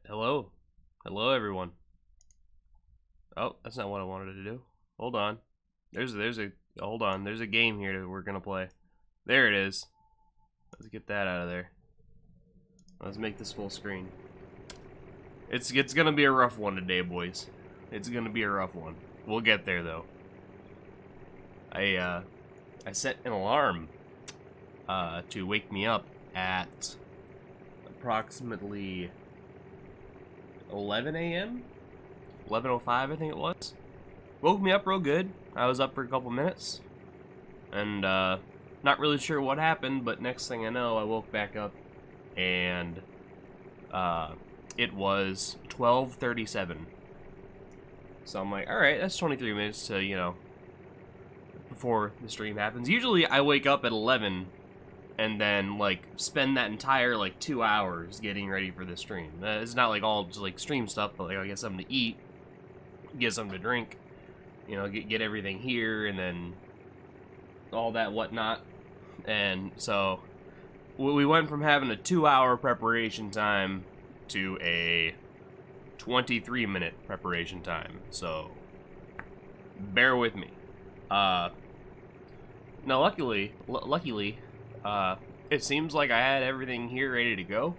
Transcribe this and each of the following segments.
Hello. Hello, everyone. Oh, that's not what I wanted to do. Hold on. Hold on. There's a game here that we're gonna play. There it is. Let's get that out of there. Let's make this full screen. It's gonna be a rough one today, boys. It's gonna be a rough one. We'll get there though. I set an alarm to wake me up at approximately 11 a.m. 11:05, I think it was. Woke me up real good. I was up for a couple minutes, and not really sure what happened. But next thing I know, I woke back up, and it was 12:37. So I'm like, all right, that's 23 minutes to before the stream happens. Usually, I wake up at 11. And then, like, spend that entire, 2 hours getting ready for the stream. It's not, all just, stream stuff, but, I get something to eat, get something to drink, get everything here, and then all that whatnot. And so, we went from having a 2-hour preparation time to a 23-minute preparation time. So, bear with me. Now, luckily, it seems like I had everything here ready to go,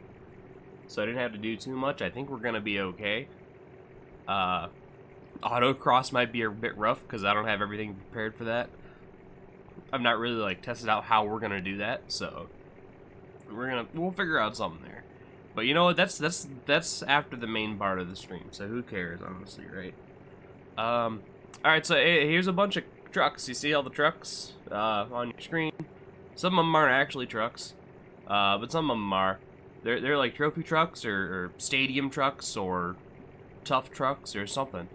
so I didn't have to do too much. I think we're gonna be okay. Autocross might be a bit rough because I don't have everything prepared for that. I've not really tested out how we're gonna do that, so we'll figure out something there. But you know what? That's after the main part of the stream, so who cares, honestly, right? All right, so here's a bunch of trucks. You see all the trucks on your screen? Some of them aren't actually trucks, but some of them are. They're like trophy trucks or stadium trucks or tough trucks or something.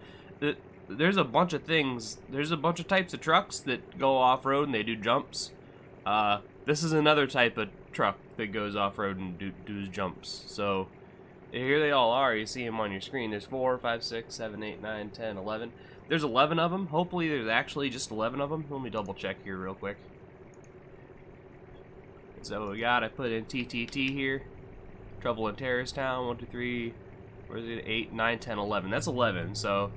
There's a bunch of things. There's a bunch of types of trucks that go off-road and they do jumps. This is another type of truck that goes off-road and does jumps. So here they all are. You see them on your screen. There's 4, 5, 6, 7, 8, 9, 10, 11. There's 11 of them. Hopefully there's actually just 11 of them. Let me double check here real quick. So what we got, I put in TTT here. Trouble in Terrorist Town, 1, 2, 3, where is it? 8, 9, 10, 11. That's 11. So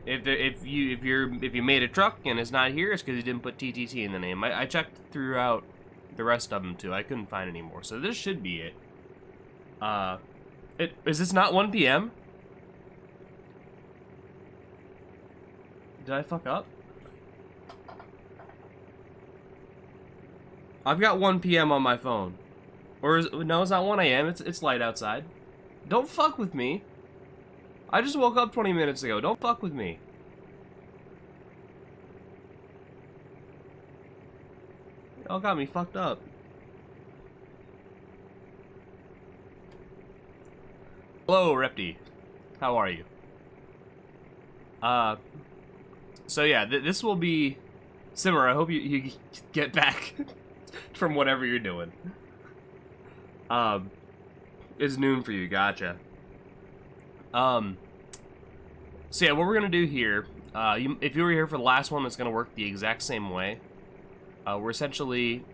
if you made a truck and it's not here, it's because you didn't put TTT in the name. I checked throughout the rest of them too. I couldn't find any more. So this should be it. Is this not 1 p.m.? Did I fuck up? I've got 1 p.m. on my phone. No, it's not 1 a.m. It's light outside. Don't fuck with me. I just woke up 20 minutes ago. Don't fuck with me. Y'all got me fucked up. Hello, Repty. How are you? So yeah, this will be... Simmer, I hope you get back from whatever you're doing. It's noon for you, gotcha. So yeah, what we're gonna do here, if you were here for the last one, it's gonna work the exact same way. We're essentially,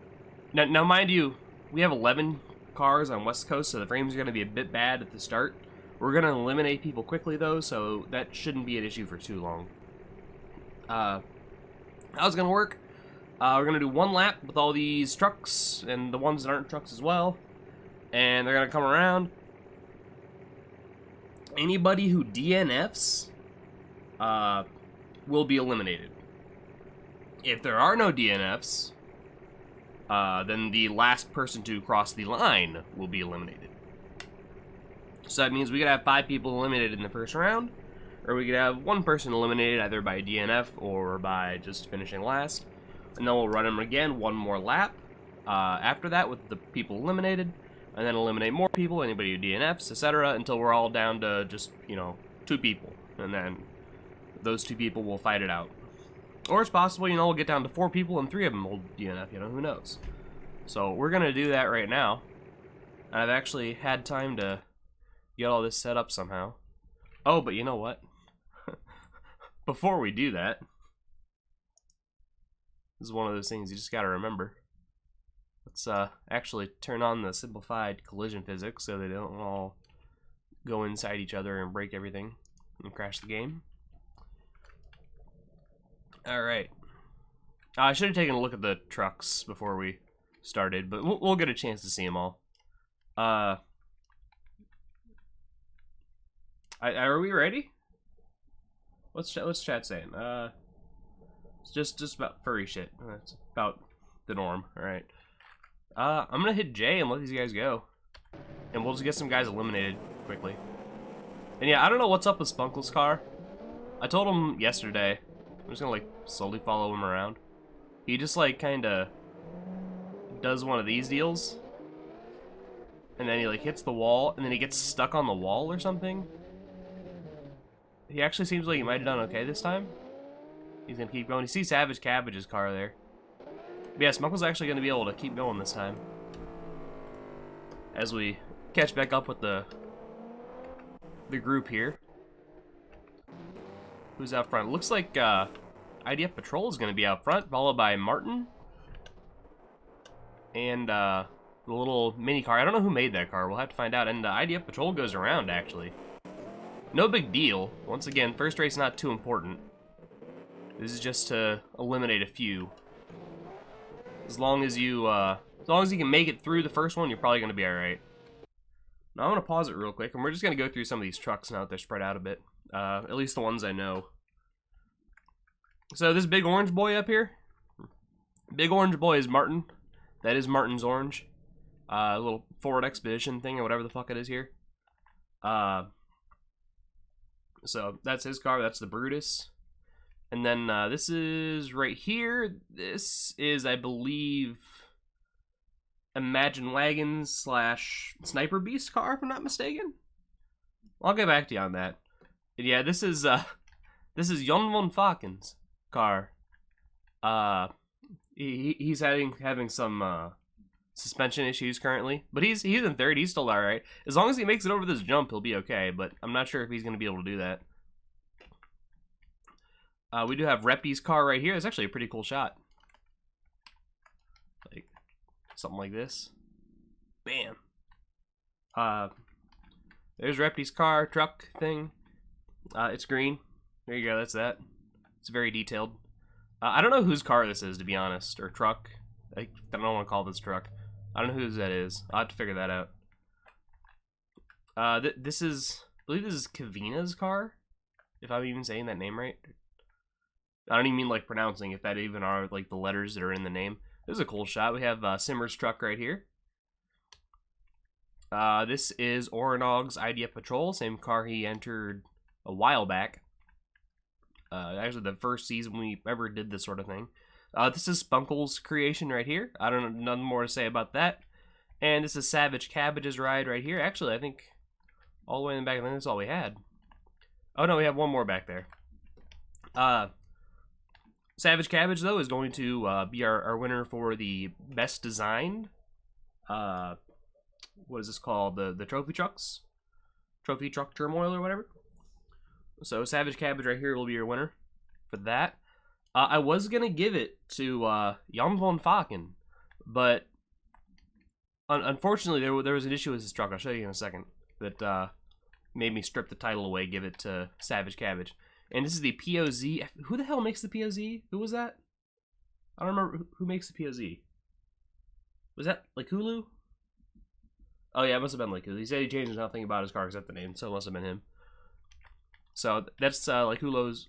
now mind you, we have 11 cars on West Coast, so the frames are gonna be a bit bad at the start. We're gonna eliminate people quickly though, so that shouldn't be an issue for too long. How's it gonna work? We're gonna do 1 lap with all these trucks and the ones that aren't trucks as well, and they're gonna come around. Anybody who DNFs will be eliminated. If there are no DNFs, then the last person to cross the line will be eliminated. So that means we could have 5 people eliminated in the first round, or we could have 1 person eliminated either by DNF or by just finishing last. And then we'll run them again 1 more lap after that with the people eliminated, and then eliminate more people, anybody who DNFs, etc., until we're all down to just, 2 people. And then those 2 people will fight it out. Or it's possible, we'll get down to 4 people and 3 of them will DNF, who knows. So we're going to do that right now. And I've actually had time to get all this set up somehow. Oh, but you know what? Before we do that, this is one of those things you just got to remember. Let's actually turn on the simplified collision physics so they don't all go inside each other and break everything and crash the game. Alright. I should have taken a look at the trucks before we started, but we'll get a chance to see them all. Are we ready? What's chat saying? It's just about furry shit. It's about the norm. Alright. I'm gonna hit J and let these guys go. And we'll just get some guys eliminated quickly. And yeah, I don't know what's up with Spunkle's car. I told him yesterday. I'm just gonna like slowly follow him around. He just like kinda does one of these deals. And then he like hits the wall and then he gets stuck on the wall or something. He actually seems like he might have done okay this time. He's gonna keep going. You see Savage Cabbage's car there. But yeah, Spunkle's actually gonna be able to keep going this time. As we catch back up with the group here. Who's out front? Looks like IDF Patrol is going to be out front, followed by Martin. And the little mini car. I don't know who made that car. We'll have to find out. And IDF Patrol goes around, actually. No big deal. Once again, first race not too important. This is just to eliminate a few. As long as you can make it through the first one, you're probably going to be alright. Now I'm going to pause it real quick, and we're just going to go through some of these trucks now that they're spread out a bit. At least the ones I know. So this big orange boy up here, big orange boy is Martin. That is Martin's orange. Little Ford Expedition thing or whatever the fuck it is here. So that's his car. That's the Brutus. And then this is right here. This is, I believe, Imagine Wagons / Sniper Beast car, if I'm not mistaken. I'll get back to you on that. But yeah, this is Jon von Falken's car. He's having some suspension issues currently, but he's in third. He's still all right. As long as he makes it over this jump, he'll be okay. But I'm not sure if he's gonna be able to do that. We do have Reppy's car right here. It's actually a pretty cool shot. Like something like this. Bam. There's Reppy's car truck thing. It's green. There you go. That's that. It's very detailed. I don't know whose car this is, to be honest, or truck. I don't want to call this truck. I don't know whose that is. I'll have to figure that out. This is, I believe this is Kavina's car, if I'm even saying that name right. I don't even mean like pronouncing, if that even are like the letters that are in the name. This is a cool shot. We have Simmer's truck right here. This is Orenog's IDF Patrol, same car he entered a while back. Actually, the first season we ever did this sort of thing. This is Spunkle's creation right here. I don't know, nothing more to say about that. And this is Savage Cabbage's ride right here. Actually, I think all the way in the back, I think that's all we had. Oh no, we have one more back there. Savage Cabbage, though, is going to be our winner for the best designed. What is this called? The trophy trucks? Trophy truck turmoil or whatever. So Savage Cabbage right here will be your winner for that. I was going to give it to Jon von Falken, but unfortunately there was an issue with his truck. I'll show you in a second. That made me strip the title away, give it to Savage Cabbage. And this is the POZ. Who the hell makes the POZ? Who was that? I don't remember who makes the POZ. Was that like Hulu? Oh yeah, it must have been like Hulu. He said he changed nothing about his car except the name, so it must have been him. So that's like Hulu's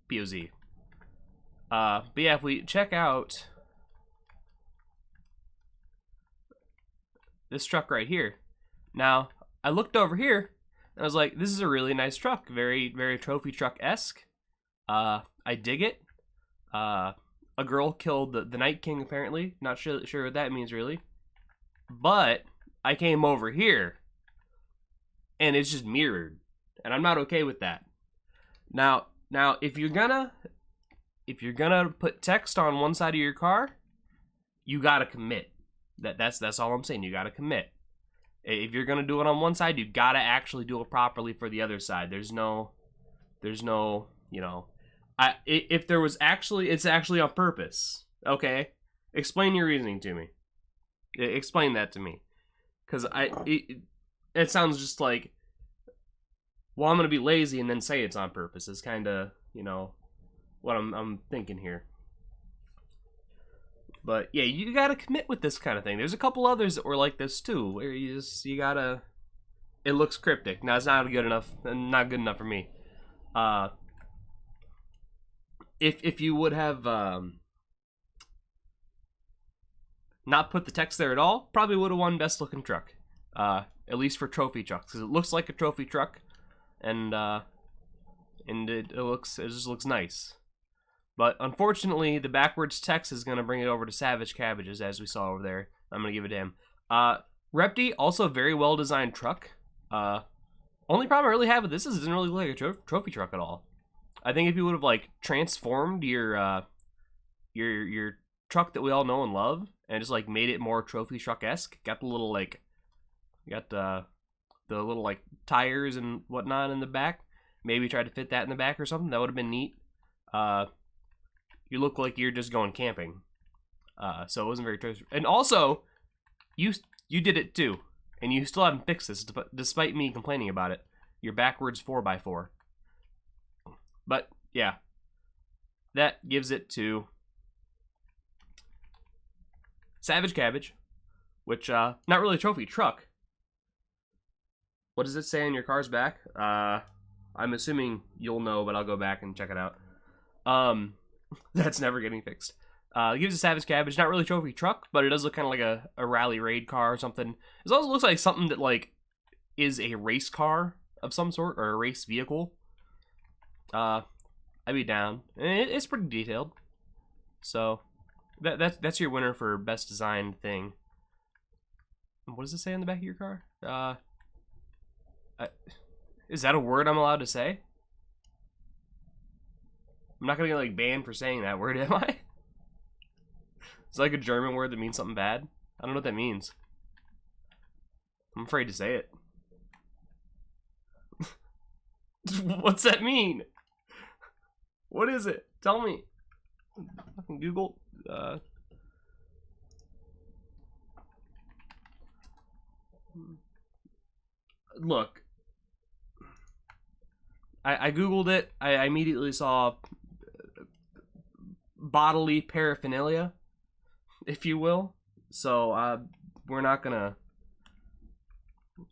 POZ. But yeah, if we check out this truck right here. Now, I looked over here and I was like, this is a really nice truck. Very, very trophy truck-esque. I dig it. A girl killed the Night King, apparently. Not sure what that means, really. But I came over here and it's just mirrored. And I'm not okay with that. Now, if you're gonna put text on one side of your car, you gotta commit. That's all I'm saying. You gotta commit. If you're gonna do it on one side, you gotta actually do it properly for the other side. There's no, you know, if there was actually, it's actually on purpose. Okay, explain your reasoning to me. Explain that to me, because it sounds just like well, I'm gonna be lazy and then say it's on purpose. Is kind of, you know, what I'm thinking here. But yeah, you gotta commit with this kind of thing. There's a couple others that were like this too, where you gotta. It looks cryptic. Now it's not good enough, not good enough for me. If you would have not put the text there at all, probably would have won best looking truck. At least for trophy trucks, because it looks like a trophy truck, and it just looks nice. But unfortunately, the backwards text is gonna bring it over to Savage Cabbages, as we saw over there. I'm gonna give it to him. Repti, also a very well designed truck. Only problem I really have with this is it doesn't really look like a trophy truck at all. I think if you would have like transformed your truck that we all know and love, and just like made it more trophy truck-esque, got the little like, the little like tires and whatnot in the back. Maybe tried to fit that in the back or something. That would have been neat. You look like you're just going camping. So it wasn't very trophy. And also, you did it too, and you still haven't fixed this, despite me complaining about it. Your backwards 4x4. But yeah, that gives it to Savage Cabbage, which not really a trophy truck. What does it say on your car's back? I'm assuming you'll know, but I'll go back and check it out. That's never getting fixed. It gives a Savage Cabbage, not really a trophy truck, but it does look kind of like a rally raid car or something. It also looks like something that like is a race car of some sort, or a race vehicle. I'd be down. It's pretty detailed. So that's your winner for best designed thing. What does it say on the back of your car? Is that a word I'm allowed to say? I'm not gonna get like banned for saying that word, am I? It's like a German word that means something bad. I don't know what that means. I'm afraid to say it. What's that mean? What is it? Tell me. Fucking Google. Look. I Googled it. I immediately saw bodily paraphernalia, if you will. So we're not gonna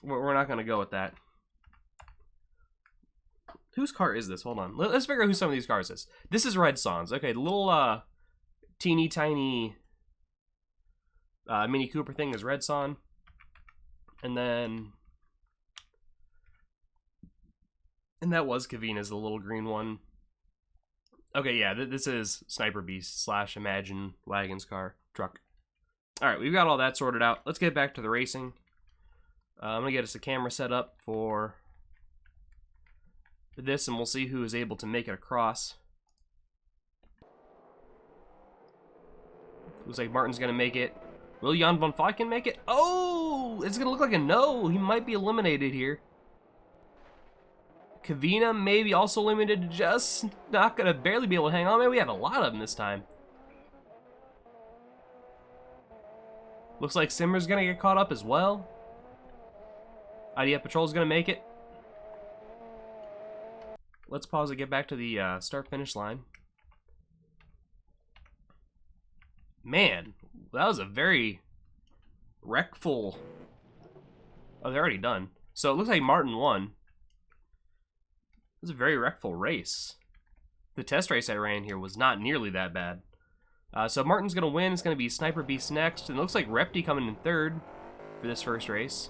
go with that. Whose car is this? Hold on. Let's figure out who some of these cars is. This is Red Son's. Okay, the little teeny tiny Mini Cooper thing is Red Son, and that was Kavina's, the little green one. Okay, yeah, this is Sniper Beast / Imagine Wagon's truck. All right, we've got all that sorted out. Let's get back to the racing. I'm gonna get us a camera set up for this, and we'll see who is able to make it across. Looks like Martin's gonna make it. Will Jan van Valken make it? Oh, it's gonna look like a no. He might be eliminated here. Kavina maybe also limited, just not gonna barely be able to hang on. Man, we have a lot of them this time. Looks like Simmer's gonna get caught up as well. IDF Patrol's gonna make it. Let's pause and get back to the start-finish line. Man, that was a very wreckful. Oh, they're already done. So it looks like Martin won. It was a very wreckful race. The test race I ran here was not nearly that bad. So Martin's going to win. It's going to be Sniper Beast next. And it looks like Repti coming in third for this first race.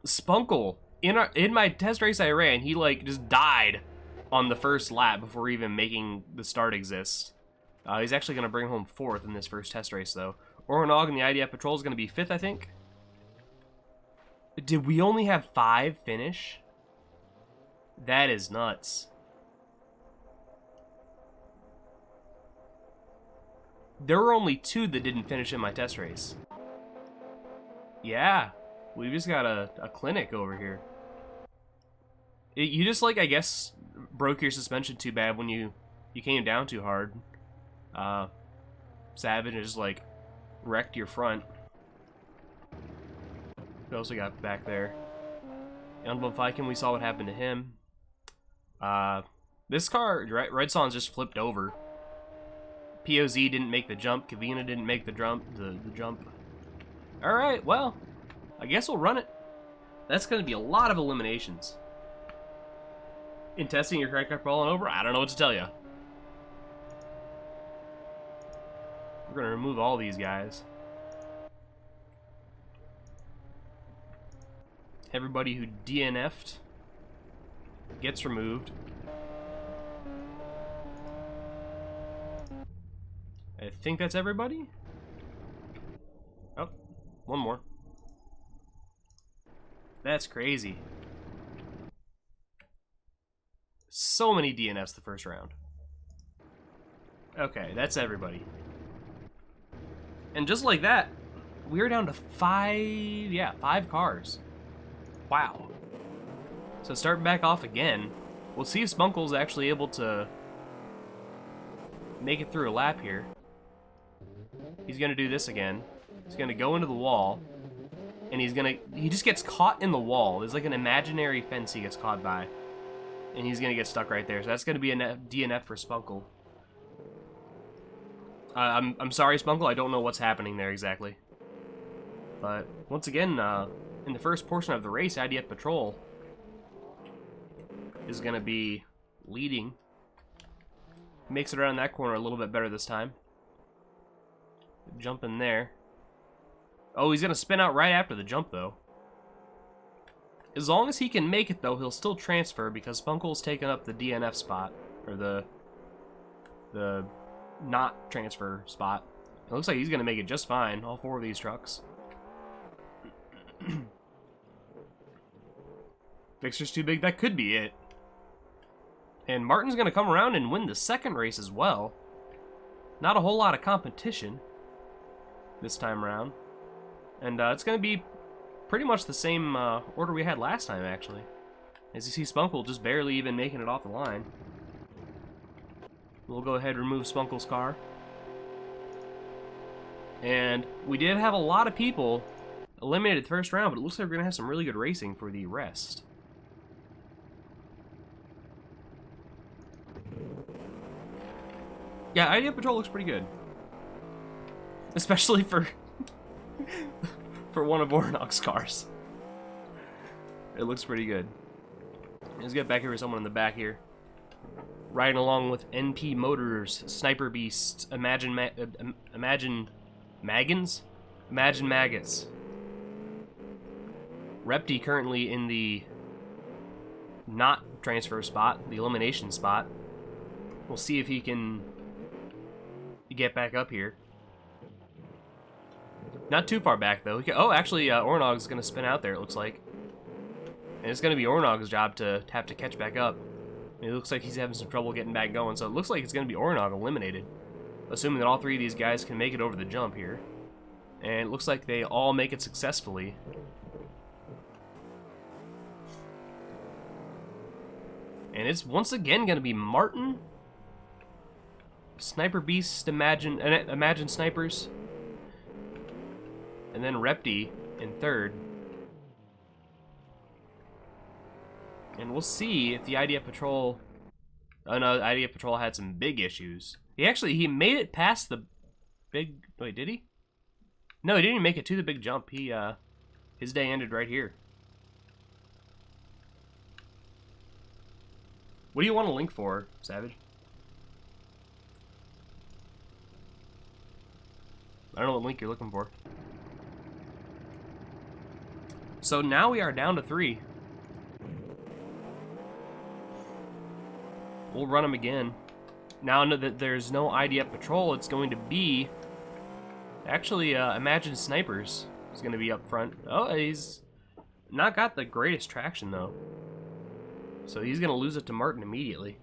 Spunkle. In my test race I ran, he like just died on the first lap before even making the start exist. He's actually going to bring home fourth in this first test race, though. Oronog and the IDF Patrol is going to be fifth, I think. Did we only have 5 finish? That is nuts. There were only 2 that didn't finish in my test race. Yeah, we just got a clinic over here. You just, like, I guess, broke your suspension too bad when you came down too hard. Savage just, like, wrecked your front. What else we got back there? Young Viking, we saw what happened to him. This car, Red Son's just flipped over. POZ didn't make the jump. Kavina didn't make the jump. The jump. All right, well, I guess we'll run it. That's going to be a lot of eliminations. In testing your credit card falling over, I don't know what to tell you. We're going to remove all these guys. Everybody who DNF'd gets removed. I think that's everybody. Oh, one more. That's crazy. So many DNFs the first round. Okay, that's everybody. And just like that, we're down to five cars. Wow. So starting back off again, we'll see if Spunkle's actually able to make it through a lap here. He's gonna do this again. He's gonna go into the wall, and he just gets caught in the wall. There's like an imaginary fence he gets caught by, and he's gonna get stuck right there. So that's gonna be a DNF for Spunkle. I'm sorry, Spunkle. I don't know what's happening there exactly. But once again, in the first portion of the race, IDF Patrol is gonna be leading. Makes it around that corner a little bit better this time. Jump in there. Oh, he's gonna spin out right after the jump, though. As long as he can make it, though, he'll still transfer because Spunkle's taking up the DNF spot, or the not transfer spot. It looks like he's gonna make it just fine, all four of these trucks. Fixture's too big, that could be it. And Martin's gonna come around and win the second race as well. Not a whole lot of competition this time around. And it's going to be pretty much the same order we had last time, actually. As you see, Spunkle just barely even making it off the line. We'll go ahead and remove Spunkle's car. And we did have a lot of people eliminated first round, but it looks like we're going to have some really good racing for the rest. Yeah, IDF Patrol looks pretty good. Especially for one of Ornog's cars. It looks pretty good. Let's get back here with someone in the back here. Riding along with NP Motors, Sniper Beast, Imagine Maggots. Repti currently in the not transfer spot, the elimination spot. We'll see if he can get back up here. Not too far back, though. Oh, actually, Ornog's going to spin out there, it looks like. And it's going to be Ornog's job to have to catch back up. It looks like he's having some trouble getting back going, so it looks like it's going to be Ornog eliminated. Assuming that all three of these guys can make it over the jump here. And it looks like they all make it successfully. And it's once again going to be Martin, Sniper Beast, Imagine Snipers, and then Repti in third. And we'll see if the IDF Patrol... Oh no, the IDF Patrol had some big issues. He made it past the big... Wait, did he? No, he didn't even make it to the big jump. His day ended right here. What do you want to link for, Savage? I don't know what link you're looking for. So now we are down to 3. We'll run them again. Now that there's no IDF Patrol, it's going to be... Actually, Imagine Snipers is going to be up front. Oh, he's not got the greatest traction, though. So he's going to lose it to Martin immediately.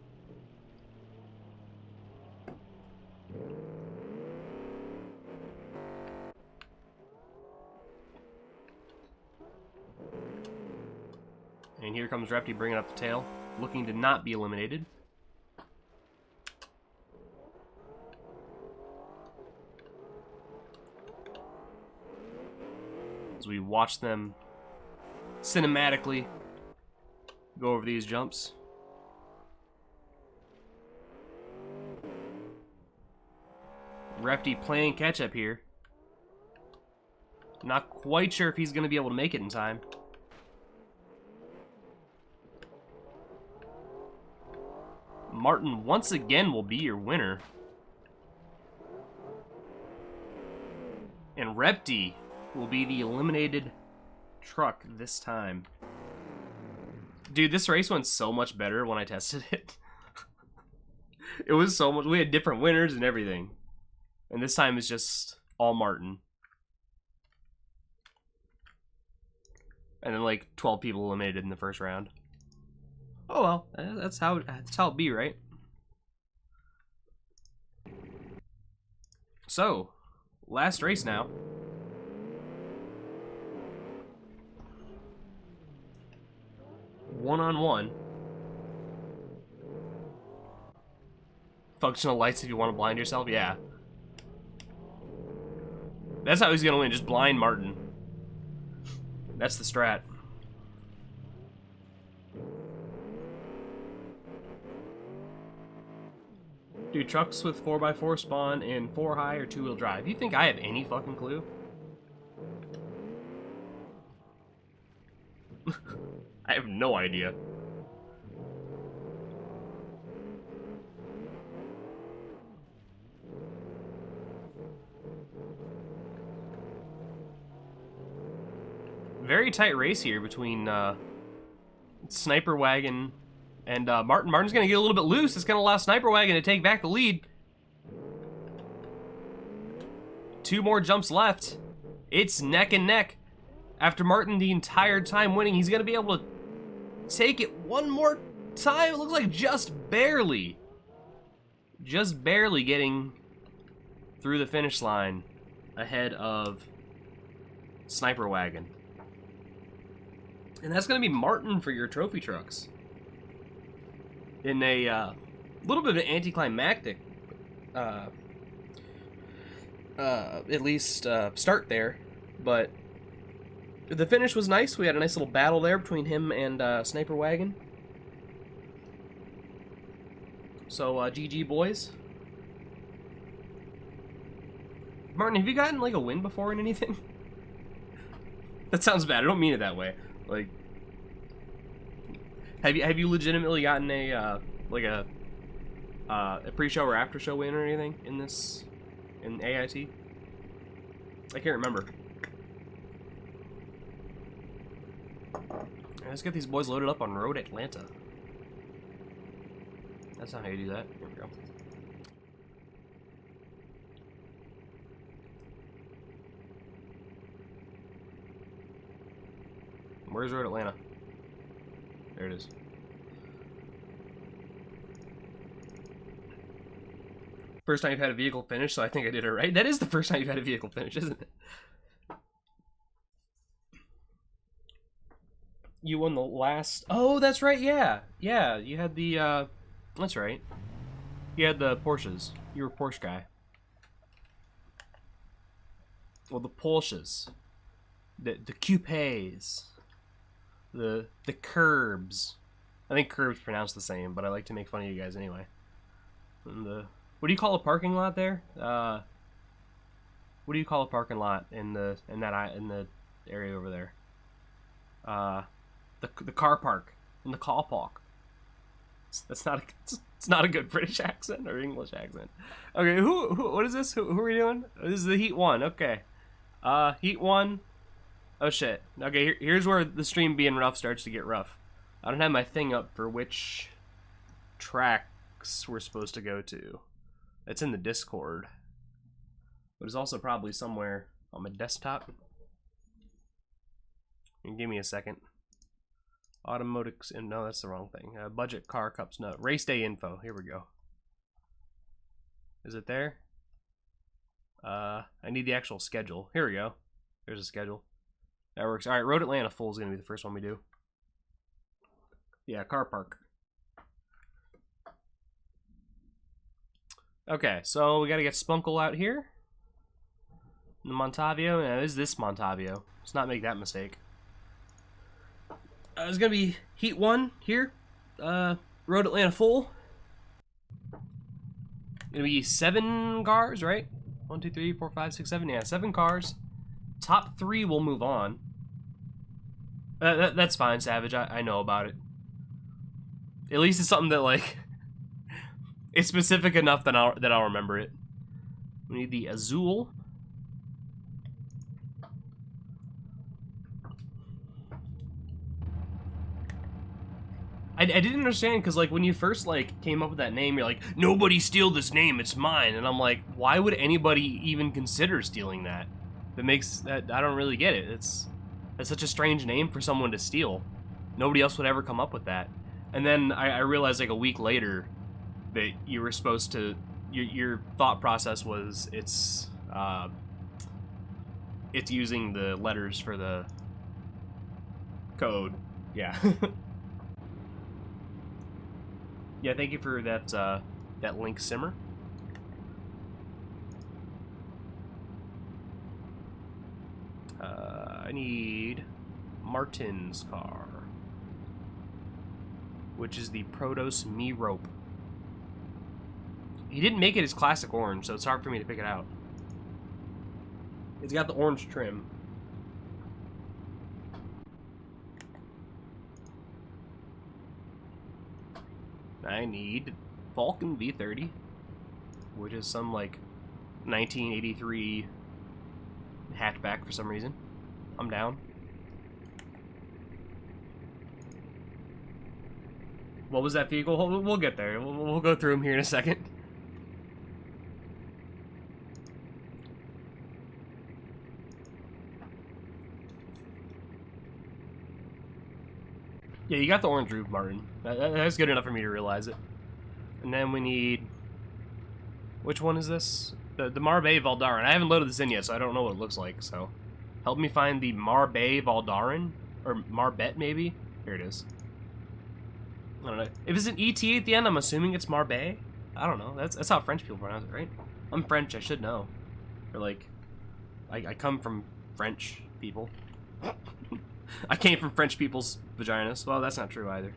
And here comes Repti bringing up the tail, looking to not be eliminated. As we watch them cinematically go over these jumps. Repty playing catch-up here. Not quite sure if he's going to be able to make it in time. Martin once again will be your winner. And Repty will be the eliminated truck this time. Dude, this race went so much better when I tested it. It was so much. We had different winners and everything. And this time it's just all Martin. And then like 12 people eliminated in the first round. Oh well, that's how it be, right? So, last race now. One-on-one. Functional lights if you want to blind yourself, yeah. That's how he's gonna win, just blind Martin. That's the strat. Dude, trucks with 4x4 spawn in 4 high or 2-wheel drive. You think I have any fucking clue? I have no idea. Very tight race here between Sniper Wagon and Martin. Martin's going to get a little bit loose. It's going to allow Sniper Wagon to take back the lead. 2 more jumps left. It's neck and neck. After Martin the entire time winning, he's going to be able to take it one more time. It looks like just barely. Just barely getting through the finish line ahead of Sniper Wagon. And that's going to be Martin for your trophy trucks. In a little bit of an anticlimactic, at least start there. But the finish was nice. We had a nice little battle there between him and Sniper Wagon. So, GG, boys. Martin, have you gotten, like, a win before in anything? That sounds bad. I don't mean it that way. Like, have you legitimately gotten a pre-show or after-show win or anything in AIT? I can't remember. Let's get these boys loaded up on Road Atlanta. That's not how you do that. Here we go. Where's Road Atlanta? There it is. First time you've had a vehicle finish, so I think I did it right. That is the first time you've had a vehicle finish, isn't it? You won the last... Oh, that's right, yeah. Yeah, you had the, That's right. You had the Porsches. You were a Porsche guy. Well, the Porsches. The coupes. The curbs. I think curbs pronounced the same, but I like to make fun of you guys anyway. And the... What do you call a parking lot there? What do you call a parking lot in the area over there? The car park, in the car park. That's not it's not a good British accent or English accent. Okay, what is this? Who are we doing? This is the Heat 1. Okay, Heat 1. Oh shit. Okay, here's where the stream being rough starts to get rough. I don't have my thing up for which tracks we're supposed to go to. It's in the Discord, but it's also probably somewhere on my desktop. And give me a second. Automotive, no, that's the wrong thing. Budget car cups, no. Race day info, here we go. Is it there? I need the actual schedule. Here we go. There's a schedule. That works. Alright, Road Atlanta full is going to be the first one we do. Yeah, car park. Okay, so we got to get Spunkle out here. The Montavio. Now, is this Montavio? Let's not make that mistake. It's gonna be Heat 1 here. Road Atlanta full. Gonna be 7 cars, right? 1, 2, 3, 4, 5, 6, 7. Yeah, 7 cars. Top 3 will move on. That's fine, Savage. I know about it. At least it's something that, like, it's specific enough that I'll remember it. We need the Azul. I didn't understand, because, like, when you first, like, came up with that name, you're like, nobody steal this name, it's mine. And I'm like, why would anybody even consider stealing that? That makes that, I don't really get it. That's such a strange name for someone to steal. Nobody else would ever come up with that. And then I realized, like, a week later that you were supposed to, your thought process was it's using the letters for the code. Yeah. Yeah, thank you for that that link, Simmer. I need Martin's car, which is the Protos Me Rope. He didn't make it as classic orange, so it's hard for me to pick it out. It's got the orange trim. I need Falcon V30, which is some, like, 1983 hatchback for some reason. I'm down. What was that vehicle? We'll get there. We'll go through them here in a second. Yeah, you got the orange roof, Martin. That's good enough for me to realize it. And then we need... Which one is this? The Marbe Valdarin. I haven't loaded this in yet, so I don't know what it looks like, so... Help me find the Marbe Valdarin? Or Marbet, maybe? Here it is. I don't know. If it's an ET at the end, I'm assuming it's Marbe? I don't know. That's how French people pronounce it, right? I'm French, I should know. Or, like... I come from French people. I came from French people's vaginas. Well, that's not true either.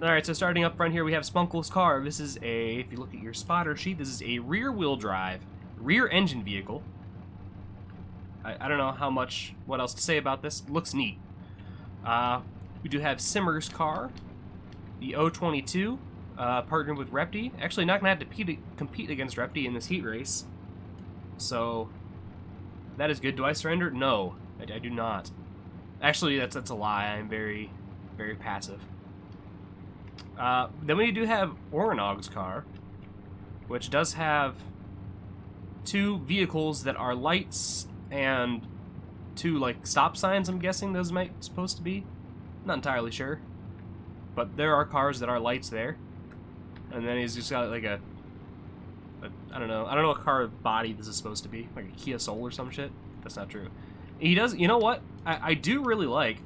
Alright, so starting up front here, we have Spunkle's car. This is a, if you look at your spotter sheet, this is a rear-wheel drive, rear-engine vehicle. I don't know what else to say about this. It looks neat. We do have Simmer's car, the 022, partnered with Repti. Actually, not going to have to compete against Repti in this heat race. So... that is good. Do I surrender? No, I do not. Actually, that's a lie. I'm very, very passive. Then we do have Orenog's car, which does have 2 vehicles that are lights and 2, like, stop signs, I'm guessing those might supposed to be. Not entirely sure. But there are cars that are lights there. And then he's just got, like, I don't know what car body this is supposed to be. Like a Kia Soul or some shit. That's not true. He does, you know what? I do really like...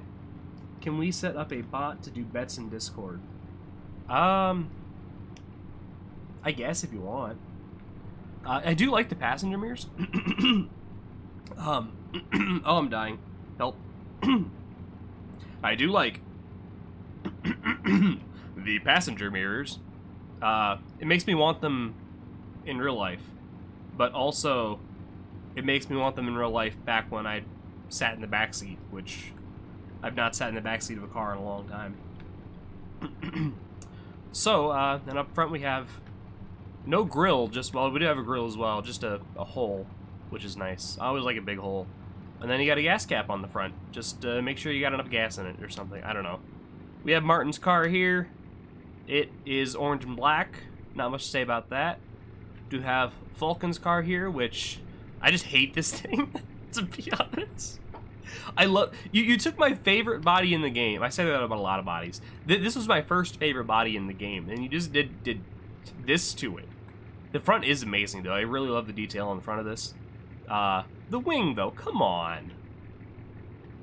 Can we set up a bot to do bets in Discord? I guess if you want. I do like the passenger mirrors. Oh, I'm dying. Help. I do like the passenger mirrors. It makes me want them in real life, but also it makes me want them in real life back when I sat in the backseat, which I've not sat in the backseat of a car in a long time. So, then up front we have no grill, well, we do have a grill as well, just a hole, which is nice. I always like a big hole. And then you got a gas cap on the front, just make sure you got enough gas in it or something, I don't know. We have Martin's car here. It is orange and black, not much to say about that. Do have Falcon's car here, which I just hate this thing, to be honest. I love you took my favorite body in the game. I say that about a lot of bodies. This was my first favorite body in the game, and you just did this to it. The front is amazing, though. I really love the detail on the front of this. The wing, though, come on.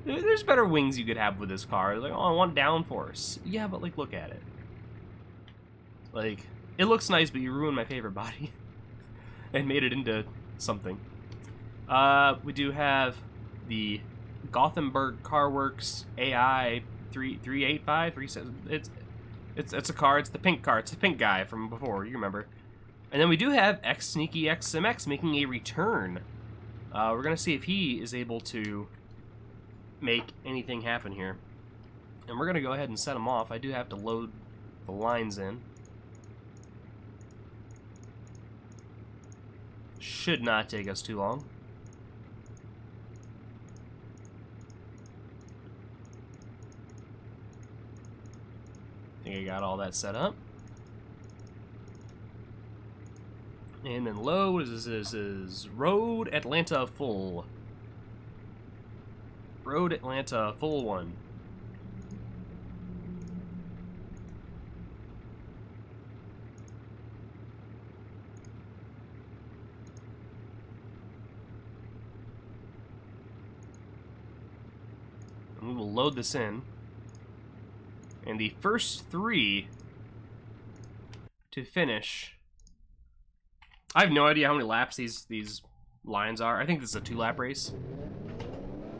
There's better wings you could have with this car. Like, oh, I want downforce. Yeah, but like, look at it. Like, it looks nice, but you ruined my favorite body. And made it into something. We do have the Gothenburg Car Works AI 3385 it's a car. It's the pink car. It's the pink guy from before. You remember. And then we do have X Sneaky XMX making a return. We're gonna see if he is able to make anything happen here. And we're gonna go ahead and set him off. I do have to load the lines in. Should not take us too long. I think I got all that set up. And then load is Road Atlanta full. Road Atlanta full 1. And we will load this in. And the first 3 to finish. I have no idea how many laps these lines are. I think this is a 2-lap race.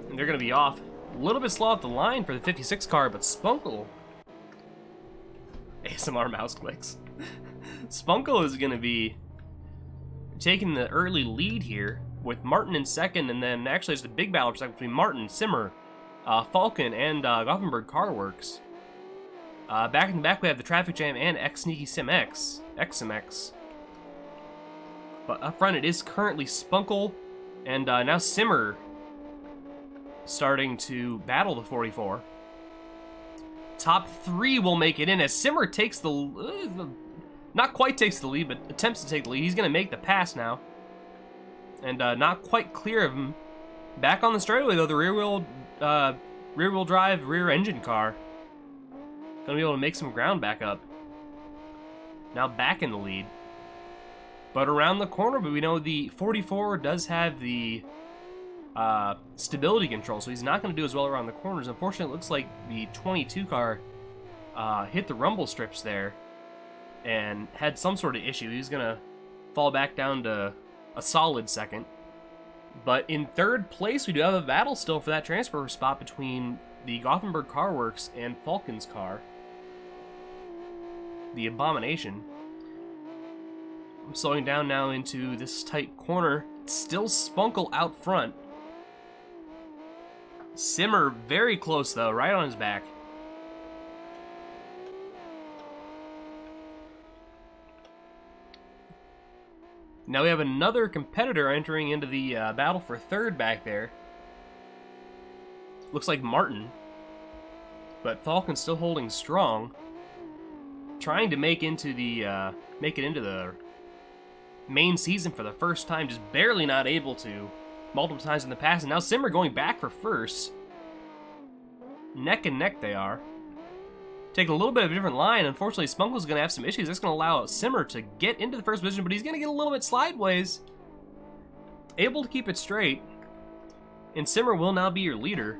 And they're going to be off. A little bit slow off the line for the 56 car, but Spunkle... ASMR mouse clicks. Spunkle is going to be taking the early lead here with Martin in second, and then actually it's a big battle between Martin, Simmer, Falcon, and Gothenburg Car Works. Back in the back we have the Traffic Jam and X Sneaky XMX. But up front, it is currently Spunkle and now Simmer starting to battle the 44. Top 3 will make it in as Simmer takes the... not quite takes the lead, but attempts to take the lead. He's going to make the pass now. And not quite clear of him. Back on the straightaway, though, the rear-wheel drive, rear-engine car. Going to be able to make some ground back up. Now back in the lead. But around the corner, but we know the 44 does have the stability control, so he's not going to do as well around the corners. Unfortunately, it looks like the 22 car hit the rumble strips there and had some sort of issue. He's going to fall back down to a solid second. But in third place, we do have a battle still for that transfer spot between the Gothenburg Car Works and Falcon's car. The Abomination. I'm slowing down now into this tight corner. Still Spunkle out front. Simmer very close though, right on his back. Now we have another competitor entering into the battle for third back there. Looks like Martin. But Falcon's still holding strong. Trying to make it into the main season for the first time, just barely not able to multiple times in the past, and now Simmer going back for first. Neck and neck they are. Taking a little bit of a different line. Unfortunately, Spunkle's going to have some issues. That's going to allow Simmer to get into the first position, but he's going to get a little bit sideways. Able to keep it straight. And Simmer will now be your leader.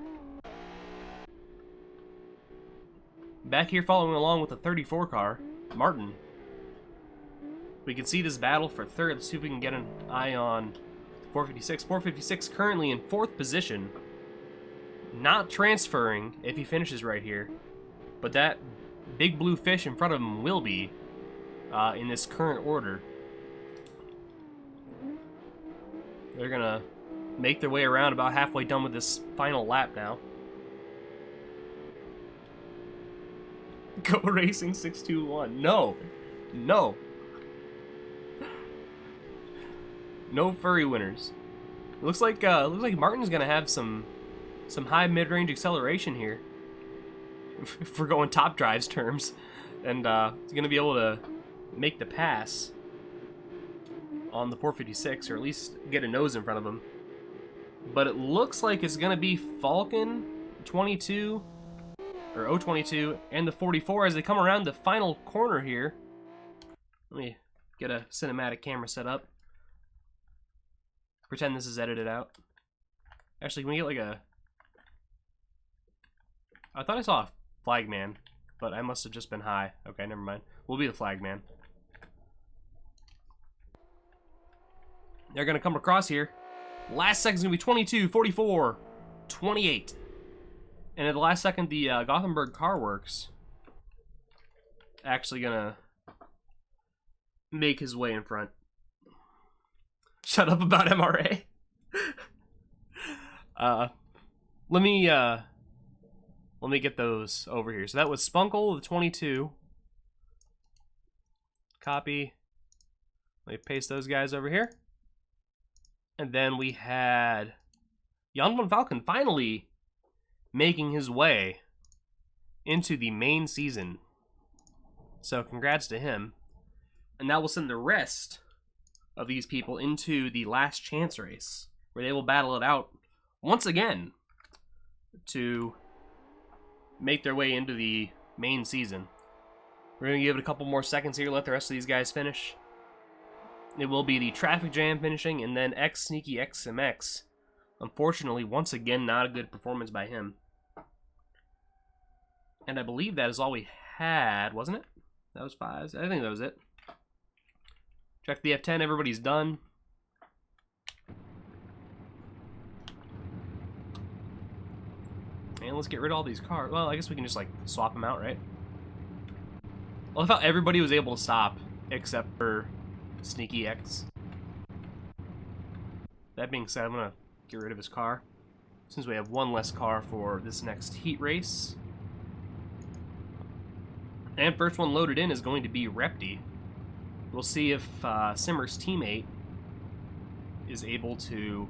Back here following along with the 34 car, Martin. We can see this battle for third. Let's see if we can get an eye on 456. 456 currently in 4th position. Not transferring if he finishes right here. But that big blue fish in front of him will be in this current order. They're going to make their way around, about halfway done with this final lap now. Go Racing 621. No. No. No furry winners. Looks like Martin's gonna have some high mid-range acceleration here. If we're going top drives terms, and he's gonna be able to make the pass on the 456, or at least get a nose in front of him. But it looks like it's gonna be Falcon 22 or 022 and the 44 as they come around the final corner here. Let me get a cinematic camera set up. Pretend this is edited out. Actually, can we get like a... I thought I saw a flagman, but I must have just been high. Okay, never mind. We'll be the flagman. They're going to come across here. Last second's going to be 22, 44. 28. And at the last second, the Gothenburg Car Works actually gonna make his way in front. Shut up about MRA. Let me get those over here. So that was Spunkle, the 22. Copy. Let me paste those guys over here. And then we had Jan von Falken finally making his way into the main season. So congrats to him. And now we'll send the rest of these people into the last chance race, where they will battle it out once again to make their way into the main season. We're going to give it a couple more seconds here, let the rest of these guys finish. It will be the Traffic Jam finishing, and then X Sneaky XMX. Unfortunately, once again, not a good performance by him. And I believe that is all we had, wasn't it? That was 5. I think that was it. Check the F10, everybody's done. And let's get rid of all these cars. Well, I guess we can just, like, swap them out, right? Well, I thought everybody was able to stop, except for Sneaky X. That being said, I'm going to get rid of his car, since we have one less car for this next heat race. And first one loaded in is going to be Repty. We'll see if Simmer's teammate is able to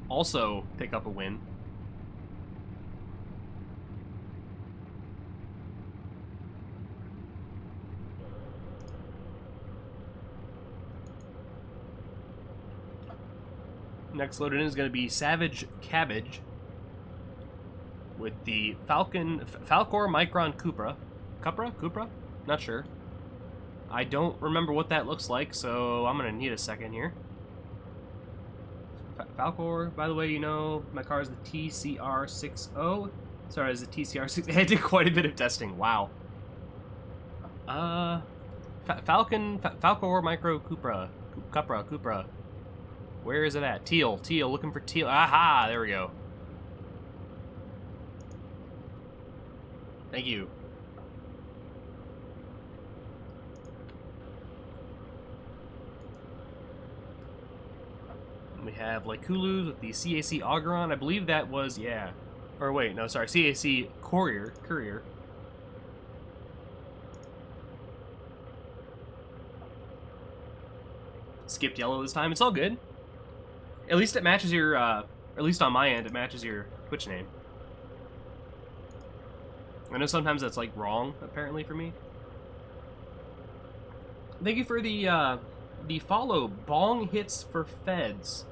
also pick up a win. Next loaded in is going to be Savage Cabbage with the Falcor Micron Cupra? Not sure. I don't remember what that looks like, so I'm going to need a second here. Falcor, by the way, you know, my car is the TCR60. Sorry, it's the TCR6. I did quite a bit of testing. Wow. Falcor Micro Cupra. Where is it at? Teal, looking for teal. Aha, there we go. Thank you. We have Lykulus with the CAC Augeron. I believe that was, yeah. Or wait, no, sorry, CAC Courier. Skipped yellow this time. It's all good. At least it matches your, at least on my end, it matches your Twitch name. I know sometimes that's, like, wrong, apparently, for me. Thank you for the follow. Bong Hits for Feds.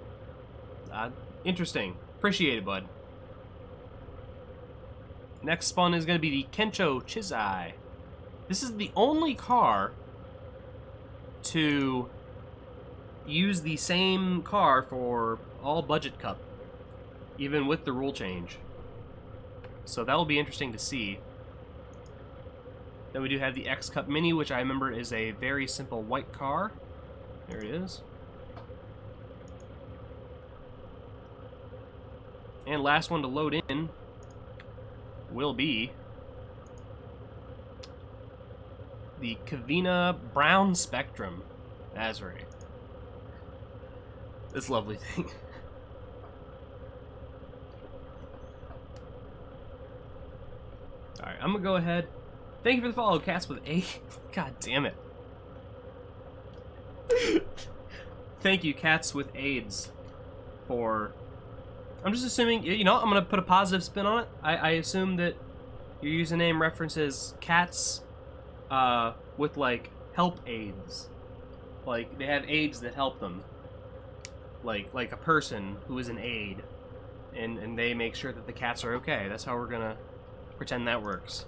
Interesting. Appreciate it, bud. Next spawn is going to be the Kencho Chizai. This is the only car to use the same car for all Budget Cup, even with the rule change. So that will be interesting to see. Then we do have the X Cup Mini, which I remember is a very simple white car. There it is. And last one to load in will be the Kavina Brown Spectrum. That's right. This lovely thing. Alright, I'm gonna go ahead. Thank you for the follow, Cats with A. God damn it. Thank you, Cats with AIDS, for... I'm just assuming, you know, I'm going to put a positive spin on it. I assume that your username references cats with, like, help aids. Like, they have aids that help them. Like a person who is an aid. And they make sure that the cats are okay. That's how we're going to pretend that works.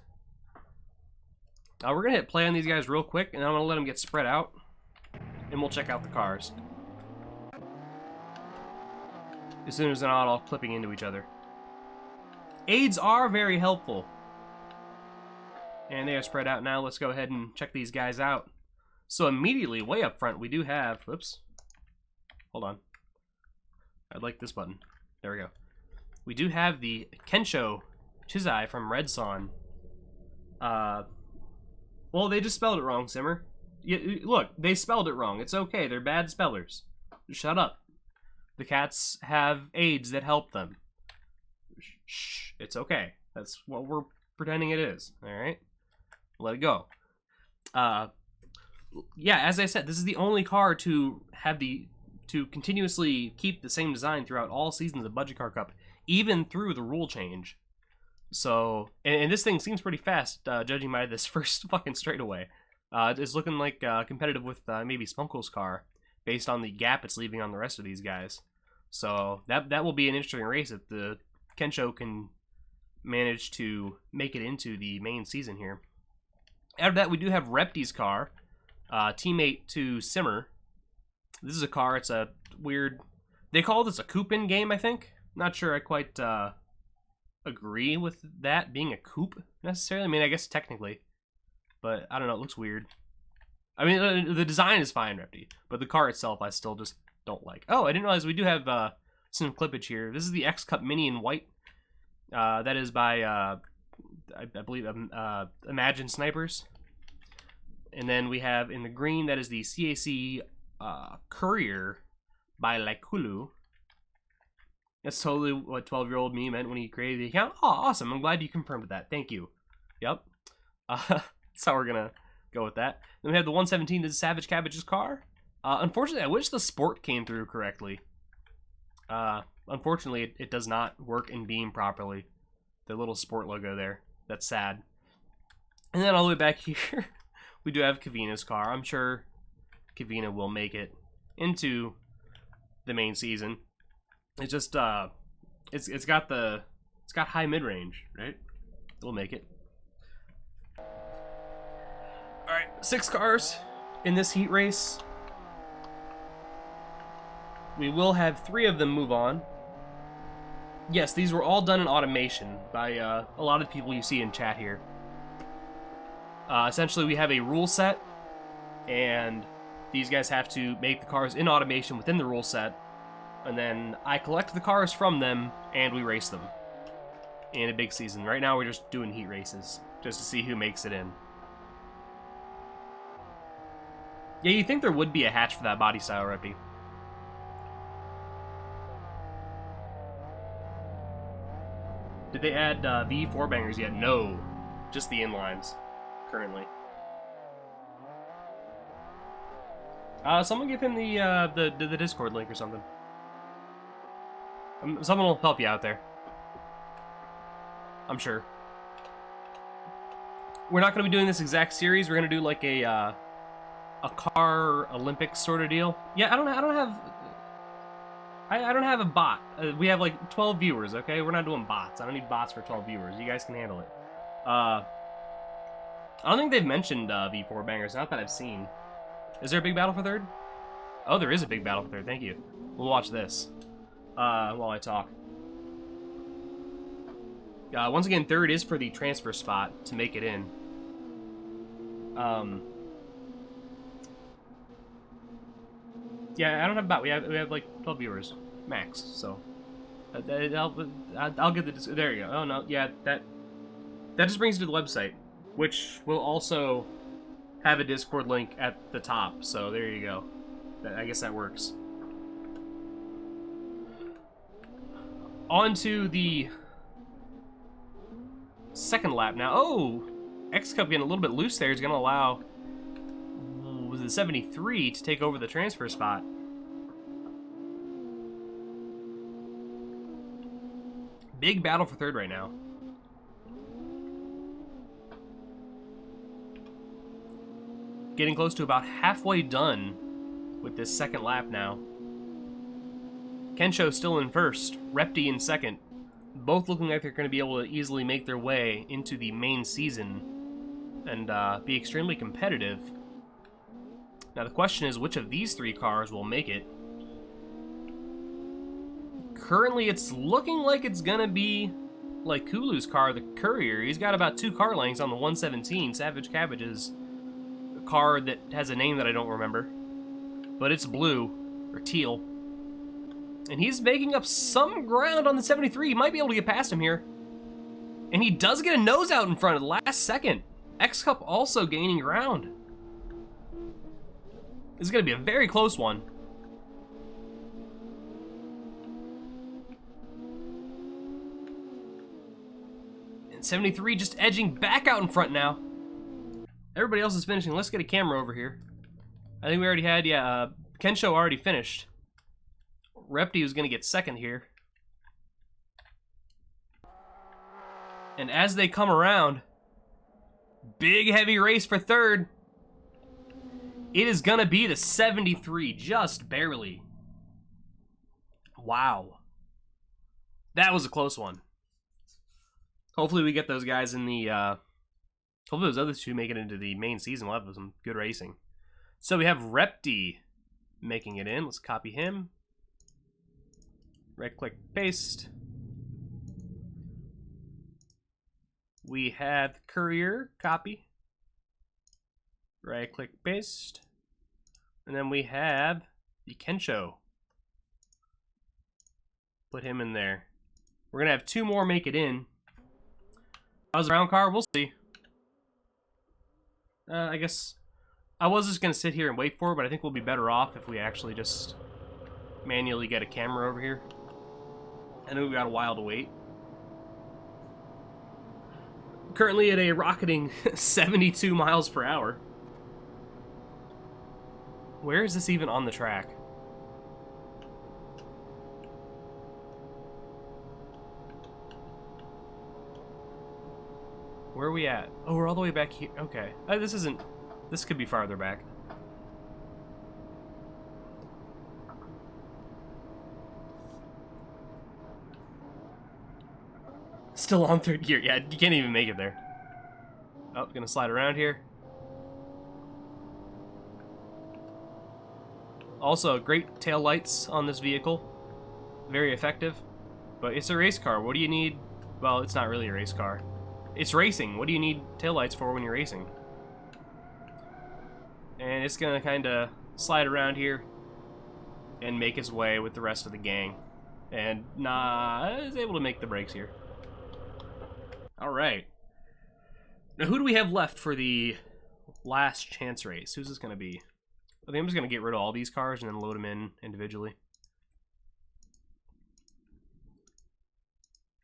We're going to hit play on these guys real quick, and I'm going to let them get spread out. And we'll check out the cars. As soon as they're not all clipping into each other. Aids are very helpful. And they are spread out now. Let's go ahead and check these guys out. So immediately, way up front, we do have... Whoops. Hold on. I'd like this button. There we go. We do have the Kensho Chizai from Red Son. Well, they just spelled it wrong, Simmer. Look, they spelled it wrong. It's okay. They're bad spellers. Shut up. The cats have aids that help them. Shh. It's okay. That's what we're pretending it is. All right? Let it go. Yeah, as I said, this is the only car to have to continuously keep the same design throughout all seasons of Budget Car Cup, even through the rule change. So, and this thing seems pretty fast, judging by this first fucking straightaway. It's looking like competitive with maybe Spunkle's car, based on the gap it's leaving on the rest of these guys. So that will be an interesting race if the Kensho can manage to make it into the main season here. After that, we do have Repti's car, teammate to Simmer. This is a car. It's a weird. They call this a coupe-in game, I think. Not sure I quite agree with that being a coupe necessarily. I mean, I guess technically, but I don't know. It looks weird. I mean, the design is fine, Repti, but the car itself, I still just don't like. Oh, I didn't realize we do have some clippage here. This is the X Cup Mini in white. That is by I believe Imagine Snipers. And then we have in the green, that is the CAC Courier by Laikulu. That's totally what 12-year-old me meant when he created the account. Oh, awesome. I'm glad you confirmed that. Thank you. Yep. That's how we're going to go with that. Then we have the 117. This is Savage Cabbage's car. Unfortunately, I wish the Sport came through correctly. Unfortunately, it does not work in Beam properly. The little Sport logo there. That's sad. And then all the way back here, we do have Kavina's car. I'm sure Kavina will make it into the main season. It's just it's got high mid-range, right? We'll make it. All right, 6 cars in this heat race. We will have 3 of them move on. Yes, these were all done in automation by a lot of people you see in chat here. Essentially, we have a rule set, and these guys have to make the cars in automation within the rule set, and then I collect the cars from them, and we race them in a big season. Right now, we're just doing heat races, just to see who makes it in. Yeah, you'd think there would be a hatch for that body style, Reppy. Did they add V4 bangers yet? No, just the inlines currently. Someone give him the Discord link or something. Someone will help you out there. I'm sure. We're not going to be doing this exact series. We're going to do like a car Olympics sort of deal. Yeah, I don't have a bot. We have like 12 viewers, okay? We're not doing bots. I don't need bots for 12 viewers. You guys can handle it. I don't think they've mentioned V4 bangers, not that I've seen. Is there a big battle for third? Oh, there is a big battle for third. Thank you. We'll watch this while I talk. Once again, third is for the transfer spot to make it in. Yeah, I don't have a bot. We have like 12 viewers max. So I'll get the. There you go. Oh no, yeah, that just brings you to the website, which will also have a Discord link at the top. So there you go. I guess that works. On to the second lap now. Oh, X Cup getting a little bit loose there is going to allow the 73 to take over the transfer spot. Big battle for third right now. Getting close to about halfway done with this second lap now. Kensho still in first, Repti in second. Both looking like they're going to be able to easily make their way into the main season and be extremely competitive. Now the question is, which of these 3 cars will make it? Currently, it's looking like it's going to be like Kulu's car, the Courier. He's got about 2 car lengths on the 117, Savage Cabbage's car that has a name that I don't remember. But it's blue, or teal. And he's making up some ground on the 73. He might be able to get past him here. And he does get a nose out in front at the last second. X-Cup also gaining ground. This is going to be a very close one. And 73 just edging back out in front now. Everybody else is finishing. Let's get a camera over here. I think we already had, yeah, Kensho already finished. Repti was going to get second here. And as they come around, big heavy race for third. It is going to be the 73, just barely. Wow. That was a close one. Hopefully we get those guys in the, hopefully those other two make it into the main season. We'll have some good racing. So we have Repti making it in. Let's copy him. Right-click, paste. We have Courier, copy. Right-click, paste. And then we have the Kensho. Put him in there. We're going to have two more make it in. How's the round car? We'll see. I guess I was just going to sit here and wait for it, but I think we'll be better off if we actually just manually get a camera over here. I know we've got a while to wait. Currently at a rocketing 72 miles per hour. Where is this even on the track? Where are we at? Oh, we're all the way back here. Okay. This could be farther back. Still on third gear. Yeah, you can't even make it there. Oh, gonna slide around here. Also, great tail lights on this vehicle. Very effective. But it's a race car. What do you need? Well, it's not really a race car. It's racing. What do you need taillights for when you're racing? And it's gonna kind of slide around here and make its way with the rest of the gang. And is able to make the brakes here. Alright. Now who do we have left for the last chance race? Who's this gonna be? I think I'm just gonna get rid of all these cars and then load them in individually.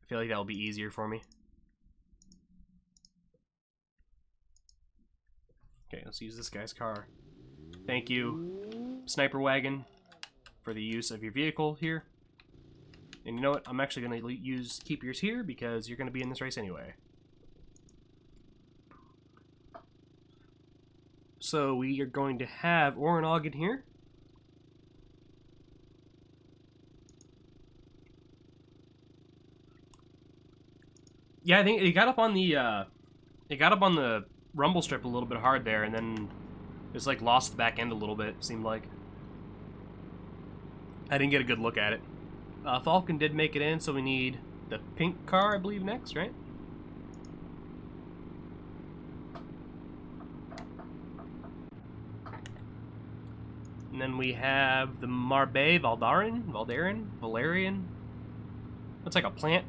I feel like that'll be easier for me. Okay, let's use this guy's car. Thank you, Sniper Wagon, for the use of your vehicle here. And you know what? I'm actually going to keep yours here because you're going to be in this race anyway. So we are going to have Oronog in here. Yeah, I think it got up on the rumble strip a little bit hard there, and then just like lost the back end a little bit, seemed like. I didn't get a good look at it. Falcon did make it in, so we need the pink car, I believe, next, right? And then we have the Marbe Valerian. That's like a plant,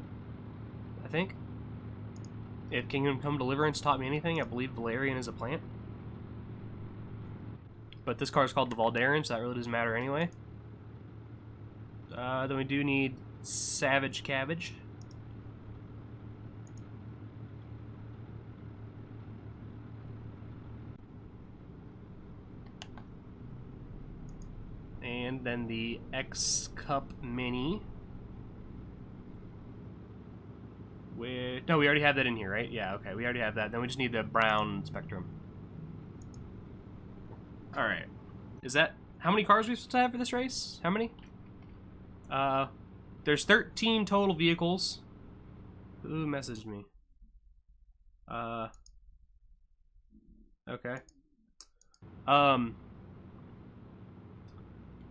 I think. If Kingdom Come Deliverance taught me anything, I believe Valerian is a plant. But this car is called the Valerian, so that really doesn't matter anyway. Then we do need Savage Cabbage. And then the X-Cup Mini. No, we already have that in here, right? Yeah, okay, we already have that. Then we just need the brown Spectrum. Alright. Is that... How many cars are we supposed to have for this race? How many? There's 13 total vehicles. Who messaged me? Okay.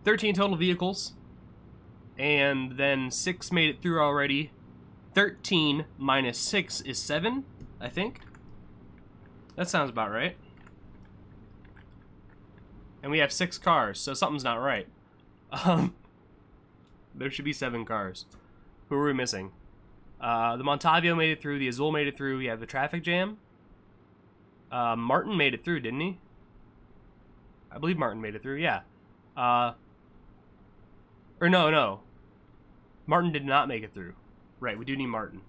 13 total vehicles. And then 6 made it through already. 13 minus 6 is 7, I think. That sounds about right. And we have 6 cars, so something's not right. There should be 7 cars. Who are we missing? The Montavio made it through. The Azul made it through. You have the traffic jam. Martin made it through, didn't he? I believe Martin made it through, yeah. Or no. Martin did not make it through. Right, we do need Martin.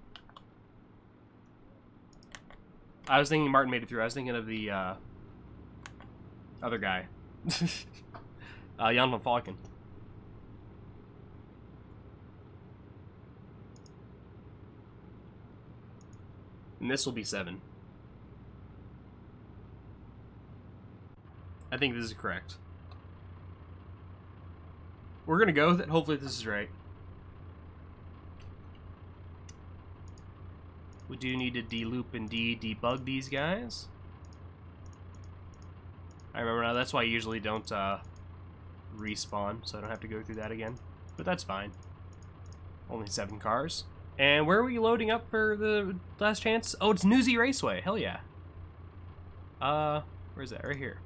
I was thinking Martin made it through. I was thinking of the other guy. Jan van Falken. And this will be 7. I think this is correct. We're gonna go with it. Hopefully this is right. We do need to de-loop and debug these guys. I remember now, that's why I usually don't respawn, so I don't have to go through that again. But that's fine. Only 7 cars. And where are we loading up for the last chance? Oh, it's Newsy Raceway. Hell yeah. Where's that? Right here.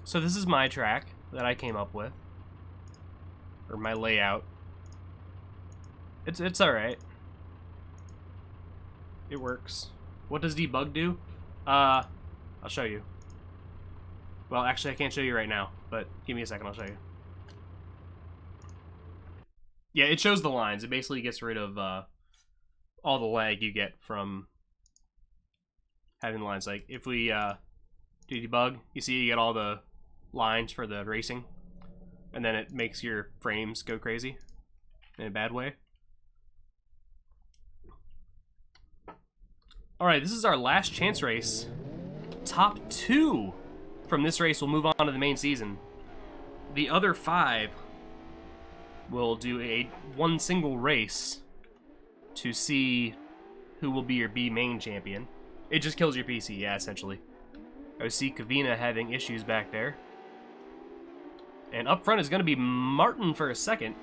So this is my track that I came up with. Or my layout. It's alright. It works. What does debug do? I'll show you. Well, actually, I can't show you right now, but give me a second, I'll show you. Yeah, it shows the lines. It basically gets rid of all the lag you get from having the lines. Like, if we do debug, you see you get all the lines for the racing, and then it makes your frames go crazy in a bad way. Alright, this is our last chance race. Top 2 from this race will move on to the main season. The other 5 will do one single race to see who will be your B main champion. It just kills your PC, yeah, essentially. I see Kavina having issues back there. And up front is going to be Martin for a second.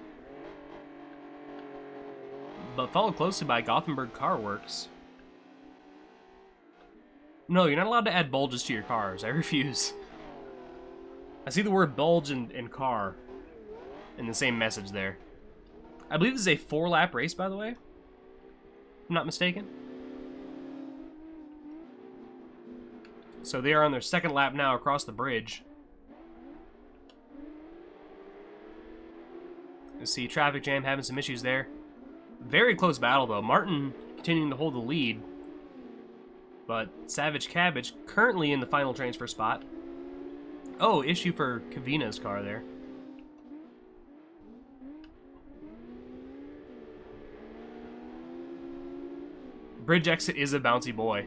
But followed closely by Gothenburg Car Works. No, you're not allowed to add bulges to your cars. I refuse. I see the word bulge and car in the same message there. I believe this is a 4-lap race, by the way. If I'm not mistaken. So they are on their 2nd lap now across the bridge. You see traffic jam having some issues there. Very close battle, though. Martin continuing to hold the lead. But Savage Cabbage currently in the final transfer spot. Oh, issue for Kavina's car there. Bridge exit is a bouncy boy.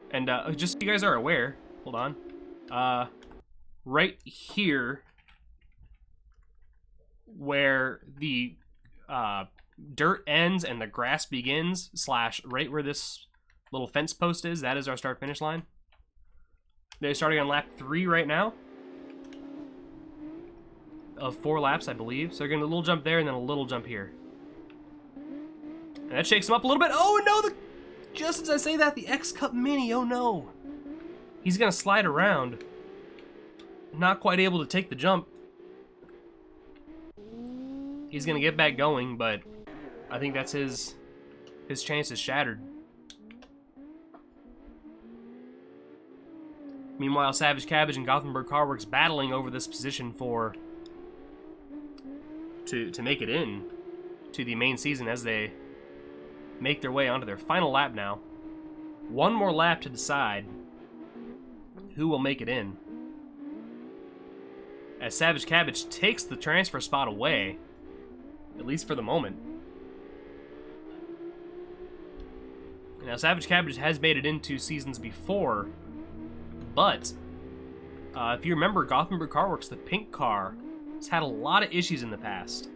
And just so you guys are aware, hold on. Right here, where the dirt ends and the grass begins, / right where this little fence post is, that is our start-finish line. They're starting on lap 3 right now. Of 4 laps, I believe. So they're getting a little jump there and then a little jump here. And that shakes him up a little bit. Oh no, just as I say that, the X-Cup Mini, oh no. He's gonna slide around. Not quite able to take the jump. He's gonna get back going, but I think that's his chance is shattered. Meanwhile, Savage Cabbage and Gothenburg Car Works battling over this position to make it in to the main season as they make their way onto their final lap now. One more lap to decide who will make it in. As Savage Cabbage takes the transfer spot away, at least for the moment. Now, Savage Cabbage has made it into seasons before, but if you remember, Gothenburg Car Works, the pink car, has had a lot of issues in the past.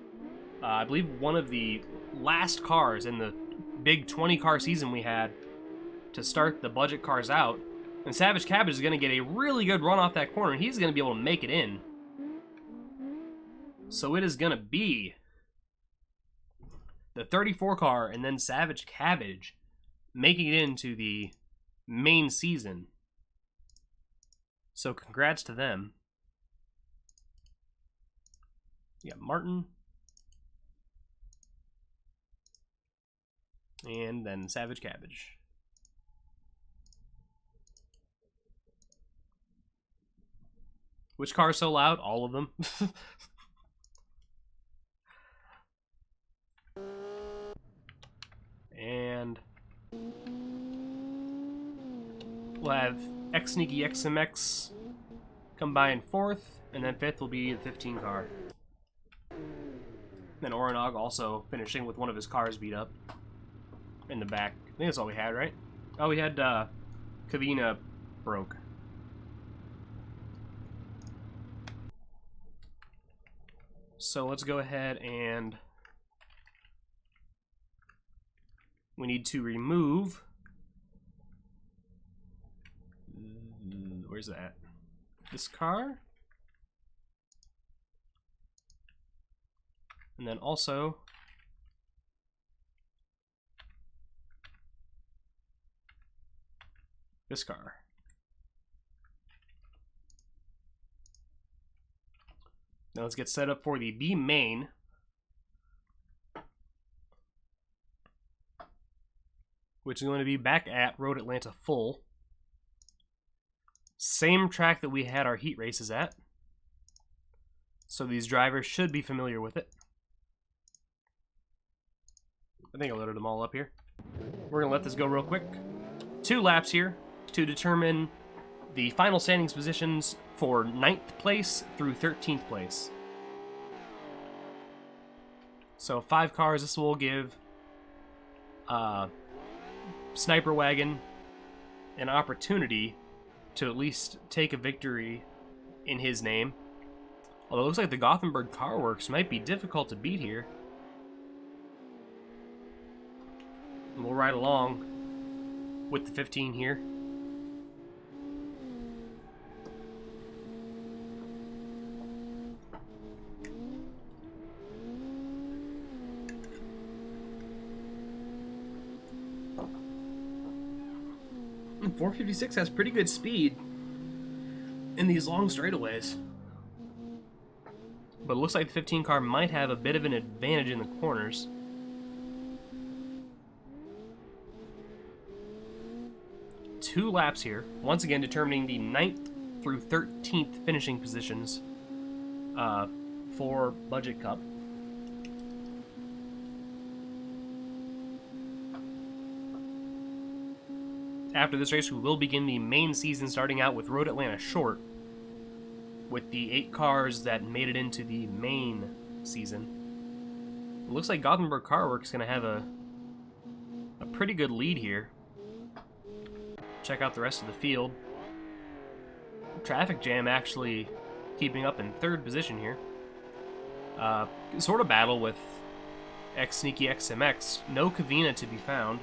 I believe one of the last cars in the big 20-car season we had to start the budget cars out, and Savage Cabbage is going to get a really good run off that corner, and he's going to be able to make it in. So it is going to be the 34 car and then Savage Cabbage making it into the main season. So congrats to them. You got Martin. And then Savage Cabbage. Which car is so loud? All of them. And we'll have X Sneaky XMX combined 4th, and then 5th will be the 15 car. Then Oronog also finishing with one of his cars beat up in the back. I think that's all we had, right? Oh, we had Kavina broke. So let's go ahead and we need to remove. Where's that? This car. And then also this car. Now let's get set up for the B main. Which is going to be back at Road Atlanta Full. Same track that we had our heat races at. So these drivers should be familiar with it. I think I loaded them all up here. We're going to let this go real quick. 2 laps here to determine the final standings positions for 9th place through 13th place. So 5 cars. This will give Sniper Wagon an opportunity to at least take a victory in his name. Although it looks like the Gothenburg Car Works might be difficult to beat here. And we'll ride along with the 15 here. And 456 has pretty good speed in these long straightaways. But it looks like the 15 car might have a bit of an advantage in the corners. Two laps here, once again determining the 9th through 13th finishing positions for Budget Cup. After this race, we will begin the main season, starting out with Road Atlanta Short, with the 8 cars that made it into the main season. It looks like Gothenburg Car Works is going to have a pretty good lead here. Check out the rest of the field. Traffic Jam actually keeping up in 3rd position here. Sort of battle with X Sneaky XMX. No Kavina to be found.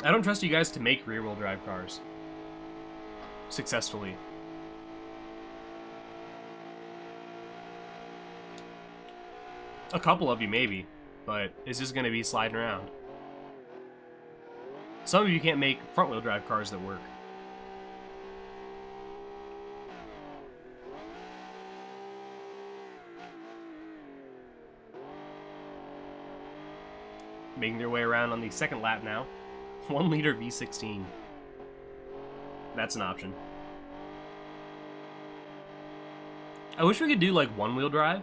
I don't trust you guys to make rear-wheel drive cars successfully. A couple of you maybe, but it's just going to be sliding around. Some of you can't make front-wheel drive cars that work. Making their way around on the 2nd lap now. 1 liter V16. That's an option. I wish we could do like 1-wheel drive.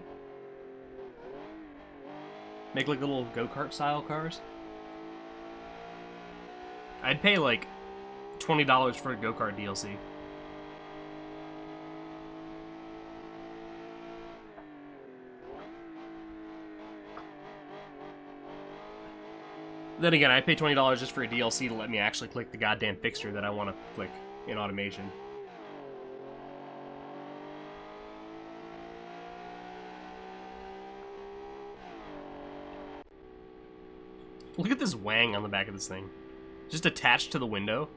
Make like little go-kart style cars. I'd pay like $20 for a go-kart DLC. Then again, I pay $20 just for a DLC to let me actually click the goddamn fixture that I want to click in automation. Look at this wang on the back of this thing. Just attached to the window.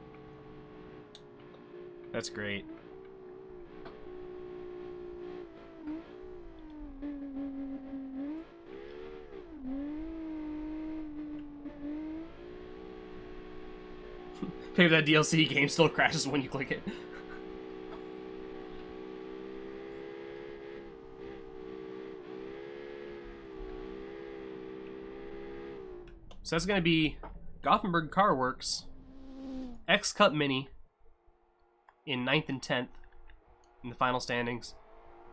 That's great. Maybe that DLC game still crashes when you click it. So that's going to be Gothenburg Car Works, X-Cup Mini in 9th and 10th in the final standings.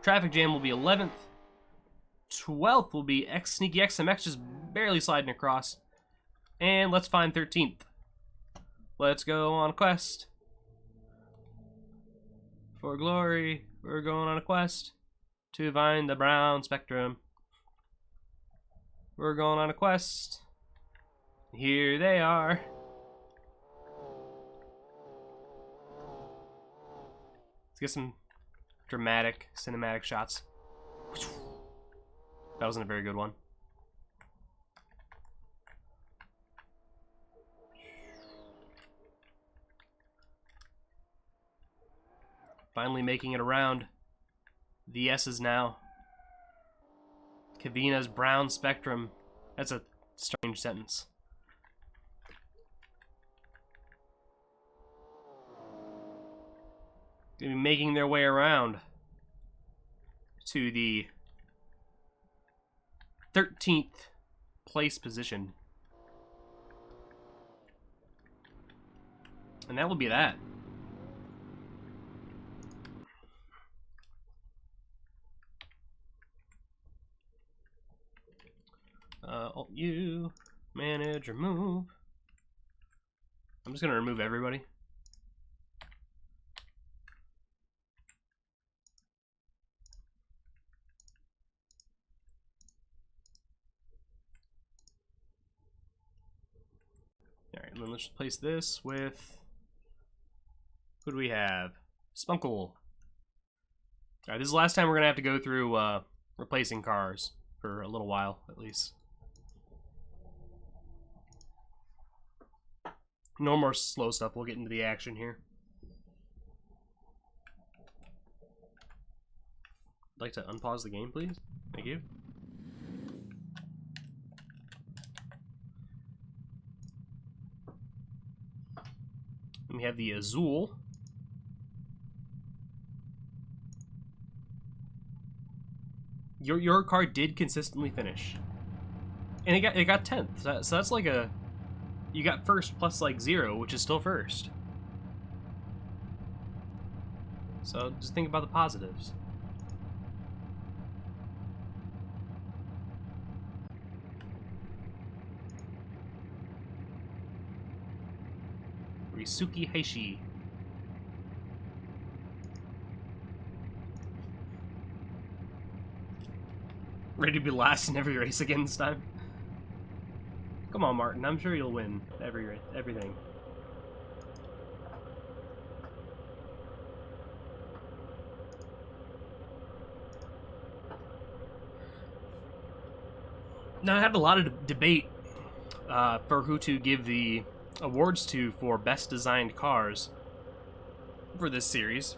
Traffic Jam will be 11th. 12th will be Sneaky XMX, just barely sliding across. And Let's Find 13th. Let's go on a quest. For glory, we're going on a quest to find the brown spectrum. We're going on a quest. Here they are. Let's get some dramatic, cinematic shots. That wasn't a very good one. Finally making it around the S's now. Kavina's brown spectrum. That's a strange sentence. Gonna be making their way around to the 13th place position. And that will be that. Alt U, manage, remove. I'm just gonna remove everybody. Alright, and then let's replace this with, who do we have? Spunkle. Alright, this is the last time we're gonna have to go through replacing cars for a little while, at least. No more slow stuff. We'll get into the action here. I'd like to unpause the game, please. Thank you. And we have the Azul. Your car did consistently finish, and it got 10th. So that's like a, you got first plus like 0, which is still first. So just think about the positives. Risuki Heishi. Ready to be last in every race again this time? Come on, Martin. I'm sure you'll win everything. Now, I had a lot of debate for who to give the awards to for best designed cars for this series.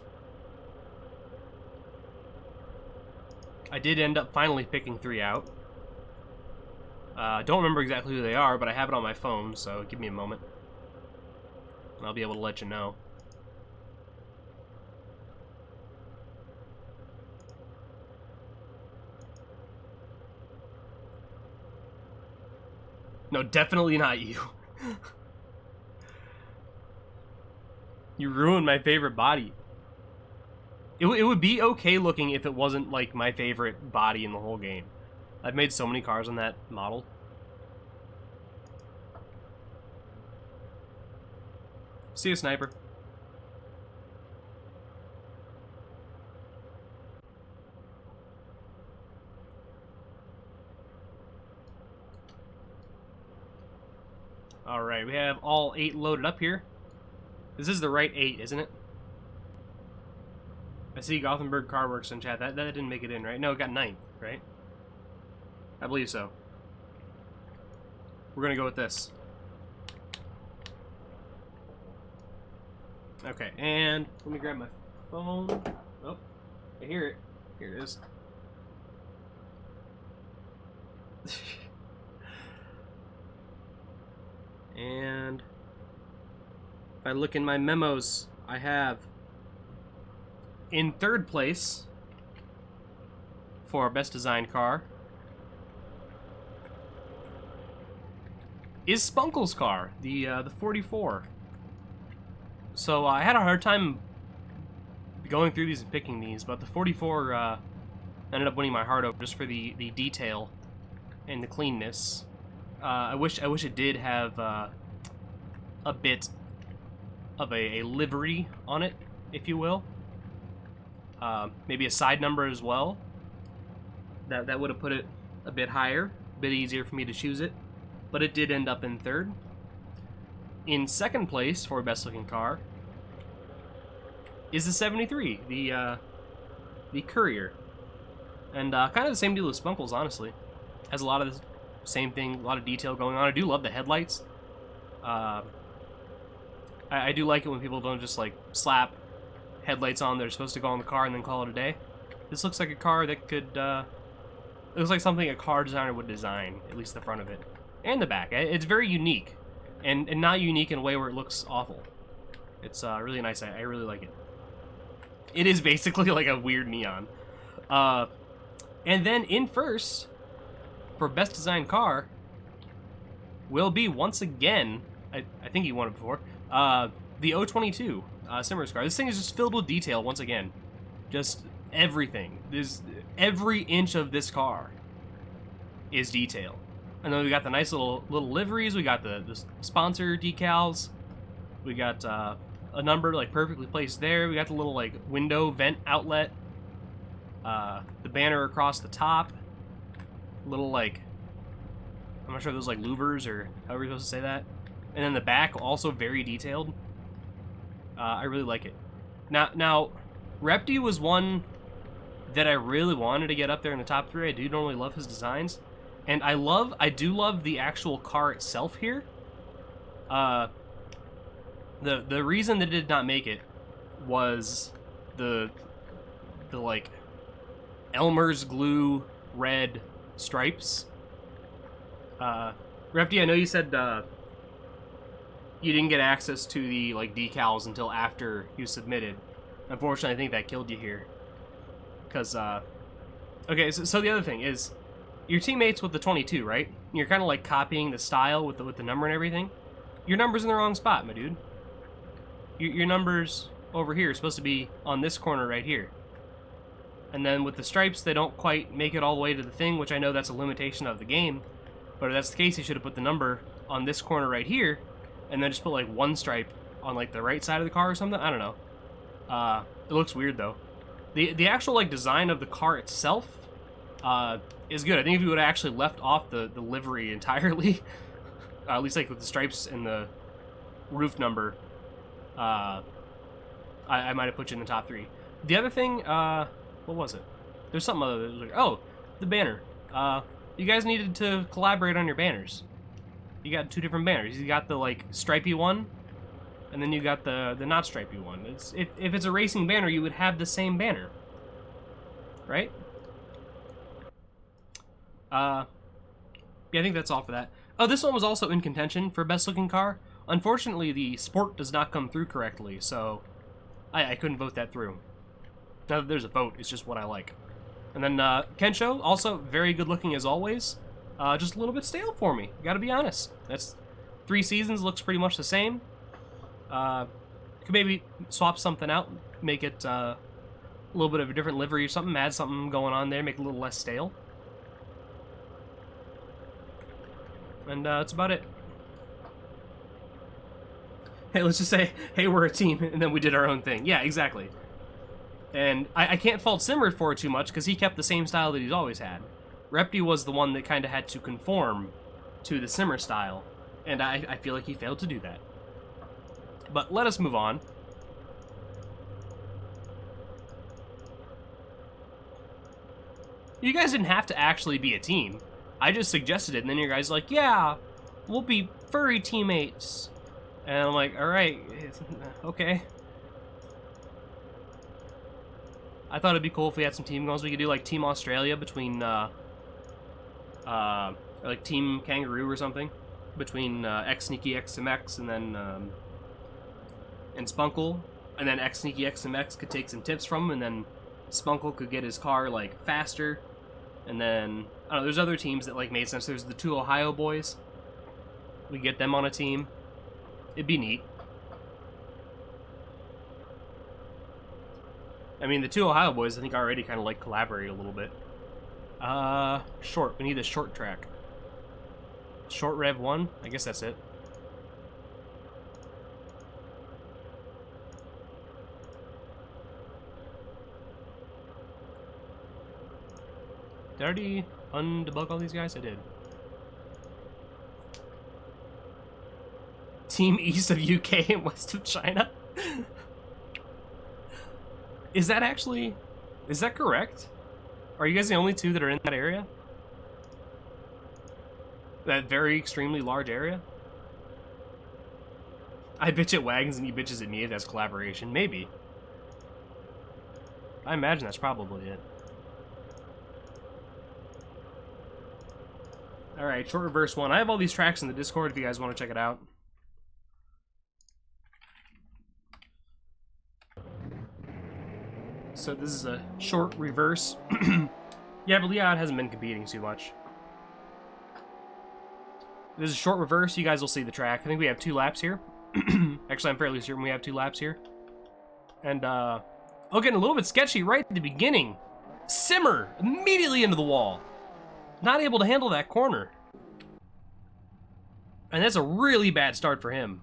I did end up finally picking 3 out. Don't remember exactly who they are, but I have it on my phone, so give me a moment, and I'll be able to let you know. No, definitely not you. You ruined my favorite body. It would be okay looking if it wasn't like my favorite body in the whole game. I've made so many cars on that model. See you, Sniper. Alright, we have all 8 loaded up here. This is the right 8, isn't it? I see Gothenburg Car Works in chat. That didn't make it in, right? No, it got 9th, right? I believe so. We're gonna go with this. Okay, and let me grab my phone. Oh, I hear it. Here it is. And if I look in my memos, I have in 3rd place for best designed car, is Spunkle's car, the 44. So I had a hard time going through these and picking these, but the 44 ended up winning my heart over just for the detail and the cleanness. I wish it did have a bit of a livery on it, if you will. Maybe a side number as well. That would have put it a bit higher, a bit easier for me to choose it. But it did end up in third. In second place for best looking car is the 73, the Courier, and kind of the same deal as Spunkle's, honestly. Has a lot of the same thing, a lot of detail going on. I do love the headlights. I do like it when people don't just like slap headlights on that are supposed to go on the car and then call it a day. This looks like a car that could, it looks like something a car designer would design, at least the front of it. And the back. It's very unique, and not unique in a way where it looks awful. It's really nice. I really like it. It is basically like a weird neon. And then in first, for best design car, will be once again, I think he won it before, the 022 Simmer's car. This thing is just filled with detail once again. Just everything. Every inch of this car is detail. And then we got the nice little liveries. We got the sponsor decals. We got a number like perfectly placed there. We got the little like window vent outlet. The banner across the top. Little like, I'm not sure if those like louvers or however you're supposed to say that. And then the back also very detailed. I really like it. Now, Repti was one that I really wanted to get up there in the top 3. I do normally love his designs. And I do love the actual car itself here. The reason that it did not make it was the like Elmer's glue red stripes. Repti, I know you said you didn't get access to the like decals until after you submitted. Unfortunately, I think that killed you here. Because okay, so the other thing is, your teammates with the 22, right? You're kind of like copying the style with the number and everything. Your number's in the wrong spot, my dude. Your number's over here. It's supposed to be on this corner right here. And then with the stripes, they don't quite make it all the way to the thing, which I know that's a limitation of the game. But if that's the case, you should have put the number on this corner right here, and then just put like one stripe on like the right side of the car or something. I don't know. It looks weird though. The actual like design of the car itself is good. I think if you would have actually left off the livery entirely, at least like with the stripes and the roof number, I might have put you in the top 3. The other thing, what was it? There's something other that was like, oh, the banner. You guys needed to collaborate on your banners. You got 2 different banners. You got the like stripey one, and then you got the not stripey one. If it's a racing banner, you would have the same banner, right? Yeah, I think that's all for that. Oh, this one was also in contention for best looking car. Unfortunately, the sport does not come through correctly, so I couldn't vote that through. Now that there's a vote, it's just what I like. And then Kensho, also very good looking as always. Just a little bit stale for me, gotta be honest. That's 3 seasons, looks pretty much the same. Could maybe swap something out, make it a little bit of a different livery or something, add something going on there, make it a little less stale. And that's about it. Hey, let's just say, hey, we're a team, and then we did our own thing. Yeah, exactly. And I can't fault Simmer for it too much, because he kept the same style that he's always had. Repti was the one that kind of had to conform to the Simmer style, and I feel like he failed to do that. But let us move on. You guys didn't have to actually be a team. I just suggested it, and then your guys are like, yeah, we'll be furry teammates. And I'm like, alright, okay. I thought it'd be cool if we had some team goals. We could do like Team Australia between, or like Team Kangaroo or something. Between X Sneaky XMX and then, and Spunkle. And then X Sneaky XMX could take some tips from him, and then Spunkle could get his car like faster. And then, I don't know, there's other teams that like made sense. There's the 2 Ohio boys. We get them on a team. It'd be neat. I mean, the two Ohio boys, I think, already kind of like collaborate a little bit. Short. We need a short track. Short Rev 1? I guess that's it. Did I already undebug all these guys? I did. Team east of UK and west of China? Is that actually... Is that correct? Are you guys the only two that are in that area? That very extremely large area? I bitch at Wagons and he bitches at me. That's collaboration. Maybe. I imagine that's probably it. Alright, short reverse 1. I have all these tracks in the Discord if you guys want to check it out. So this is a short reverse. Yeah, but Leon hasn't been competing too much. This is a short reverse. You guys will see the track. I think we have 2 laps here. Actually, I'm fairly certain we have 2 laps here. And, oh, getting a little bit sketchy right at the beginning. Simmer! Immediately into the wall. Not able to handle that corner. And that's a really bad start for him.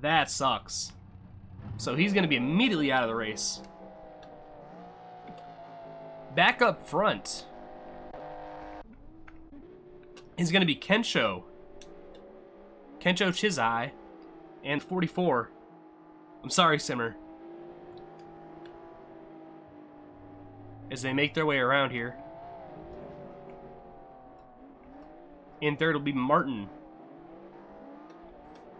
That sucks. So he's going to be immediately out of the race. Back up front is going to be Kencho Chizai, and 44. I'm sorry, Simmer. As they make their way around here. In third will be Martin,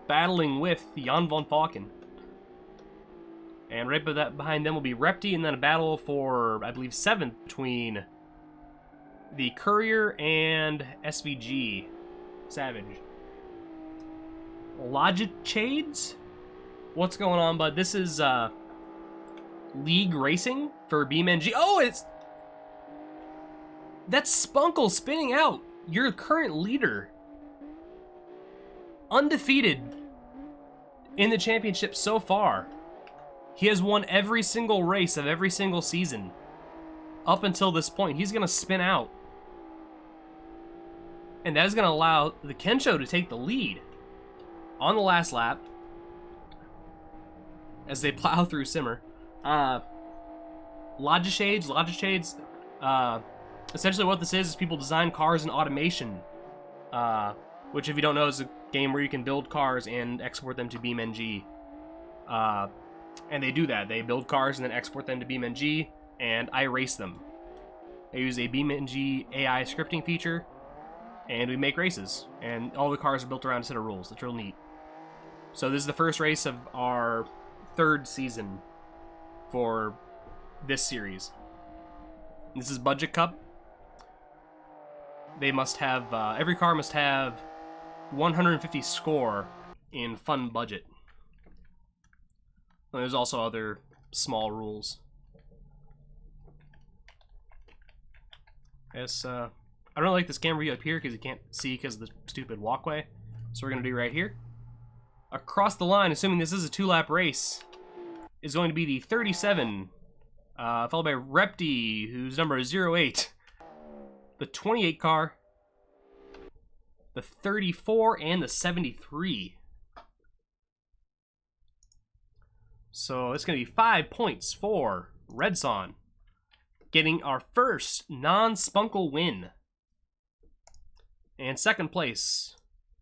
battling with Jan von Falken. And right behind them will be Repti, and then a battle for, I believe, 7th between the Courier and SVG Savage. Logicades? What's going on, bud? This is League Racing for BeamNG. Oh, it's... That's Spunkle spinning out. Your current leader. Undefeated in the championship so far. He has won every single race of every single season. Up until this point. He's going to spin out. And that is going to allow the Kencho to take the lead on the last lap. As they plow through Simmer. Logicades, essentially what this is people design cars in automation. Which, if you don't know, is a game where you can build cars and export them to BeamNG. And they do that. They build cars and then export them to BeamNG, and I race them. I use a BeamNG AI scripting feature, and we make races. And all the cars are built around a set of rules. It's real neat. So this is the first race of our 3rd season for this series. This is Budget Cup. They must have, every car must have 150 score in fun budget. And there's also other small rules. Yes, I don't like this camera view up here because you can't see because of the stupid walkway. So we're going to do right here. Across the line, assuming this is a 2-lap race, is going to be the 37, followed by Repti, whose number is 08. The 28 car, the 34, and the 73. So it's going to be 5 points for Redson, getting our first non-Spunkle win. And second place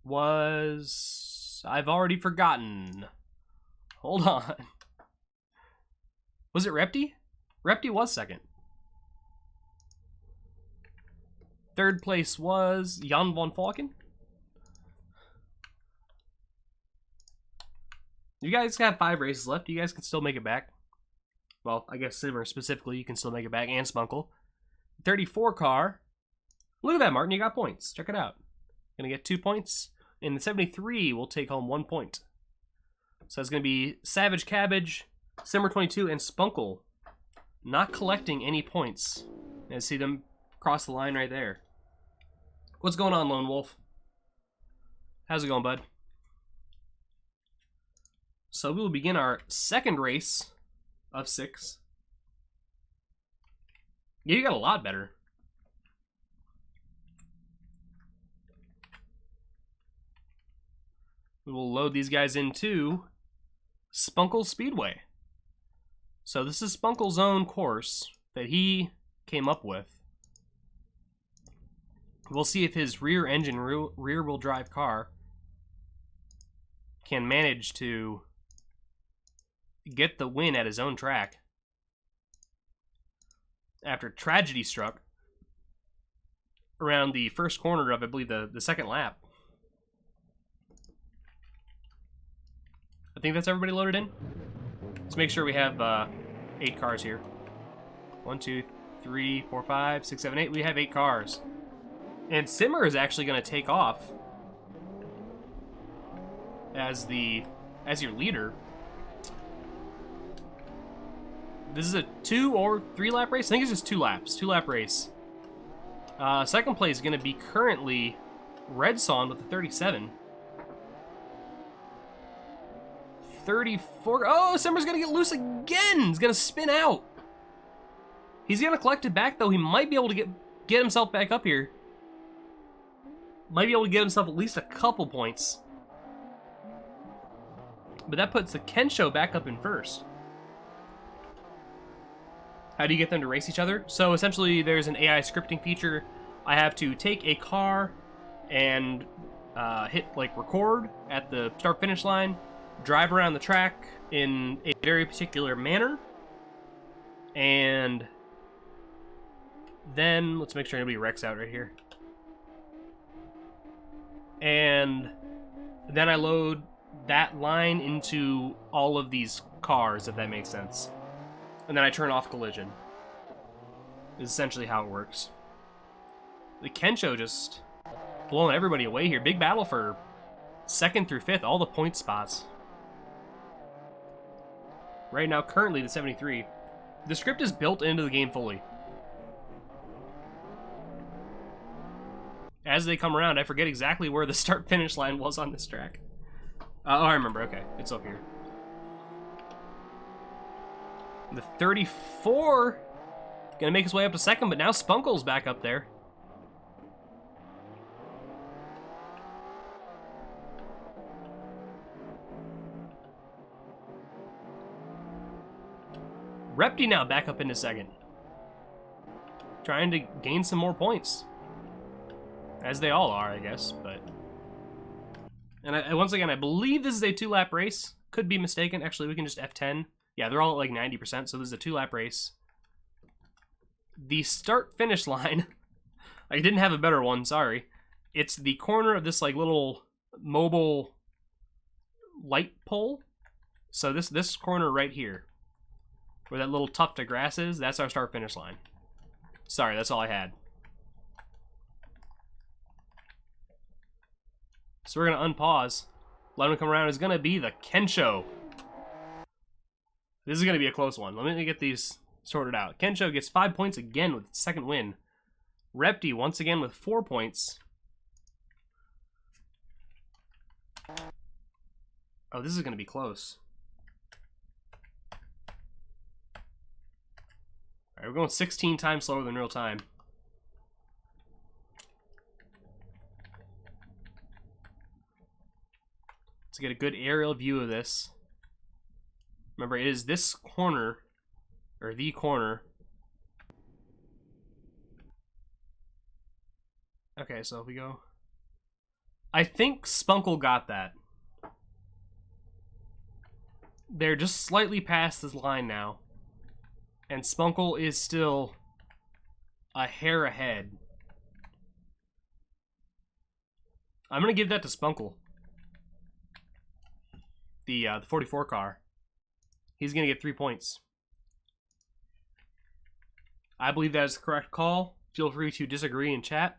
was... I've already forgotten. Hold on. Was it Repti? Repti was second. Third place was Jan von Falken. You guys have 5 races left. You guys can still make it back. Well, I guess Simmer specifically, you can still make it back, and Spunkle. 34 car. Look at that, Martin. You got points. Check it out. Gonna get 2 points. And the 73 will take home 1 point. So it's gonna be Savage Cabbage, Simmer 22, and Spunkle not collecting any points. And see them cross the line right there. What's going on, Lone Wolf? How's it going, bud? So we will begin our second race of 6. Yeah, you got a lot better. We will load these guys into Spunkle Speedway. So this is Spunkle's own course that he came up with. We'll see if his rear-engine, rear-wheel drive car can manage to get the win at his own track after tragedy struck around the first corner of, I believe, the second lap. I think that's everybody loaded in. Let's make sure we have 8 cars here. 1, 2, 3, 4, 5, 6, 7, 8. We have 8 cars. And Simmer is actually going to take off as your leader. This is a 2 or 3 lap race? I think it's just 2 laps. 2 lap race. Second place is going to be currently Red Son with the 37. 34. Oh, Simmer's going to get loose again. He's going to spin out. He's going to collect it back, though. He might be able to get himself back up here. Might be able to get himself at least a couple points. But that puts the Kensho back up in first. How do you get them to race each other? So essentially there's an AI scripting feature. I have to take a car and hit like record at the start finish line, drive around the track in a very particular manner, and then let's make sure nobody wrecks out right here. And then I load that line into all of these cars, if that makes sense. And then I turn off collision. Is essentially how it works. The Kensho just blowing everybody away here. Big battle for 2nd through 5th, all the point spots. Right now, currently the 73. The script is built into the game fully. As they come around, I forget exactly where the start-finish line was on this track. Oh, I remember. Okay, it's up here. The 34 gonna make his way up to 2nd, but now Spunkle's back up there. Repty now back up into 2nd. Trying to gain some more points. As they all are, I guess, but... And once again, I believe this is a 2-lap race. Could be mistaken. Actually, we can just F10. Yeah, they're all at like 90%, so this is a 2-lap race. The start-finish line, I didn't have a better one, sorry. It's the corner of this like little mobile light pole. So this corner right here, where that little tuft of grass is, that's our start-finish line. Sorry, that's all I had. So we're going to unpause. Let him come around. It's going to be the Kensho. This is going to be a close one. Let me get these sorted out. Kensho gets 5 points again with its 2nd win. Repty once again with 4 points. Oh, this is going to be close. Alright, we're going 16 times slower than real time. Let's get a good aerial view of this. Remember, it is this corner, or the corner. Okay, so if we go... I think Spunkle got that. They're just slightly past this line now. And Spunkle is still a hair ahead. I'm going to give that to Spunkle. The 44 car. He's going to get 3 points. I believe that is the correct call. Feel free to disagree in chat.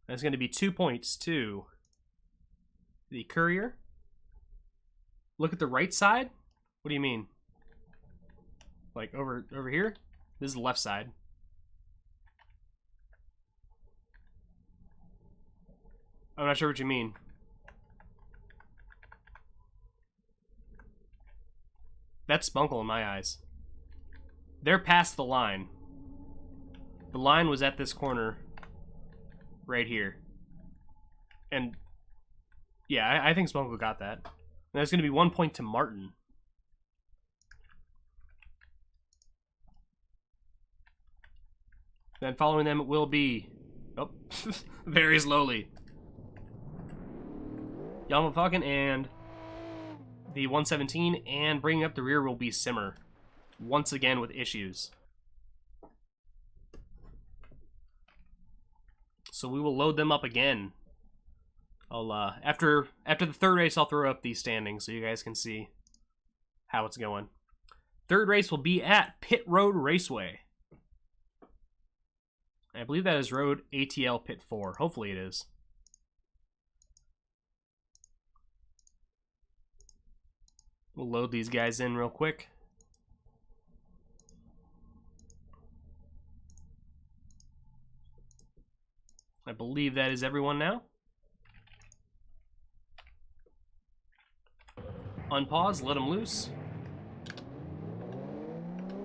That's going to be 2 points to the Courier. Look at the right side. What do you mean? Like over here? This is the left side. I'm not sure what you mean. That's Spunkle in my eyes. They're past the line. The line was at this corner right here. And yeah, I think Spunkle got that. And that's going to be 1 point to Martin. Then following them it will be... Oh, very slowly. Yamaha Falcon and the 117, and bringing up the rear will be Simmer. Once again with issues. So we will load them up again. I'll after the third race, I'll throw up these standings so you guys can see how it's going. Third race will be at Pit Road Raceway. I believe that is Road ATL Pit 4. Hopefully it is. We'll load these guys in real quick. I believe that is everyone now. Unpause, let them loose.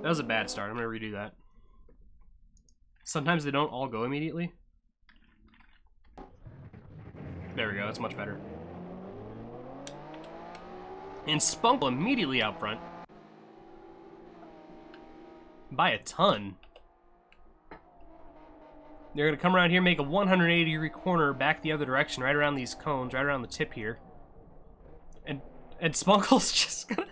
That was a bad start. I'm going to redo that. Sometimes they don't all go immediately. There we go, that's much better. And Spunkle immediately out front. By a ton. They're going to come around here, make a 180-degree corner back the other direction, right around these cones, right around the tip here. And Spunkle's just gonna...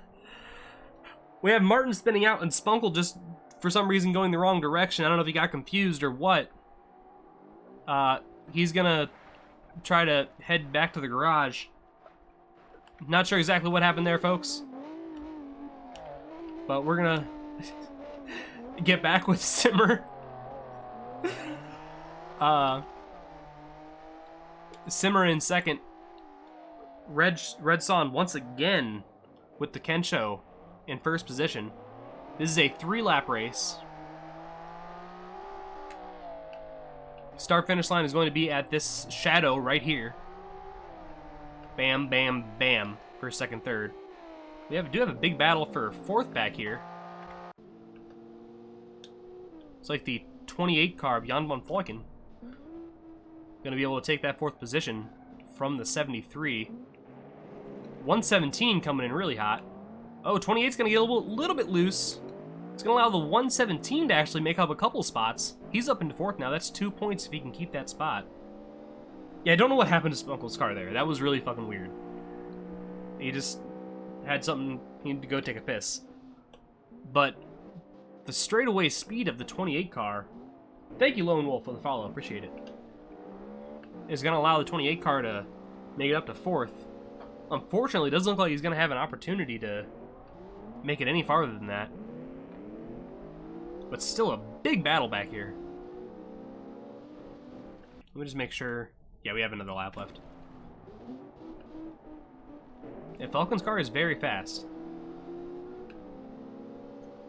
We have Martin spinning out, and Spunkle just, for some reason, going the wrong direction. I don't know if he got confused or what. He's gonna try to head back to the garage. Not sure exactly what happened there, folks. But we're gonna get back with Simmer. Simmer in second. Red Son once again with the Kensho in first position. This is a 3-lap race. Start-finish line is going to be at this shadow right here. Bam, bam, bam for second, third. We do have a big battle for fourth back here. It's like the 28 car of Jan van Vleuten going to be able to take that fourth position from the 73. 117 coming in really hot. Oh, 28's going to get a little bit loose. It's going to allow the 117 to actually make up a couple spots. He's up into fourth now. That's 2 points if he can keep that spot. Yeah, I don't know what happened to Spunkle's car there. That was really fucking weird. He just had something, he needed to go take a piss. But the straightaway speed of the 28 car, thank you Lone Wolf for the follow, appreciate it, is going to allow the 28 car to make it up to fourth. Unfortunately, it doesn't look like he's going to have an opportunity to make it any farther than that. But still a big battle back here. Let me just make sure. Yeah, we have another lap left. Yeah, Falcon's car is very fast.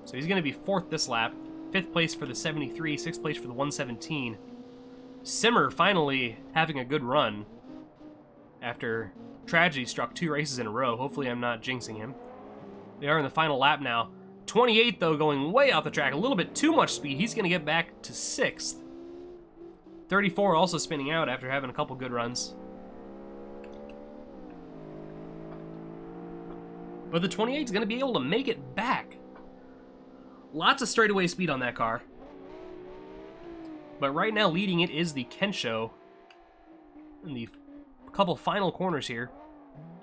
So he's going to be fourth this lap. Fifth place for the 73, sixth place for the 117. Simmer finally having a good run after tragedy struck 2 races in a row. Hopefully I'm not jinxing him. They are in the final lap now. 28, though, going way off the track. A little bit too much speed. He's going to get back to 6th. 34 also spinning out after having a couple good runs. But the 28 is going to be able to make it back. Lots of straightaway speed on that car. But right now leading it is the Kensho. In the couple final corners here.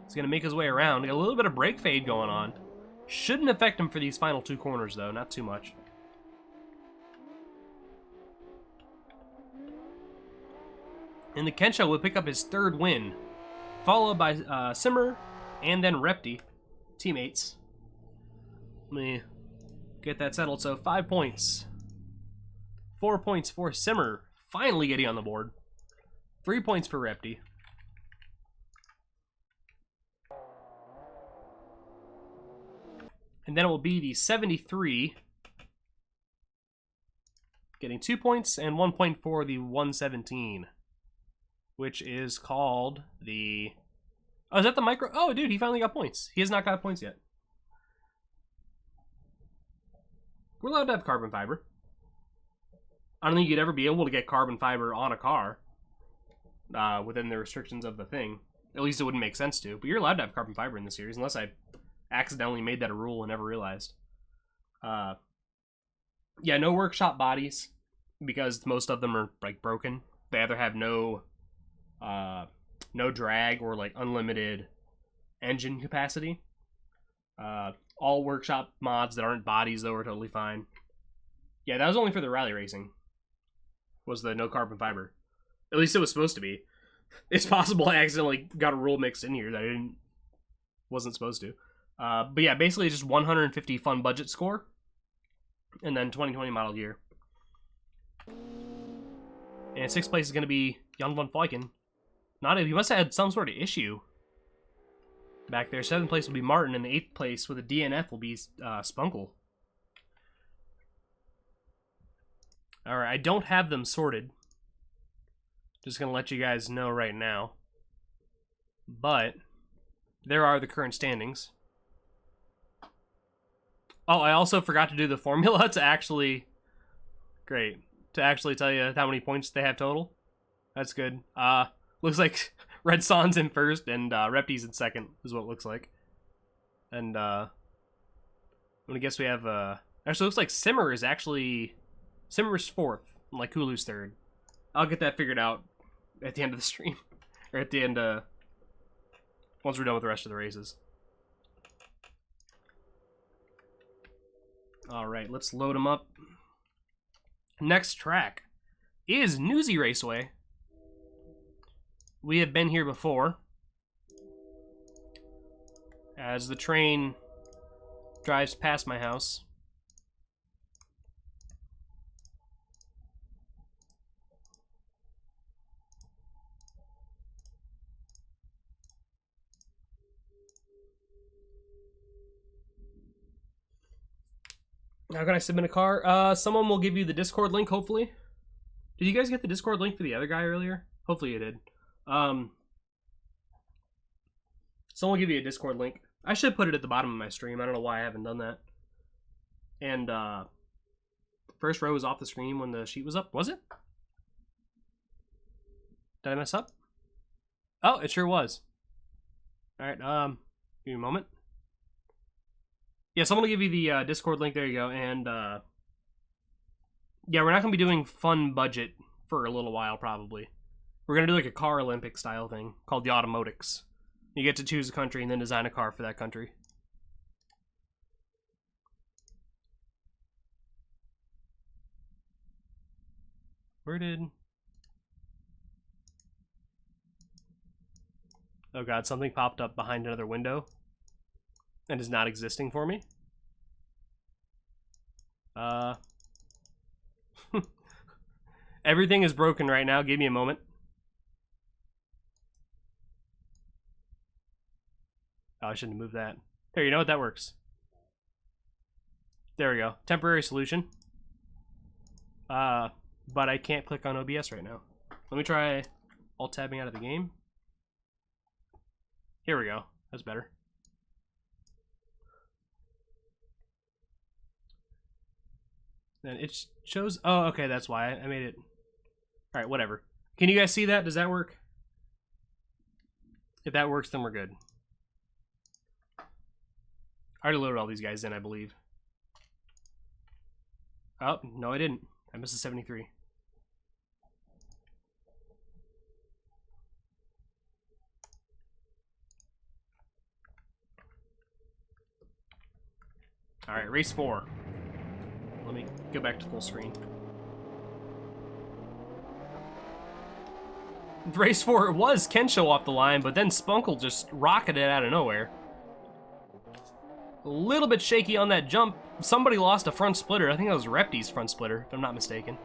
He's going to make his way around. Got a little bit of brake fade going on. Shouldn't affect him for these final 2 corners, though. Not too much. And the Kensho will pick up his 3rd win. Followed by Simmer and then Repti. Teammates. Let me get that settled. So 5 points. 4 points for Simmer. Finally getting on the board. 3 points for Repti. And then it will be the 73 getting 2 points and 1 point for the 117. which is called the... Oh, is that the micro? Oh, dude, he finally got points. He has not got points yet. We're allowed to have carbon fiber. I don't think you'd ever be able to get carbon fiber on a car within the restrictions of the thing. At least it wouldn't make sense to. But you're allowed to have carbon fiber in the series, unless I accidentally made that a rule and never realized. Yeah, no workshop bodies, because most of them are like broken. They either have no drag or like unlimited engine capacity. All workshop mods that aren't bodies though are totally fine. Yeah, that was only for the rally racing. Was the no carbon fiber? At least it was supposed to be. It's possible I accidentally got a rule mixed in here that I wasn't supposed to. But yeah, basically just 150 fun budget score, and then 2020 model year. And 6th place is going to be Jan van Flyken. He must have had some sort of issue back there. 7th place will be Martin, and 8th place with a DNF will be Spunkle. Alright, I don't have them sorted. Just going to let you guys know right now. But there are the current standings. Oh, I also forgot to do the formula to actually... Great. To actually tell you how many points they have total. That's good. Looks like Red Son's in first and Repti's in second, is what it looks like. And I'm gonna guess we have actually looks like Simmer's fourth, and like Hulu's third. I'll get that figured out at the end of the stream. Or at the end once we're done with the rest of the races. Alright, let's load them up. Next track is Newsy Raceway. We have been here before, as the train drives past my house. How can I submit a car? Someone will give you the Discord link, hopefully. Did you guys get the Discord link for the other guy earlier? Hopefully you did. Someone will give you a Discord link. I should put it at the bottom of my stream. I don't know why I haven't done that. And, first row was off the screen when the sheet was up. Was it? Did I mess up? Oh, it sure was. Alright, give me a moment. Yeah, someone will give you the Discord link. There you go. And, yeah, we're not going to be doing fun budget for a little while, probably. We're going to do like a car Olympic style thing called the Automotics. You get to choose a country and then design a car for that country. Where did... Oh god, something popped up behind another window and is not existing for me. Everything is broken right now. Give me a moment. Oh, I shouldn't have moved that. There, you know what? That works. There we go. Temporary solution. But I can't click on OBS right now. Let me try alt-tabbing out of the game. Here we go. That's better. Then it shows... Oh, okay, that's why. I made it... Alright, whatever. Can you guys see that? Does that work? If that works, then we're good. I already loaded all these guys in, I believe. Oh, no I didn't. I missed a 73. Alright, race 4. Let me go back to full screen. Race 4 it was Kensho off the line, but then Spunkle just rocketed out of nowhere. A little bit shaky on that jump. Somebody lost a front splitter. I think that was Repti's front splitter, if I'm not mistaken.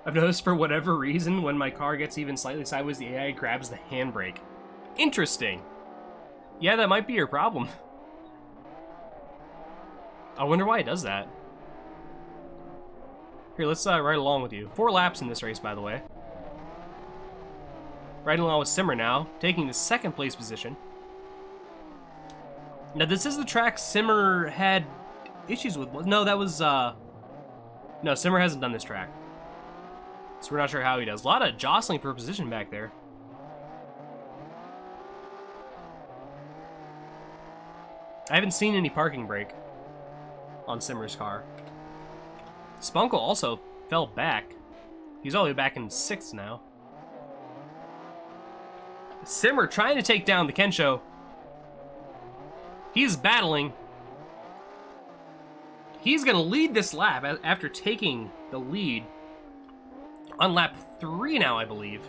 I've noticed for whatever reason, when my car gets even slightly sideways, the AI grabs the handbrake. Interesting. Yeah, that might be your problem. I wonder why it does that. Here, let's ride along with you. 4 laps in this race, by the way. Riding along with Simmer now, taking the 2nd place position. Now, this is the track Simmer had issues with. No, that was, no, Simmer hasn't done this track. So we're not sure how he does. A lot of jostling for position back there. I haven't seen any parking brake on Simmer's car. Spunkle also fell back. He's all the way back in 6th now. Simmer trying to take down the Kensho. He's battling. He's going to lead this lap after taking the lead on lap 3 now, I believe.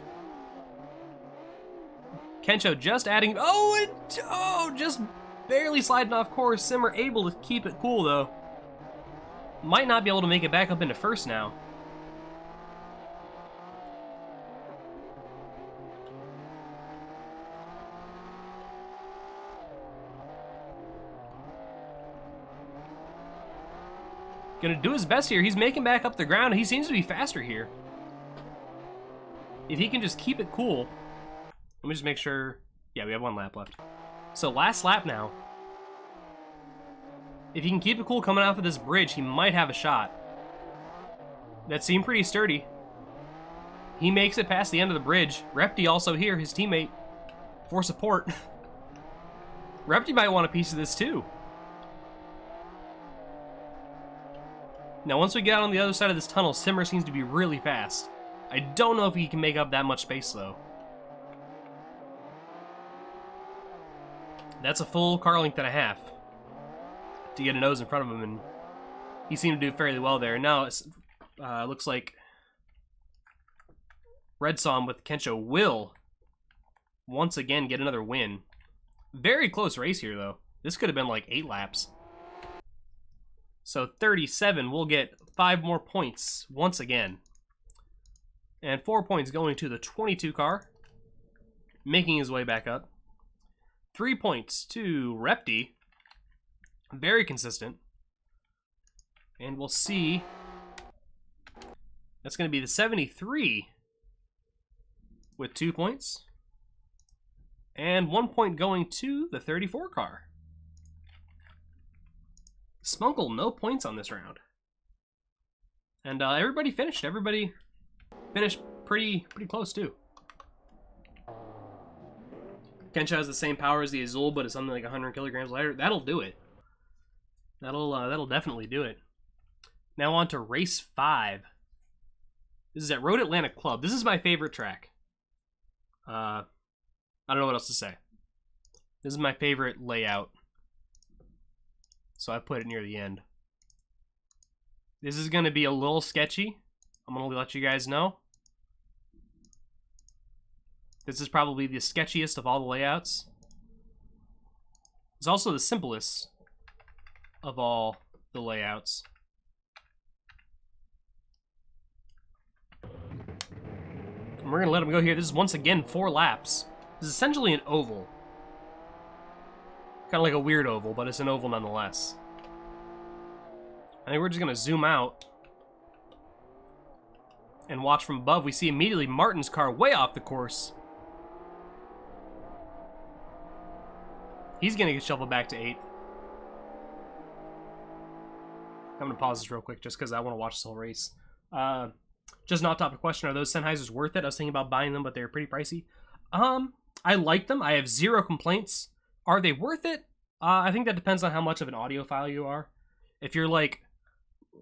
Kensho just adding... Oh, just barely sliding off course. Simmer able to keep it cool, though. Might not be able to make it back up into 1st now. Gonna do his best here. He's making back up the ground. He seems to be faster here. If he can just keep it cool. Let me just make sure. Yeah, we have 1 lap left. So last lap now. If he can keep it cool coming off of this bridge, he might have a shot. That seemed pretty sturdy. He makes it past the end of the bridge. Repti also here, his teammate, for support. Repti might want a piece of this too. Now, once we get out on the other side of this tunnel, Simmer seems to be really fast. I don't know if he can make up that much space, though. That's a full car length and a half to get a nose in front of him, and he seemed to do fairly well there. Now, it looks like Red Psalm with Kensho will once again get another win. Very close race here, though. This could have been like 8 laps. So 37 will get 5 more points once again. And 4 points going to the 22 car, making his way back up. 3 points to Repti. Very consistent. And we'll see. That's going to be the 73 with 2 points. And 1 point going to the 34 car. Spunkle, no points on this round. And everybody finished. Everybody finished pretty close too. Kensho has the same power as the Azul, but it's something like 100 kilograms lighter. That'll do it. That'll definitely do it. Now on to race 5. This is at Road Atlantic Club. This is my favorite track. I don't know what else to say. This is my favorite layout. So I put it near the end. This is going to be a little sketchy. I'm going to let you guys know. This is probably the sketchiest of all the layouts. It's also the simplest of all the layouts. And we're going to let him go here. This is once again 4 laps. This is essentially an oval. Kind of like a weird oval, but it's an oval nonetheless. I think we're just going to zoom out and watch from above. We see immediately Martin's car way off the course. He's going to get shuffled back to 8th. I'm going to pause this real quick just because I want to watch this whole race. Just not topic question. Are those Sennheisers worth it? I was thinking about buying them, but they're pretty pricey. I like them. I have 0 complaints. Are they worth it? I think that depends on how much of an audiophile you are. If you're like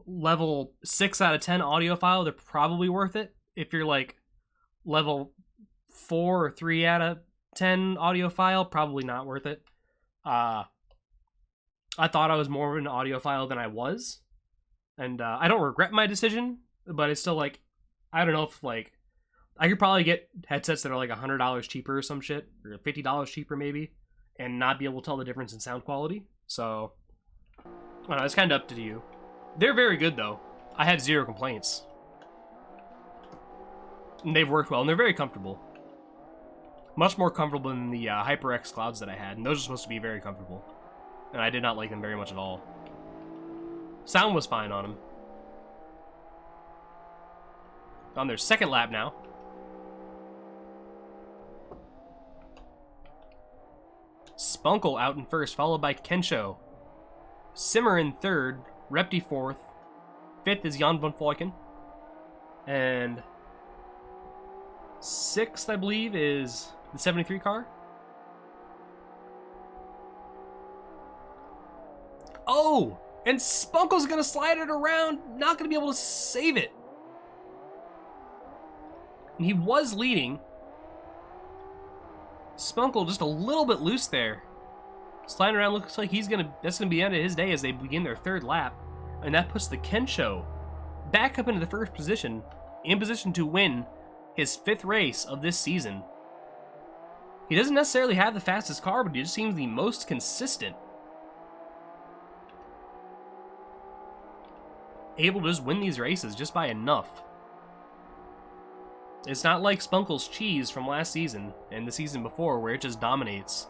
level 6 out of 10 audiophile, they're probably worth it. If you're like level 4 or 3 out of 10 audiophile, probably not worth it. I thought I was more of an audiophile than I was. And I don't regret my decision, but it's still like, I don't know if like, I could probably get headsets that are like $100 cheaper or some shit, or $50 cheaper maybe, and not be able to tell the difference in sound quality. So, I don't know, it's kind of up to you. They're very good though. I have 0 complaints. And they've worked well, and they're very comfortable. Much more comfortable than the HyperX Clouds that I had, and those are supposed to be very comfortable. And I did not like them very much at all. Sound was fine on them. on their second lap now. Spunkle out in first, followed by Kensho. Simmer in third, Repti fourth. Fifth is Jan van Vleuten. And sixth, I believe, is the 73 car. Oh! And Spunkle's gonna slide it around, not gonna be able to save it. And he was leading. Spunkle just a little bit loose there. Sliding around, looks like that's gonna be the end of his day as they begin their third lap. And that puts the Kensho back up into the first position, in position to win his 5th race of this season. He doesn't necessarily have the fastest car, but he just seems the most consistent. Able to just win these races just by enough. It's not like Spunkle's cheese from last season and the season before where it just dominates.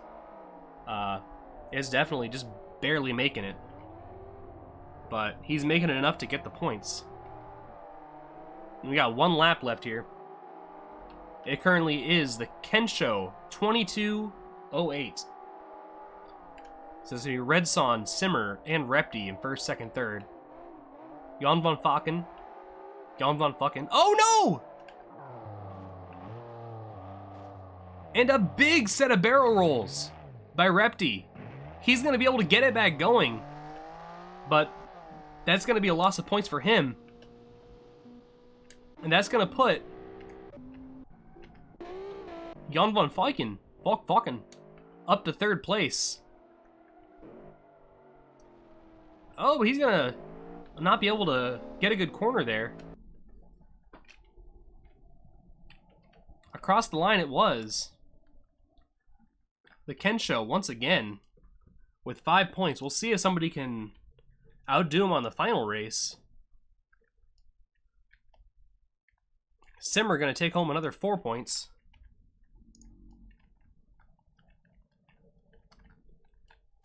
It's definitely just barely making it. But he's making it enough to get the points. And we got 1 lap left here. It currently is the Kensho 22:08. So it's going to be Redson, Simmer, and Repti in first, second, third. Jan van Vleuten. Oh no! And a big set of barrel rolls by Repti. He's going to be able to get it back going. But that's going to be a loss of points for him. And that's going to put Jan van Vleuten up to 3rd place. Oh, he's going to not be able to get a good corner there. Across the line it was. The Kensho, once again, with 5 points. We'll see if somebody can outdo him on the final race. Simmer going to take home another 4 points.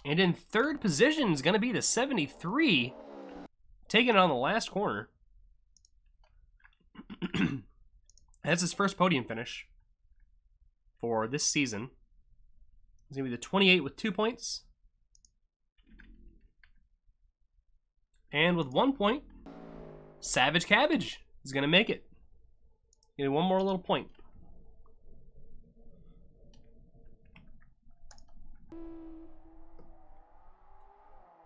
And in 3rd position is going to be the 73, taking it on the last corner. That's his first podium finish for this season. It's going to be the 28 with 2 points. And with 1 point, Savage Cabbage is going to make it. Getting 1 more little point.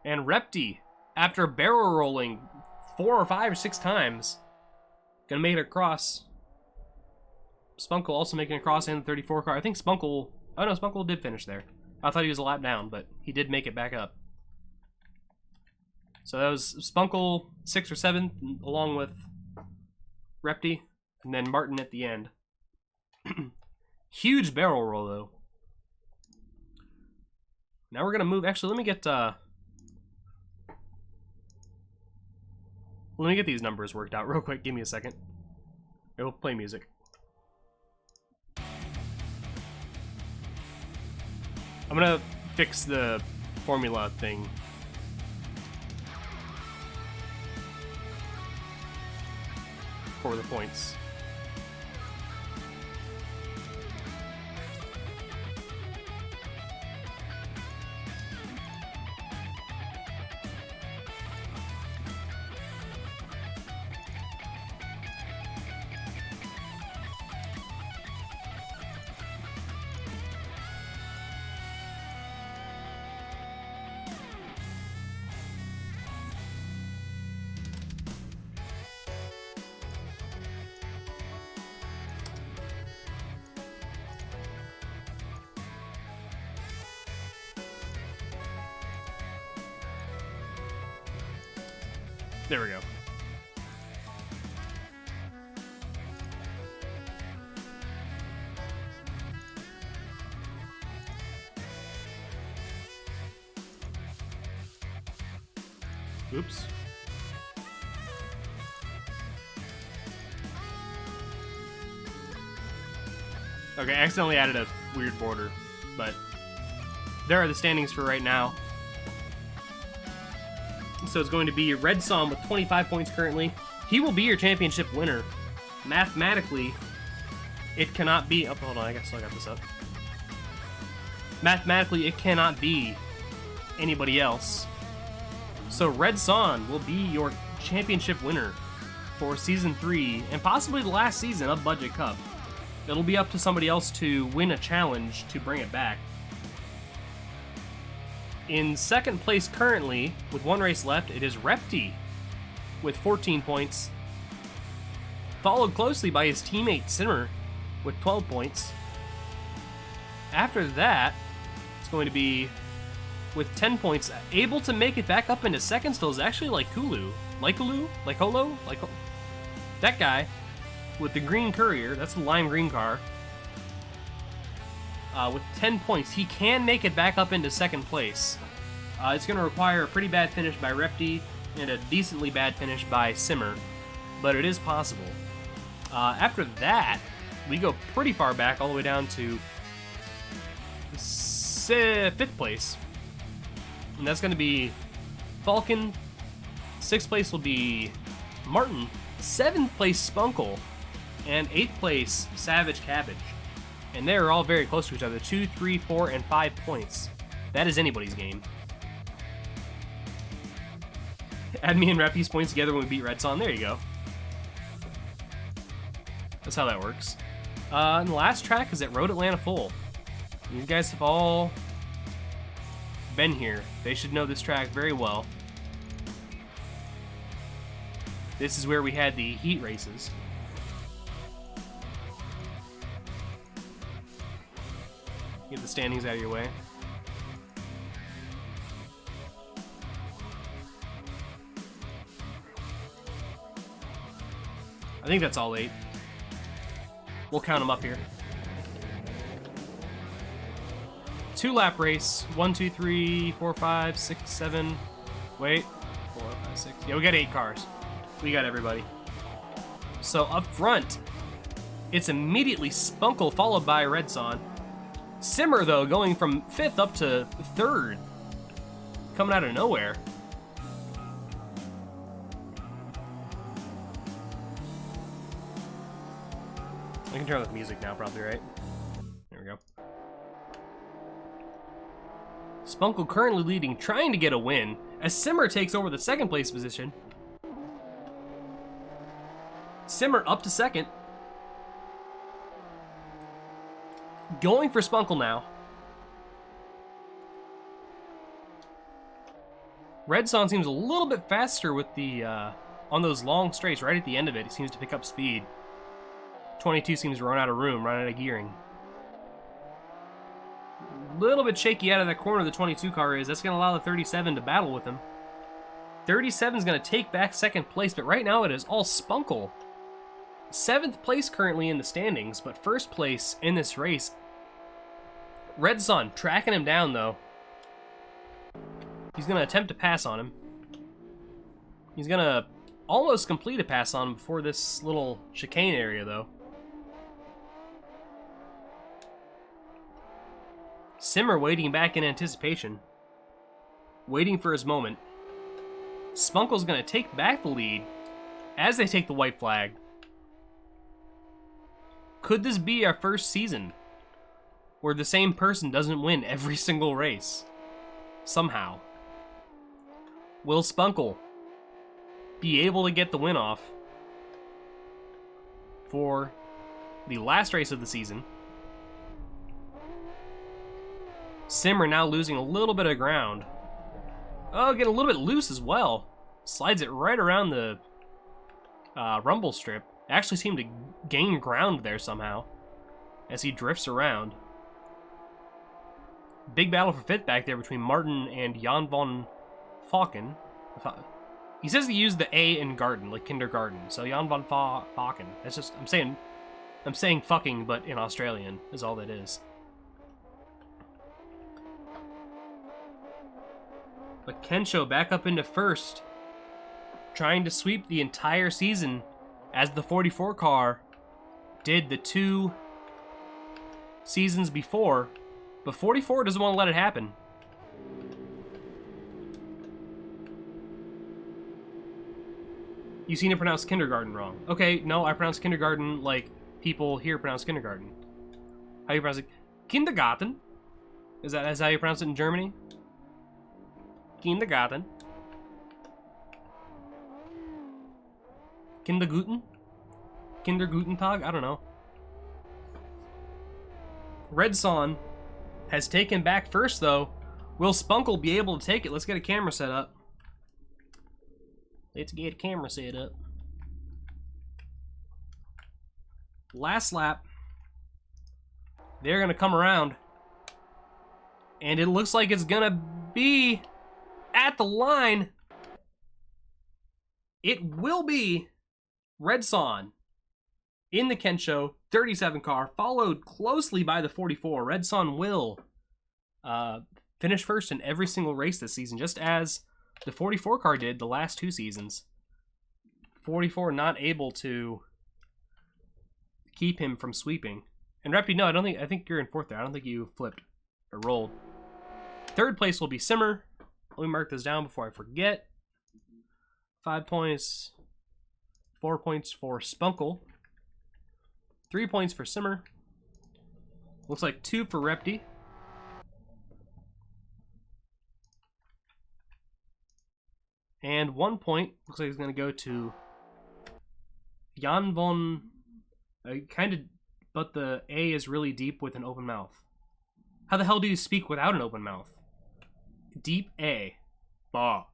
And Repti, after barrel rolling 4 or 5 or 6 times, going to make it across. Spunkle also making it across in the 34 car. I think Spunkle... Oh no, Spunkle did finish there. I thought he was a lap down, but he did make it back up. So that was Spunkle 6th or 7th, along with Repti, and then Martin at the end. Huge barrel roll, though. Now we're going to move... Actually, let me get these numbers worked out real quick. Give me a second. We'll play music. I'm gonna fix the formula thing. For the points. There we go. Oops. Okay, I accidentally added a weird border, but there are the standings for right now. So it's going to be Redson with 25 points currently. He will be your championship winner mathematically, it cannot be... Oh, hold on, I still got this up. Mathematically, it cannot be anybody else. So Red Son will be your championship winner for Season 3, and possibly the last season of Budget Cup. It'll be up to somebody else to win a challenge to bring it back. In second place currently, with one race left, it is Repti with 14 points, followed closely by his teammate Simmer with 12 points. After that, it's going to be, with 10 points, able to make it back up into second still is actually Lycolo? That guy with the green courier, that's the lime green car. With 10 points, he can make it back up into second place. It's going to require a pretty bad finish by Repti and a decently bad finish by Simmer, but it is possible. After that, we go pretty far back, all the way down to 5th place. And that's going to be Falcon. 6th place will be Martin. 7th place Spunkle. And 8th place Savage Cabbage. And they're all very close to each other. 2, 3, 4, and 5 points. That is anybody's game. Add me and Repti's points together when we beat Red Son. There you go. That's how that works. And the last track is at Road Atlanta Full. These guys have all been here. They should know this track very well. This is where we had the heat races. Get the standings out of your way. I think that's all 8. We'll count them up here. 2-lap race. 1, 2, 3, 4, 5, 6, 7. Wait. 4, 5, 6. Yeah, we got 8 cars. We got everybody. So up front, it's immediately Spunkle followed by Red Son. Simmer, though, going from 5th up to 3rd. Coming out of nowhere. I can turn on the music now, probably, right? There we go. Spunkle currently leading, trying to get a win, as Simmer takes over the 2nd place position. Simmer up to 2nd. Going for Spunkle now. Red Son seems a little bit faster with the, on those long straights right at the end of it. He seems to pick up speed. 22 seems to run out of room, run out of gearing. A little bit shaky out of that corner the 22 car is. That's going to allow the 37 to battle with him. 37 is going to take back 2nd place, but right now it is all Spunkle. 7th place currently in the standings, but 1st place in this race. Red Son tracking him down, though. He's going to attempt to pass on him. He's going to almost complete a pass on him before this little chicane area, though. Simmer waiting back in anticipation. Waiting for his moment. Spunkle's going to take back the lead as they take the white flag. Could this be our first season where the same person doesn't win every single race? Somehow. Will Spunkle be able to get the win off for the last race of the season? Simmer now losing a little bit of ground. Oh, getting a little bit loose as well. Slides it right around the rumble strip. Actually seemed to gain ground there somehow as he drifts around. Big battle for 5th back there between Martin and Jan von Falken. He says he used the A in garden, like kindergarten. So Jan von Falken. That's just, I'm saying fucking, but in Australian is all that is. But Kensho back up into 1st, trying to sweep the entire season as the 44 car did the 2 seasons before, but 44 doesn't want to let it happen. You seem to pronounce kindergarten wrong. Okay, no, I pronounce kindergarten like people here pronounce kindergarten. How you pronounce it? Kindergarten? Is that how you pronounce it in Germany? Kindergarten. Kinderguten? Kindergutentag? I don't know. Red Son has taken back first, though. Will Spunkle be able to take it? Let's get a camera set up. Let's get a camera set up. Last lap. They're going to come around. And it looks like it's going to be at the line. It will be Red Son in the Kensho 37 car, followed closely by the 44. Red Son will finish first in every single race this season, just as the 44 car did the last 2 seasons. 44 not able to keep him from sweeping. And Repy, no, I think you're in 4th there. I don't think you flipped or rolled. 3rd place will be Simmer. Let me mark this down before I forget. 5 points. 4 points for Spunkle. 3 points for Simmer. Looks like 2 for Repty. And 1 point looks like it's going to go to Jan von... but the A is really deep with an open mouth. How the hell do you speak without an open mouth? Deep A. Ba.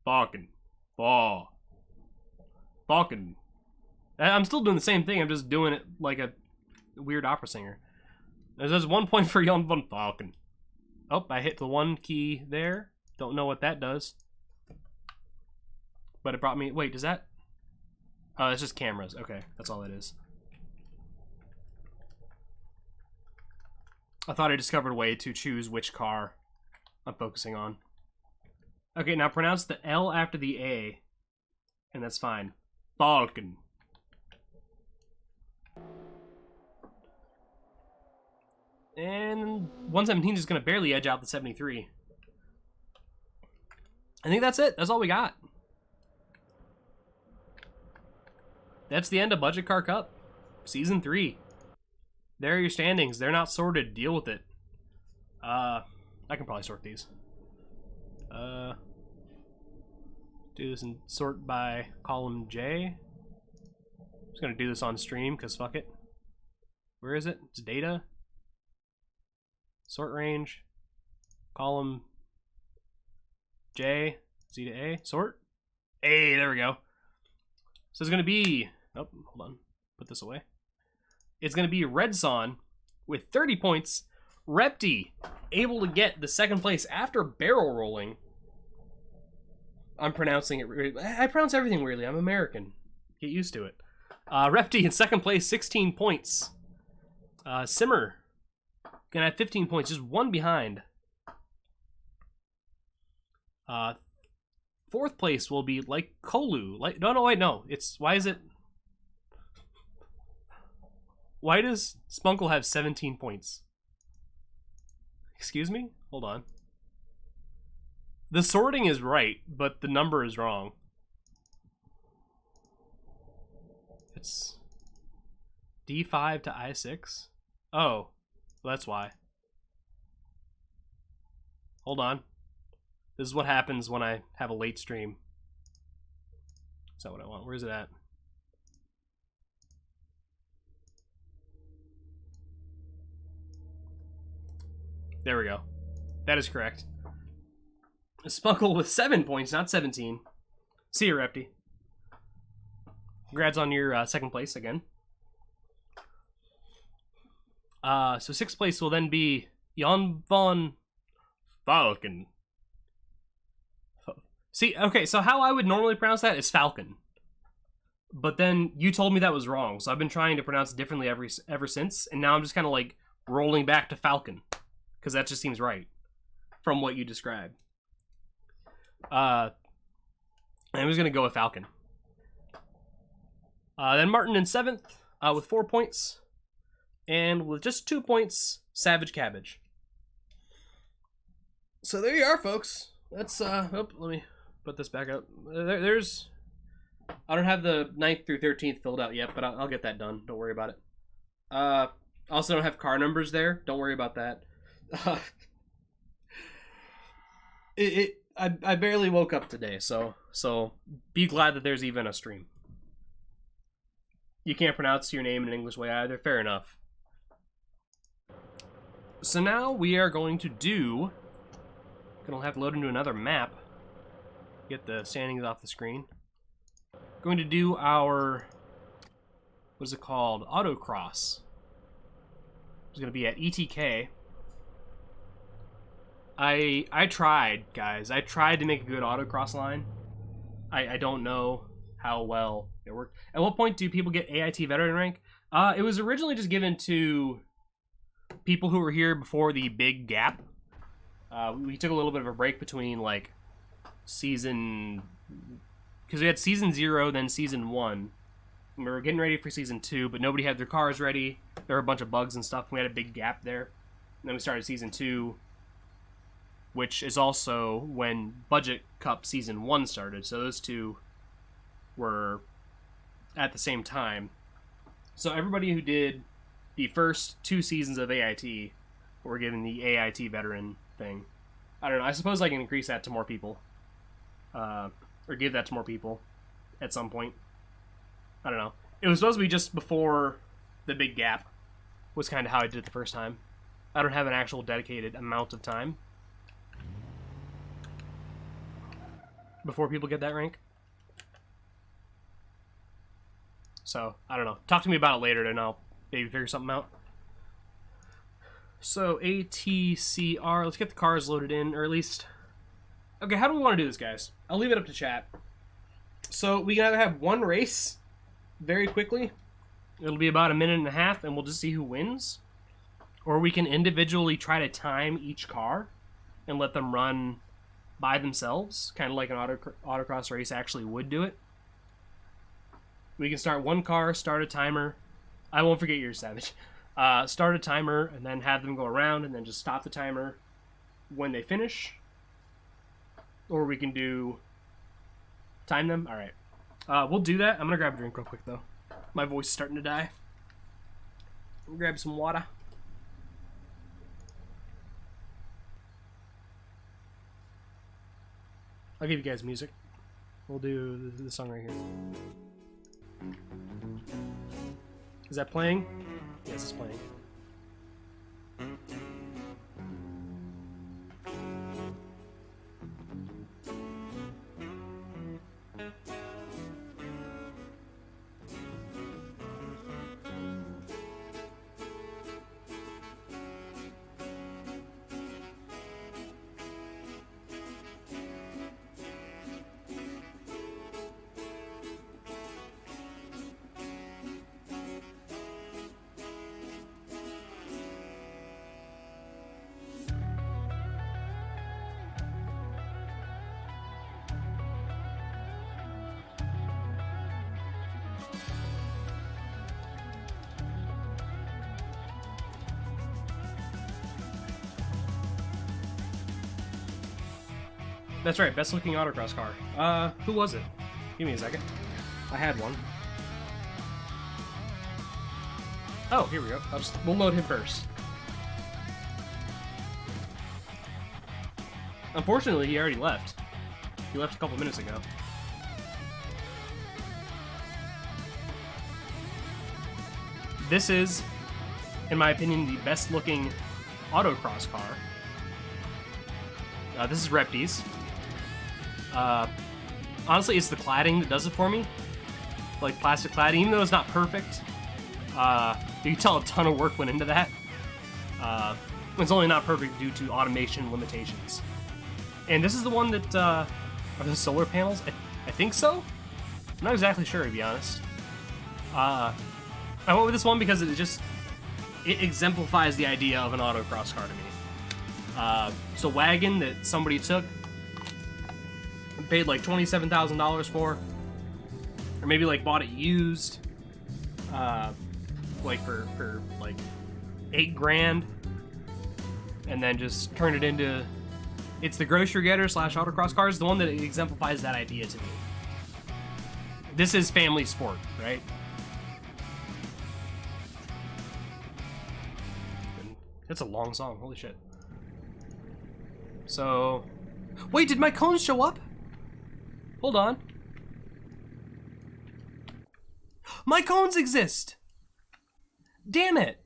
Balkan. Ba. Balkan. I'm still doing the same thing. I'm just doing it like a weird opera singer. There's 1 point for Jan von Falken. Oh, I hit the 1 key there. Don't know what that does. But it brought me... Wait, does that... Oh, it's just cameras. Okay, that's all it is. I thought I discovered a way to choose which car I'm focusing on. Okay, now pronounce the L after the A. And that's fine. Falcon. And 117 is going to barely edge out the 73. I think that's it. That's all we got. That's the end of Budget Car Cup. Season 3. There are your standings. They're not sorted. Deal with it. I can probably sort these. Do this and sort by column J. I'm just going to do this on stream because fuck it. Where is it? It's data. Sort range. Column J. Z to A. Sort. A. There we go. So it's going to be... Oh, hold on. Put this away. It's going to be Red Son with 30 points. Repty able to get the 2nd place after barrel rolling. I'm pronouncing it weirdly. I pronounce everything weirdly. I'm American. Get used to it. Repty in 2nd place, 16 points. Simmer gonna have 15 points, just 1 behind. 4th place will be like Kolu. No, wait, no. Why is it? Why does Spunkle have 17 points? Excuse me? Hold on. The sorting is right, but the number is wrong. It's D5 to I6. Oh, well, that's why. Hold on. This is what happens when I have a late stream. Is that what I want? Where is it at? There we go. That is correct. Spunkle with 7 points, not 17. See you, Repty. Congrats on your 2nd place again. So 6th place will then be Jan von Falken. See, okay, so how I would normally pronounce that is Falcon. But then you told me that was wrong, so I've been trying to pronounce it differently ever since, and now I'm just kind of like rolling back to Falcon. Because that just seems right from what you described. I'm just going to go with Falcon. Then Martin in 7th with 4 points. And with just 2 points, Savage Cabbage. So there you are, folks. That's, let me put this back up. There's I don't have the 9th through 13th filled out yet, but I'll get that done. Don't worry about it. Also don't have car numbers there. Don't worry about that. I barely woke up today, so be glad that there's even a stream. You can't pronounce your name in an English way either. Fair enough. So now we are going to have to load into another map. Get the standings off the screen. Going to do our, what is it called? Autocross. It's going to be at ETK. I tried, guys. I tried to make a good autocross line. I don't know how well it worked. At what point do people get AIT veteran rank? It was originally just given to people who were here before the big gap. We took a little bit of a break between, like, season... Because we had Season 0, then Season 1. We were getting ready for Season 2, but nobody had their cars ready. There were a bunch of bugs and stuff. We had a big gap there. And then we started Season 2, which is also when Budget Cup Season 1 started. So those two were at the same time. So everybody who did the first 2 seasons of AIT were given the AIT veteran thing. I don't know. I suppose I can increase that to more people. Or give that to more people at some point. I don't know. It was supposed to be just before the big gap was kind of how I did it the first time. I don't have an actual dedicated amount of time before people get that rank. So, I don't know. Talk to me about it later and I'll maybe figure something out. So, ATCR. Let's get the cars loaded in, or at least... Okay, how do we want to do this, guys? I'll leave it up to chat. So, we can either have one race very quickly. It'll be about 1.5 minutes, and we'll just see who wins. Or we can individually try to time each car and let them run by themselves, kind of like an autocross race actually would do it. We can start one car, start a timer. I won't forget yours, Savage. Start a timer, and then have them go around, and then just stop the timer when they finish. Or we can do time them. All right. We'll do that. I'm going to grab a drink real quick, though. My voice is starting to die. I'll grab some water. I'll give you guys music. We'll do the song right here. Is that playing? Yes, it's playing. That's right, best looking autocross car. Who was it? Give me a second. I had one. Oh, here we go. We'll load him first. Unfortunately, he already left. He left a couple minutes ago. This is, in my opinion, the best looking autocross car. This is Repti's. Honestly, it's the cladding that does it for me. Like plastic cladding, even though it's not perfect. You can tell a ton of work went into that. It's only not perfect due to automation limitations. And this is the one that, are those solar panels? I think so? I'm not exactly sure, to be honest. I went with this one because it exemplifies the idea of an autocross car to me. It's a wagon that somebody took, paid like $27,000 for, or maybe like bought it used, like for like $8,000, and then just turned it into. It's the grocery getter / autocross car. Is the one that exemplifies that idea to me. This is family sport, right? It's a long song, holy shit. So, wait, did my cones show up? Hold on. My cones exist! Damn it!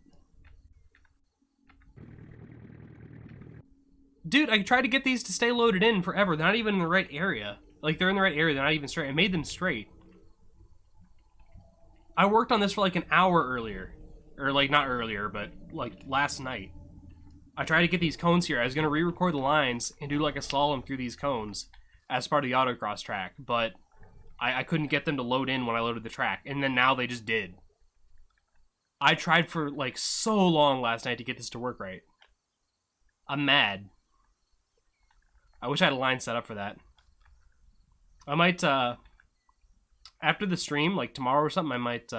Dude, I tried to get these to stay loaded in forever. They're not even in the right area. Like, they're in the right area, they're not even straight. I made them straight. I worked on this for like an hour earlier. Or like, not earlier, but like last night. I tried to get these cones here. I was going to re-record the lines and do like a slalom through these cones as part of the autocross track, but I couldn't get them to load in when I loaded the track, and then now they just did. I tried for like so long last night to get this to work right. I'm mad. I wish I had a line set up for that. I might, after the stream, like tomorrow or something, I might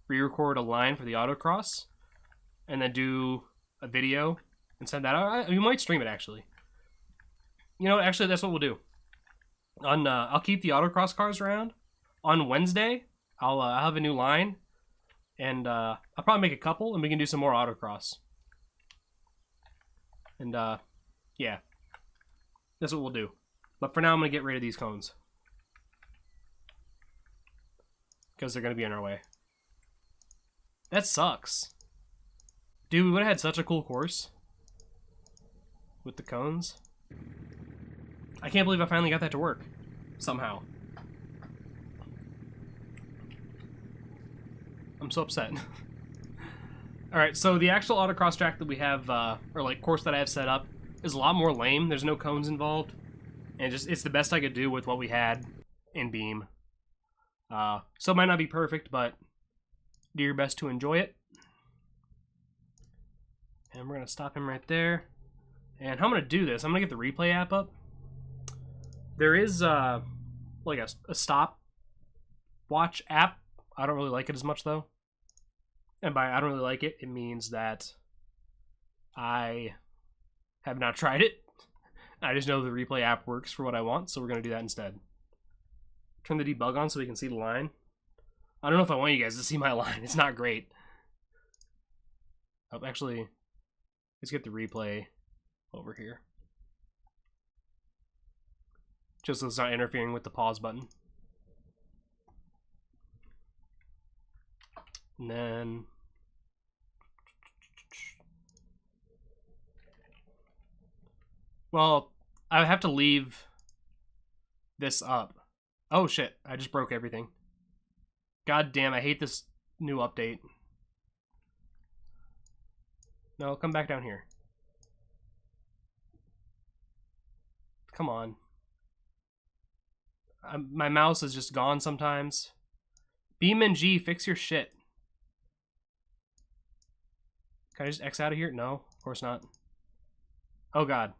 re-record a line for the autocross and then do a video and send that out. We might stream it, actually. You know, actually, that's what we'll do. I'll keep the autocross cars around. On Wednesday, I'll have a new line, and I'll probably make a couple, and we can do some more autocross. And yeah, that's what we'll do. But for now, I'm gonna get rid of these cones because they're gonna be in our way. That sucks. Dude, we would have had such a cool course with the cones. I can't believe I finally got that to work somehow. I'm so upset. Alright, so the actual autocross track that we have, or like course that I have set up, is a lot more lame. There's no cones involved. And just it's the best I could do with what we had in Beam. So it might not be perfect, but do your best to enjoy it. And we're going to stop him right there. And how I'm going to do this, I'm going to get the replay app up. There is like a stop watch app. I don't really like it as much, though. And by I don't really like it, it means that I have not tried it. I just know the replay app works for what I want, so we're going to do that instead. Turn the debug on so we can see the line. I don't know if I want you guys to see my line. It's not great. Oh, actually, let's get the replay over here. Just so it's not interfering with the pause button. And then... well, I have to leave this up. Oh shit, I just broke everything. God damn, I hate this new update. No, come back down here. Come on. My mouse is just gone sometimes. Beam and G, fix your shit. Can I just X out of here? No, of course not. Oh god.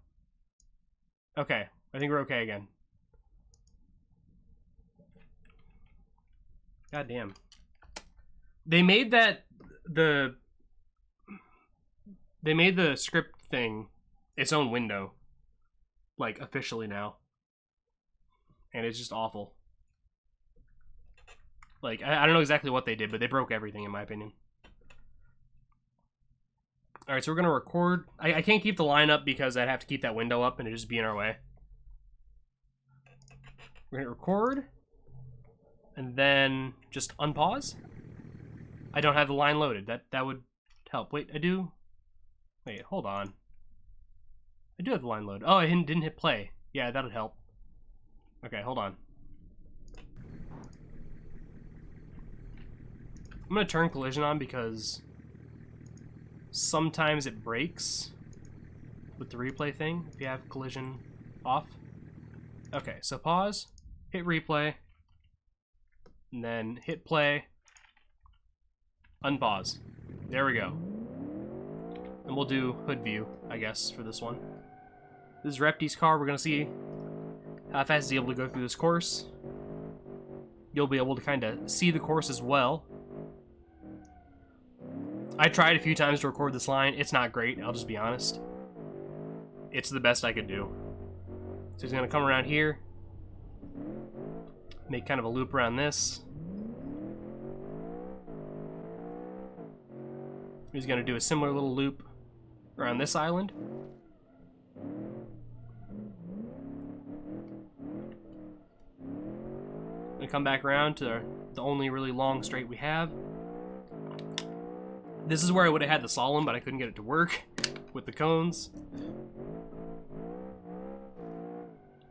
Okay, I think we're okay again. God damn. They made the script thing its own window. Like, officially now. And it's just awful. Like, I don't know exactly what they did, but they broke everything, in my opinion. Alright, so we're going to record. I can't keep the line up because I'd have to keep that window up and it'd just be in our way. We're going to record. And then just unpause. I don't have the line loaded. That would help. Wait, I do? Wait, hold on. I do have the line loaded. Oh, I didn't hit play. Yeah, that'd help. Okay, hold on. I'm going to turn collision on because sometimes it breaks with the replay thing if you have collision off. Okay, so pause, hit replay, and then hit play, unpause. There we go. And we'll do hood view, I guess, for this one. This is Repty's car. We're going to see how fast he's able to go through this course. You'll be able to kind of see the course as well. I tried a few times to record this line. It's not great, I'll just be honest. It's the best I could do. So he's going to come around here. Make kind of a loop around this. He's going to do a similar little loop around this island. Gonna come back around to the only really long straight we have. This is where I would have had the solemn, but I couldn't get it to work with the cones.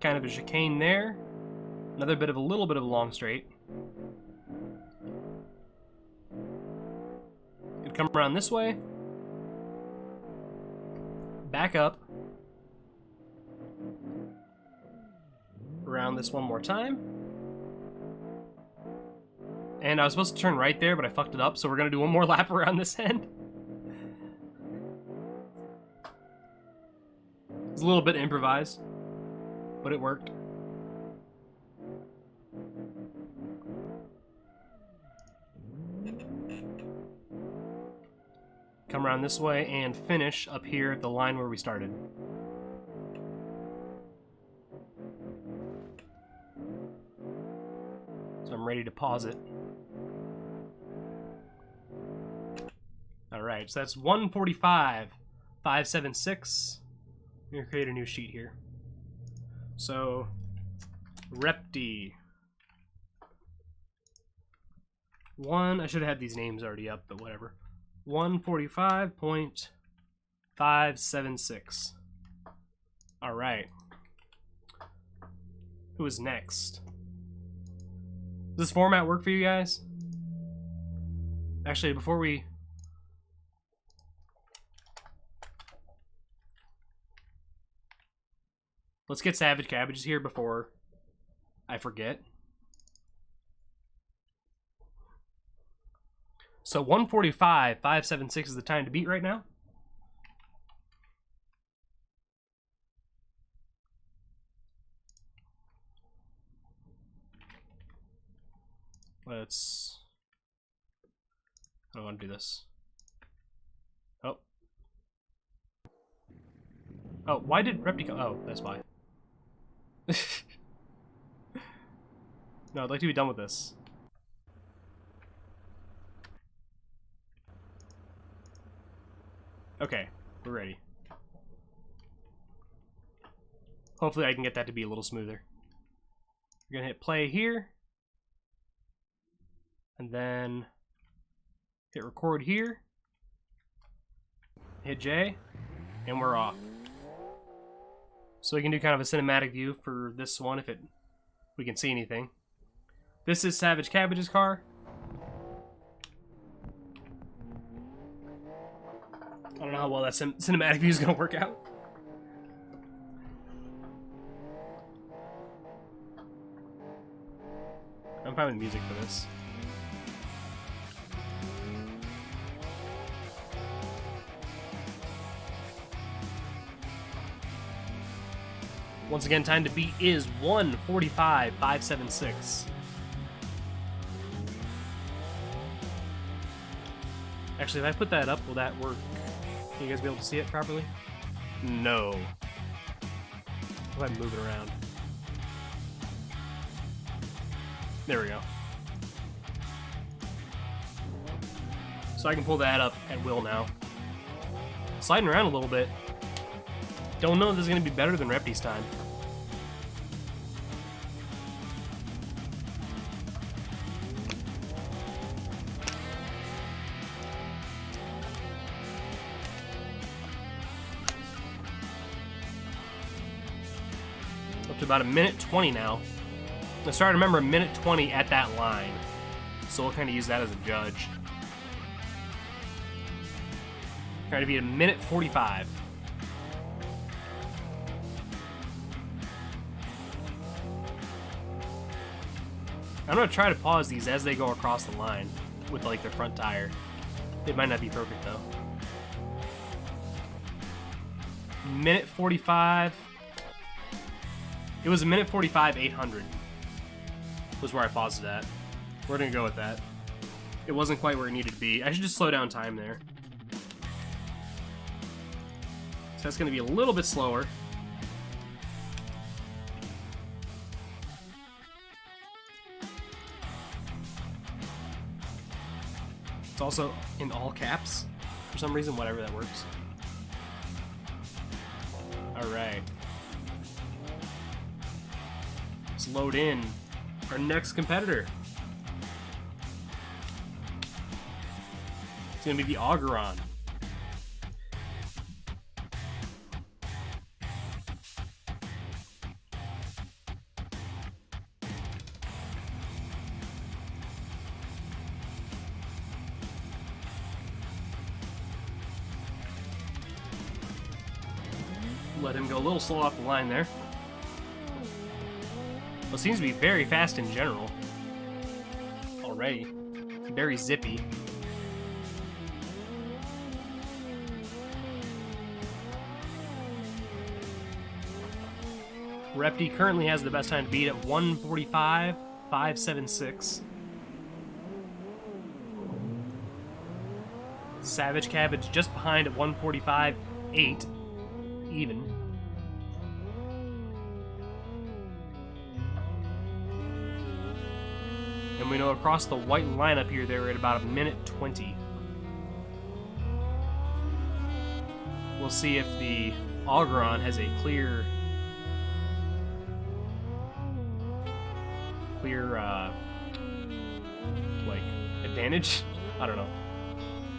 Kind of a chicane there. Another bit of a little bit of a long straight. It'd come around this way. Back up. Around this one more time. And I was supposed to turn right there, but I fucked it up, so we're gonna do one more lap around this end. It's a little bit improvised, but it worked. Come around this way and finish up here at the line where we started. So I'm ready to pause it. Alright, so that's 145, 576. I'm going to create a new sheet here. So, Repti. 1, I should have had these names already up, but whatever. 145.576. Alright. Who is next? Does this format work for you guys? Actually, before we... Let's get Savage Cabbages here before I forget. So 145.576 is the time to beat right now. Let's... I don't want to do this. Oh. Oh, why did Repti come? Oh, that's why. No, I'd like to be done with this. Okay, we're ready. Hopefully I can get that to be a little smoother. We're gonna hit play here. And then hit record here. Hit J. And we're off. So we can do kind of a cinematic view for this one if we can see anything. This is Savage Cabbage's car. I don't know how well that cinematic view is going to work out. I'm fine with music for this. Once again, time to beat is 145.576. Actually, if I put that up, will that work? Can you guys be able to see it properly? No. Go ahead and move it around. There we go. So I can pull that up at will now. Sliding around a little bit. Don't know if this is going to be better than Repti's time. Up to about a minute 20 now. I'm starting to remember a minute 20 at that line. So we'll kind of use that as a judge. Trying to be a minute 45. I'm gonna try to pause these as they go across the line with like their front tire. It might not be perfect though. Minute 45. It was a minute 45, 800 was where I paused it at. We're gonna go with that. It wasn't quite where it needed to be. I should just slow down time there. So that's gonna be a little bit slower. also in all caps for some reason, whatever that works. Alright. Let's load in our next competitor. It's gonna be the Auguron. Let him go a little slow off the line there. Well, it seems to be very fast in general. Already. Very zippy. Repti currently has the best time to beat at 1:45.576. Savage Cabbage just behind at 1:45.8. Even. And we know across the white lineup here, they're at about 1:20. We'll see if the Auguron has a clear, like, advantage? I don't know.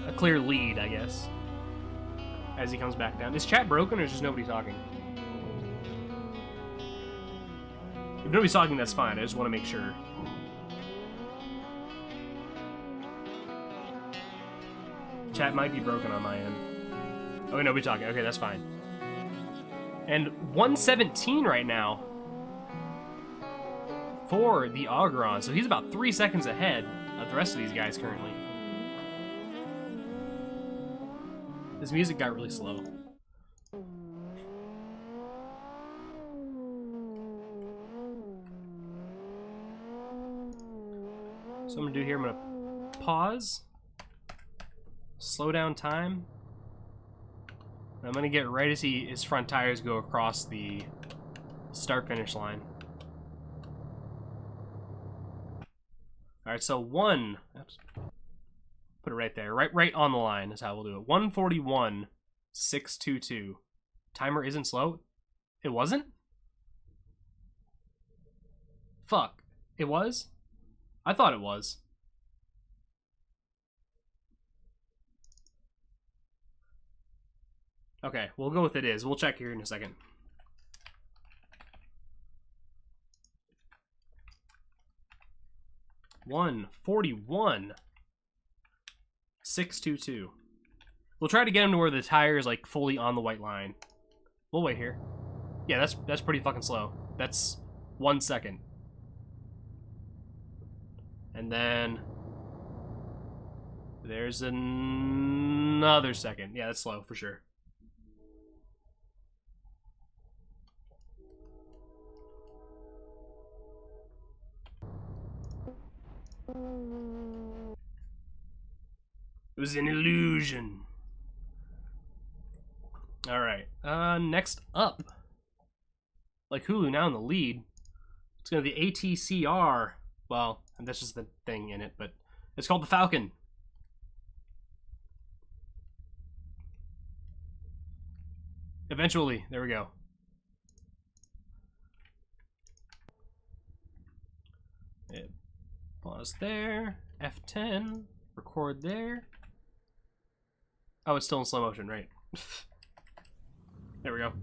A clear lead, I guess. As he comes back down. Is chat broken or is just nobody talking? If nobody's talking, that's fine. I just want to make sure. Chat might be broken on my end. Oh, nobody's talking. Okay, that's fine. And 1:17 right now for the Auguron. So he's about 3 seconds ahead of the rest of these guys currently. This music got really slow. So I'm gonna do here, I'm gonna pause, slow down time. I'm gonna get right as his front tires go across the start-finish line. All right, so oops. Put it right there, right on the line is how we'll do it. 1:41.622. Timer isn't slow. It wasn't? Fuck. It was? I thought it was. Okay, we'll go with it is. We'll check here in a second. $1:41.622. We'll try to get him to where the tire is like fully on the white line. We'll wait here. Yeah, that's pretty fucking slow. That's 1 second. And then there's another second. Yeah, that's slow for sure. It was an illusion. Alright, next up. Like Hulu now in the lead. It's gonna be ATCR. Well, that's just the thing in it, but it's called the Falcon. Eventually, there we go. Pause there. F10. Record there. Oh, it's still in slow motion, right? There we go.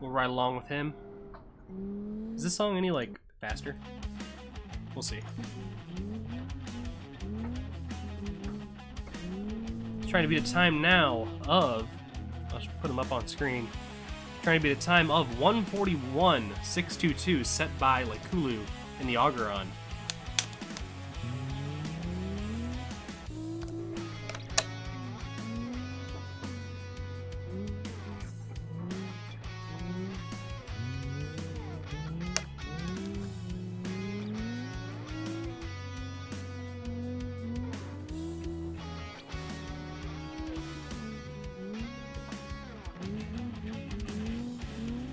We'll ride along with him. Is this song any, like, faster? We'll see. Trying to beat a time now of... I'll just put him up on screen. Trying to beat a time of 1:41.622 set by Lakulu in the Auguron.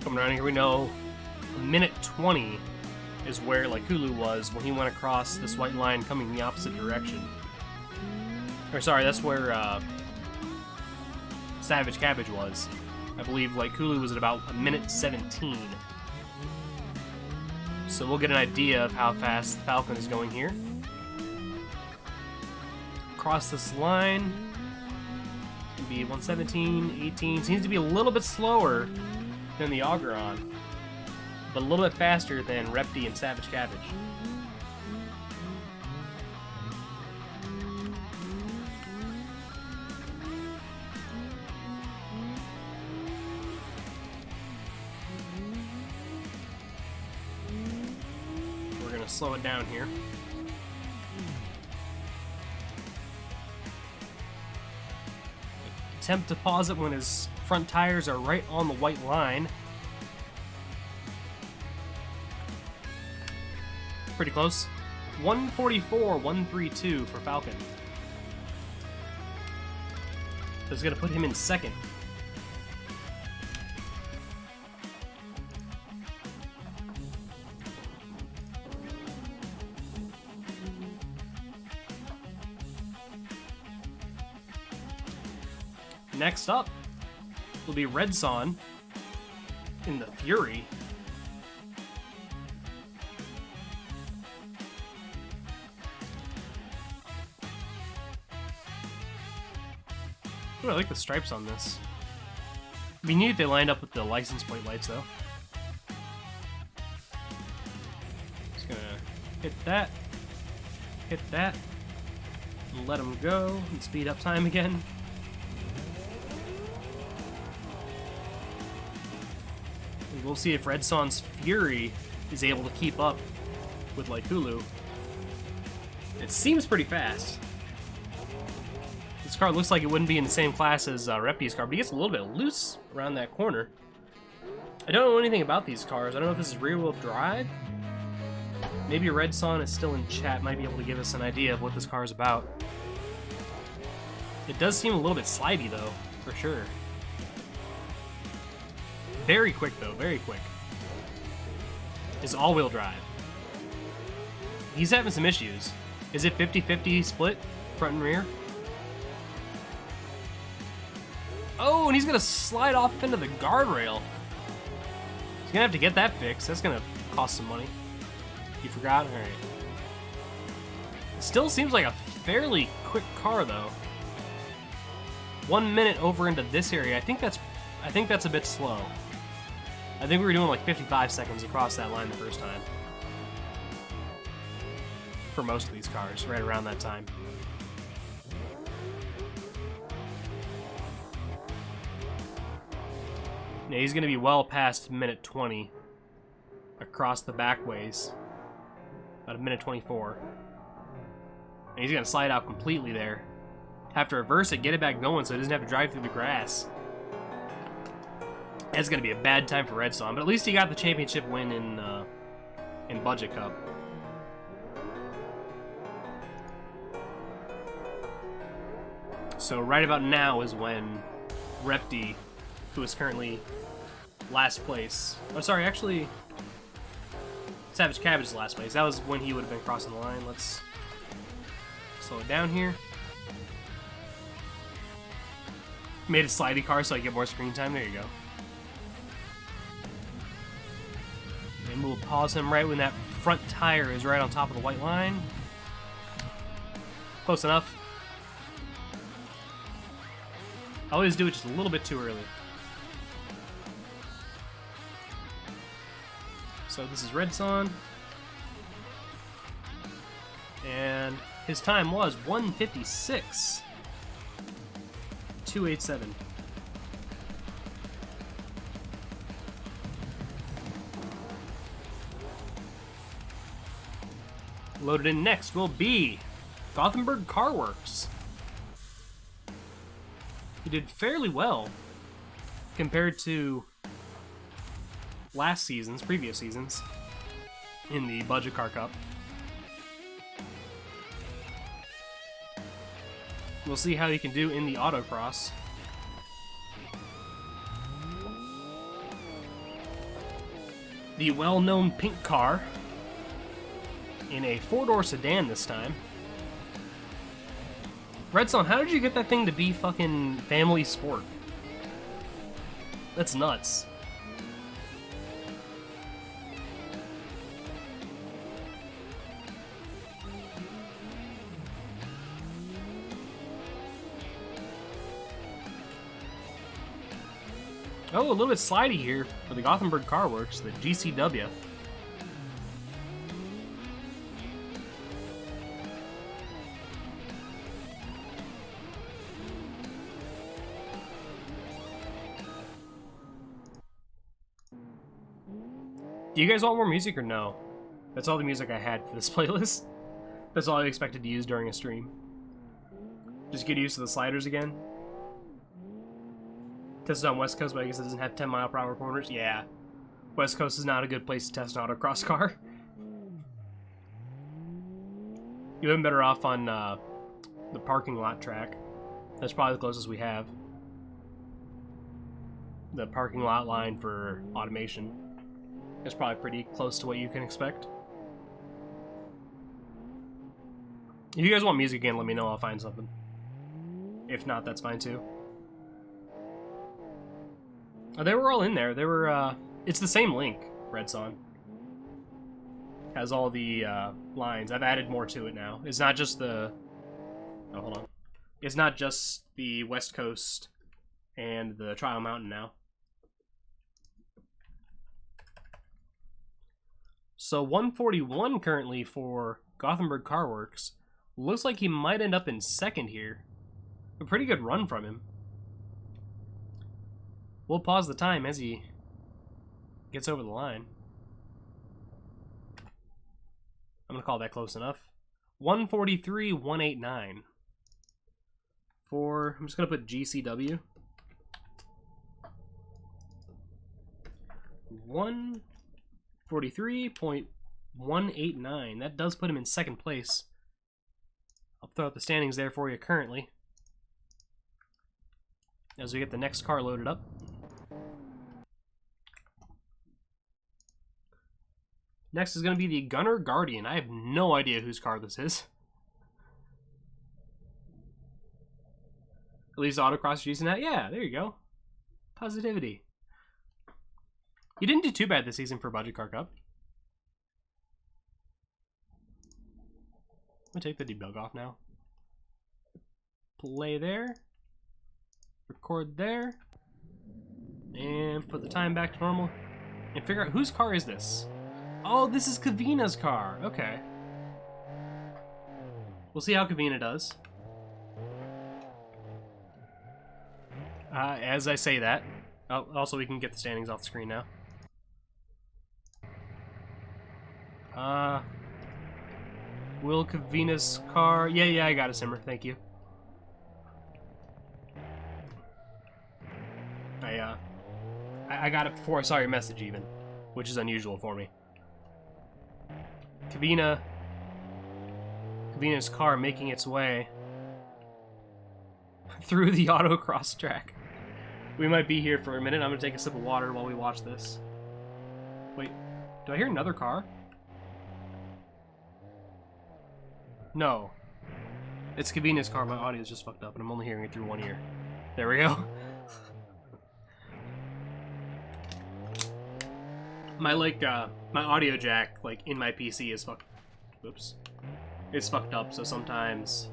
Coming around here, we know 1:20 is where like Hulu was when he went across this white line coming in the opposite direction. Or sorry, that's where Savage Cabbage was. I believe like Hulu was at about a minute 17. So we'll get an idea of how fast Falcon is going here. Across this line, it'll be 117, 18. Seems to be a little bit slower than the Augeron, but a little bit faster than Repti and Savage Cabbage. We're gonna slow it down here. Attempt to pause it when his front tires are right on the white line. Pretty close. 144, 132 for Falcon. That's gonna put him in second. Next up will be Red Son in the Fury. Ooh, I like the stripes on this. It'd be neat if they lined up with the license plate lights, though. Just gonna hit that, and let him go, and speed up time again. And we'll see if Red Son's Fury is able to keep up with, like, Hulu. It seems pretty fast. This car looks like it wouldn't be in the same class as Repti's car, but he gets a little bit loose around that corner. I don't know anything about these cars. I don't know if this is rear-wheel drive. Maybe Red Son is still in chat, might be able to give us an idea of what this car is about. It does seem a little bit slidey, though, for sure. Very quick, though, very quick. It's all-wheel drive. He's having some issues. Is it 50-50 split, front and rear? Oh, and he's gonna slide off into the guardrail. He's gonna have to get that fixed. That's gonna cost some money. You forgot? Alright. It still seems like a fairly quick car, though. 1 minute over into this area. I think that's a bit slow. I think we were doing like 55 seconds across that line the first time. For most of these cars, right around that time. Yeah, he's going to be well past minute 20 across the back ways. About a minute 24. And he's going to slide out completely there. Have to reverse it, get it back going so he doesn't have to drive through the grass. That's going to be a bad time for Red Son, but at least he got the championship win in Budget Cup. So right about now is when Repti, who is currently last place. Oh, sorry, actually, Savage Cabbage is last place. That was when he would have been crossing the line. Let's slow it down here. Made a slidey car so I get more screen time. There you go. And we'll pause him right when that front tire is right on top of the white line. Close enough. I always do it just a little bit too early. So this is Red Son. And his time was 1:56. 2:87. Loaded in next will be Gothenburg Car Works. He did fairly well compared to previous seasons in the Budget Car Cup. We'll see how he can do in the autocross. The well-known pink car in a 4-door sedan this time. Redstone, how did you get that thing to be fucking family sport? That's nuts. Oh, a little bit slidey here for the Gothenburg Car Works, the GCW. Do you guys want more music or no? That's all the music I had for this playlist. That's all I expected to use during a stream. Just get used to the sliders again. Tested on West Coast, but I guess it doesn't have 10-mile-per-hour corners. Yeah. West Coast is not a good place to test an autocross car. You've been better off on the parking lot track. That's probably the closest we have. The parking lot line for automation. It's probably pretty close to what you can expect. If you guys want music again, let me know. I'll find something. If not, that's fine too. Oh, they were all in there. They were, it's the same link, Redson. Has all the, lines. I've added more to it now. It's not just the... Oh, hold on. It's not just the West Coast and the Trial Mountain now. So 141 currently for Gothenburg Car Works. Looks like he might end up in second here. A pretty good run from him. We'll pause the time as he gets over the line. I'm going to call that close enough. 143.189. I'm just going to put GCW. 143.189. That does put him in second place. I'll throw out the standings there for you currently, as we get the next car loaded up. Next is going to be the Gunner Guardian. I have no idea whose car this is. At least autocross using that. Yeah, there you go. Positivity. He didn't do too bad this season for Budget Car Cup. I'm going to take the debug off now. Play there. Record there. And put the time back to normal. And figure out whose car is this. Oh, this is Kavina's car. Okay. We'll see how Kavina does. As I say that. Oh, also, we can get the standings off the screen now. Will Kavina's car... Yeah, I got a simmer. Thank you. I got it before I saw your message even, which is unusual for me. Kavina's car making its way through the autocross track. We might be here for a minute. I'm gonna take a sip of water while we watch this. Wait, do I hear another car? No. It's Kavina's car. My audio's just fucked up and I'm only hearing it through one ear. There we go. My my audio jack, in my PC is fucked. Oops. It's fucked up, so sometimes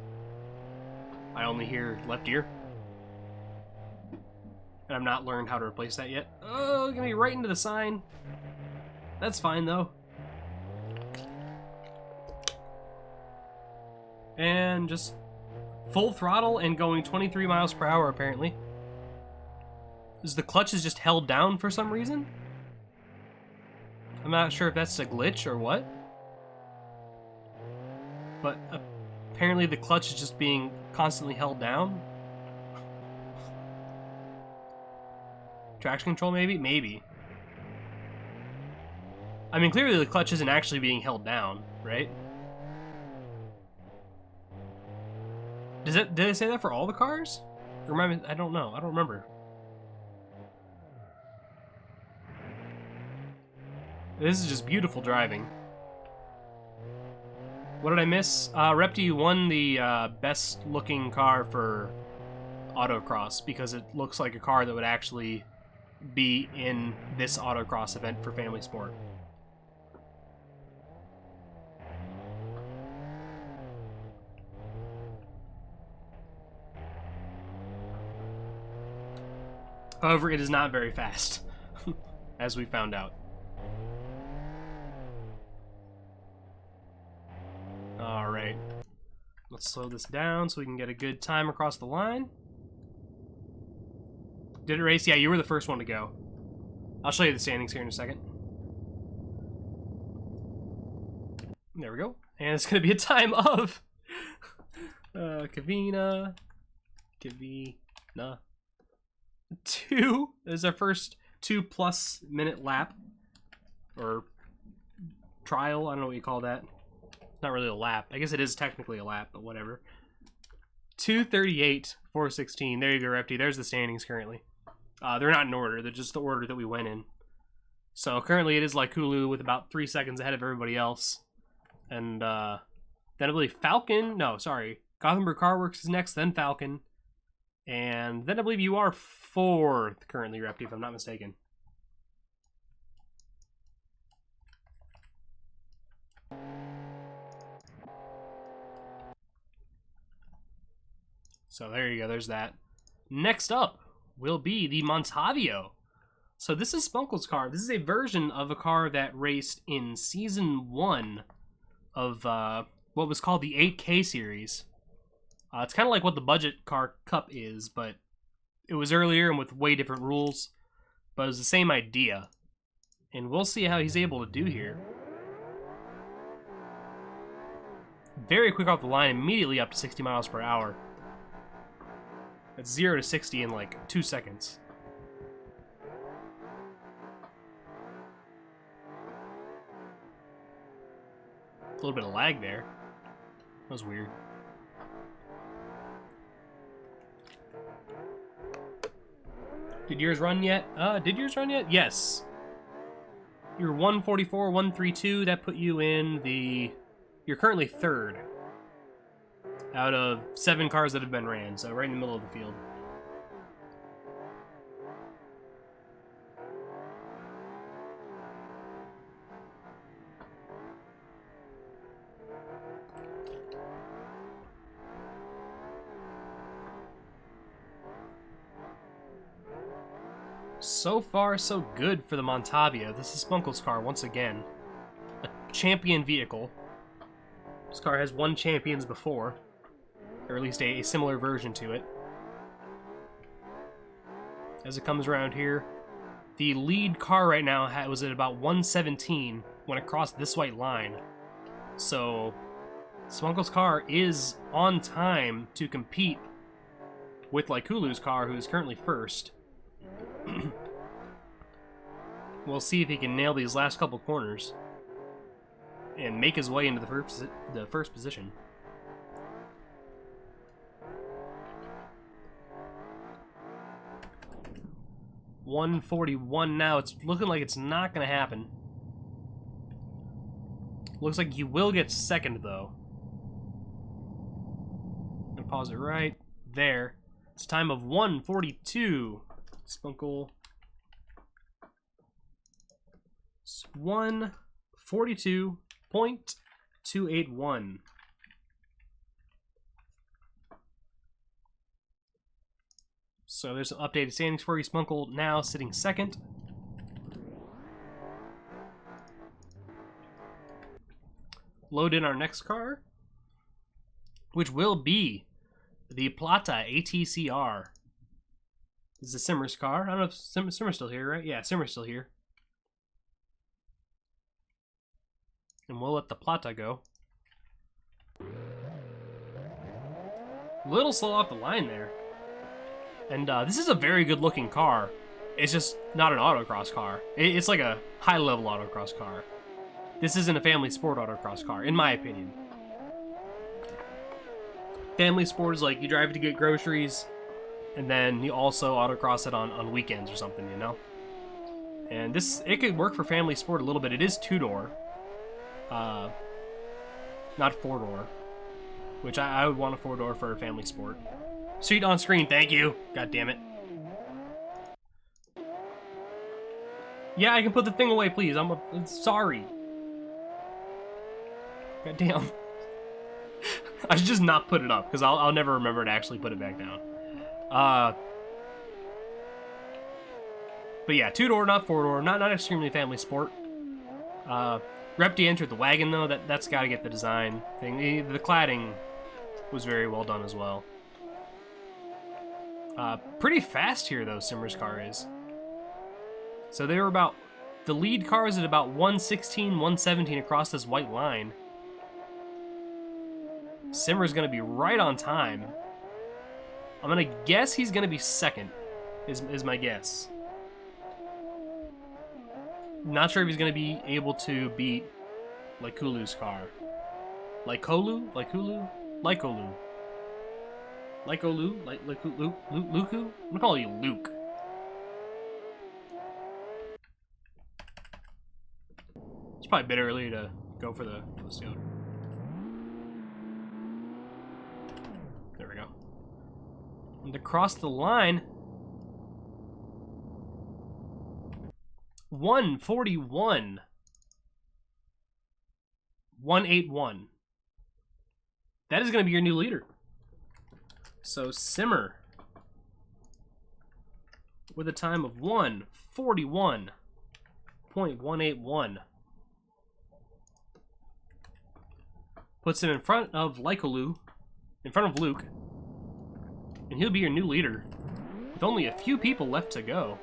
I only hear left ear. And I've not learned how to replace that yet. Oh, gonna be right into the sign. That's fine though. And just full throttle and going 23 miles per hour apparently. The clutch is just held down for some reason. I'm not sure if that's a glitch or what. But apparently the clutch is just being constantly held down. Traction control maybe? Maybe. I mean, clearly the clutch isn't actually being held down, right? Did they say that for all the cars? Remember, I don't know. I don't remember. This is just beautiful driving. What did I miss? Repti, you won the best looking car for autocross because it looks like a car that would actually be in this autocross event for family sport. However, it is not very fast, as we found out. Alright. Let's slow this down so we can get a good time across the line. Did it race? Yeah, you were the first one to go. I'll show you the standings here in a second. There we go. And it's going to be a time of... Kavina... 2. This is our first 2+ minute lap. Or trial, I don't know what you call that. Not really a lap. I guess it is technically a lap, but whatever. 2:38, 4:16. There you go, Repti. There's the standings currently. They're not in order. They're just the order that we went in. So currently it is Laikulu with about 3 seconds ahead of everybody else. And then I believe Falcon... No, sorry. Gothenburg Car Works is next, then Falcon. And then I believe you are 4th currently, Repti, if I'm not mistaken. So there you go, there's that. Next up will be the Montavio. So this is Spunkle's car. This is a version of a car that raced in Season 1 of what was called the 8K series. It's kind of like what the Budget Car Cup is, but it was earlier and with way different rules. But it was the same idea. And we'll see how he's able to do here. Very quick off the line, immediately up to 60 miles per hour. That's 0 to 60 in like 2 seconds. A little bit of lag there. That was weird. Did yours run yet? Did yours run yet? Yes. You're 144, 132. That put you in the... You're currently 3rd. Out of 7 cars that have been ran, so right in the middle of the field. So far, so good for the Montavio. This is Spunkle's car once again. A champion vehicle. This car has won champions before. Or at least a similar version to it. As it comes around here, the lead car right now was at about 117 when it crossed this white line. So, Spunkle's car is on time to compete with Laikulu's car, who is currently 1st. We'll see if he can nail these last couple corners and make his way into the first position. $141 now. It's looking like it's not going to happen. Looks like you will get 2nd, though. I'm going to pause it right there. It's a time of 1:42. Spunkle. 1:42.281. So there's some updated standings for you. Spunkle now sitting 2nd. Load in our next car, which will be the Plata ATCR. This is Simmer's car. I don't know if Simmer's still here, right? Yeah, Simmer's still here. And we'll let the Plata go. A little slow off the line there. And this is a very good looking car. It's just not an autocross car. It's like a high level autocross car. This isn't a family sport autocross car, in my opinion. Family sport is like you drive it to get groceries, and then you also autocross it on weekends or something, you know? And it could work for family sport a little bit. It is 2-door. not four-door. Which I would want a four-door for a family sport. Seat on screen, thank you. God damn it. Yeah, I can put the thing away, please. I'm sorry. God damn. I should just not put it up, because I'll never remember to actually put it back down. But yeah, two-door, not four-door. Not extremely family sport. Repti entered the wagon, though. That's got to get the design thing. The cladding was very well done as well. Pretty fast here, though, Simmer's car is. So they were about... The lead car is at about 116, 117 across this white line. Simmer's going to be right on time. I'm going to guess he's going to be second, is my guess. Not sure if he's going to be able to beat Laikulu's car. Laikolu? Laikulu? Laikolu. Laikolu? Luku? I'm going to call you Luke. It's probably a bit early to go for the post-out. There we go. And to cross the line, 141. 181. That is going to be your new leader. So Simmer with a time of 1:41.181 puts him in front of Laikolu, in front of Luke, and he'll be your new leader with only a few people left to go.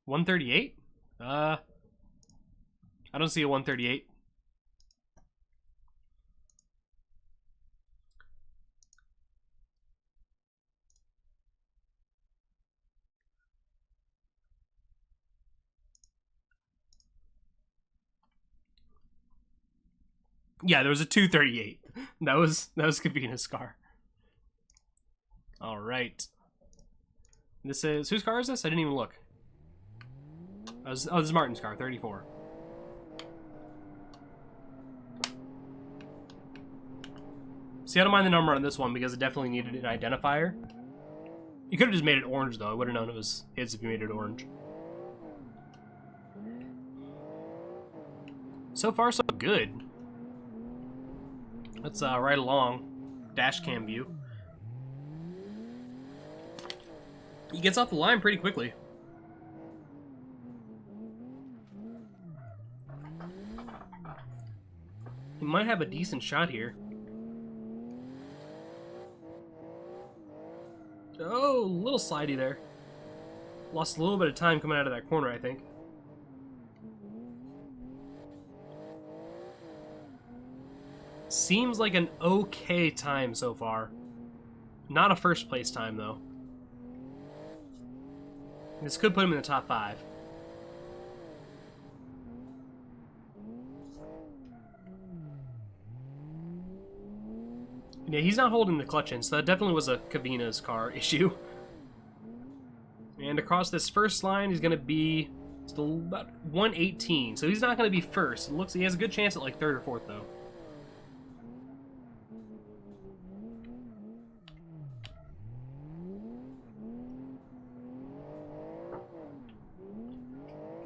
$138? I don't see a 138. Yeah, there was a 238. That was Kavina's car. All right. This is whose car is this? I didn't even look. Oh, this is Martin's car, 34. See, I don't mind the number on this one because it definitely needed an identifier. You could have just made it orange, though. I would have known it was his if you made it orange. So far, so good. Let's ride along. Dash cam view. He gets off the line pretty quickly. He might have a decent shot here. Oh, a little slidey there. Lost a little bit of time coming out of that corner, I think. Seems like an okay time so far. Not a first place time, though. This could put him in the top 5. Yeah, he's not holding the clutch in, so that definitely was a Kavina's car issue. And across this first line, he's going to be still about 118, so he's not going to be first. It looks he has a good chance at like 3rd or 4th, though.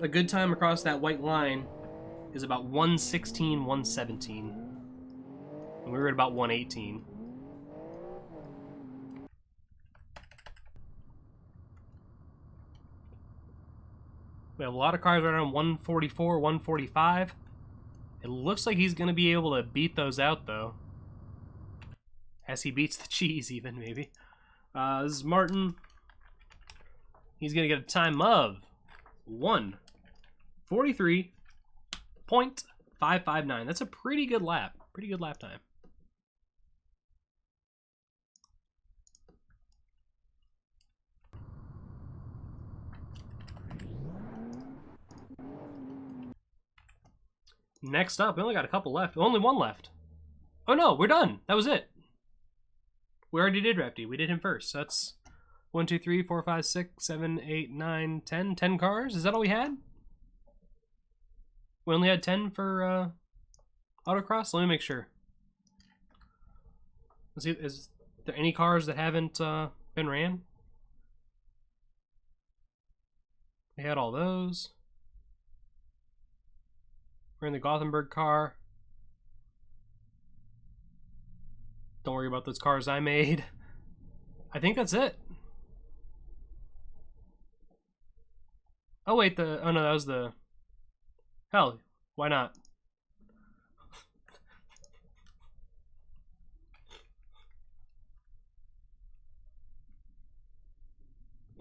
A good time across that white line is about 116, 117. And we were at about 118. We have a lot of cars right around 144, 145. It looks like he's going to be able to beat those out, though. As he beats the cheese, even, maybe. This is Martin. He's going to get a time of 1:43.559. That's a pretty good lap. Pretty good lap time. Next up, we only got a couple left. Only one left. Oh no, we're done. That was it. We already did Repti. We did him first. That's 1, 2, 3, 4, 5, 6, 7, 8, 9, 10. 10 cars? Is that all we had? We only had 10 for autocross? Let me make sure. Let's see, is there any cars that haven't been ran? We had all those. We're in the Gothenburg car. Don't worry about those cars I made. I think that's it. Oh wait, oh no, that was the... Hell, why not?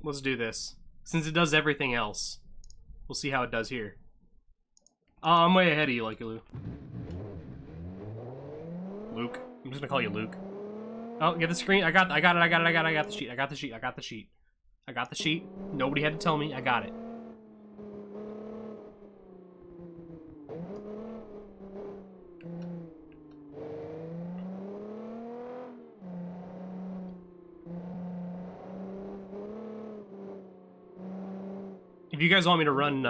Let's do this. Since it does everything else, we'll see how it does here. I'm way ahead of you, Lucky Luke. Luke. I'm just gonna call you Luke. Oh, get the screen. I got the sheet. I got the sheet. Nobody had to tell me. I got it. If you guys want me to run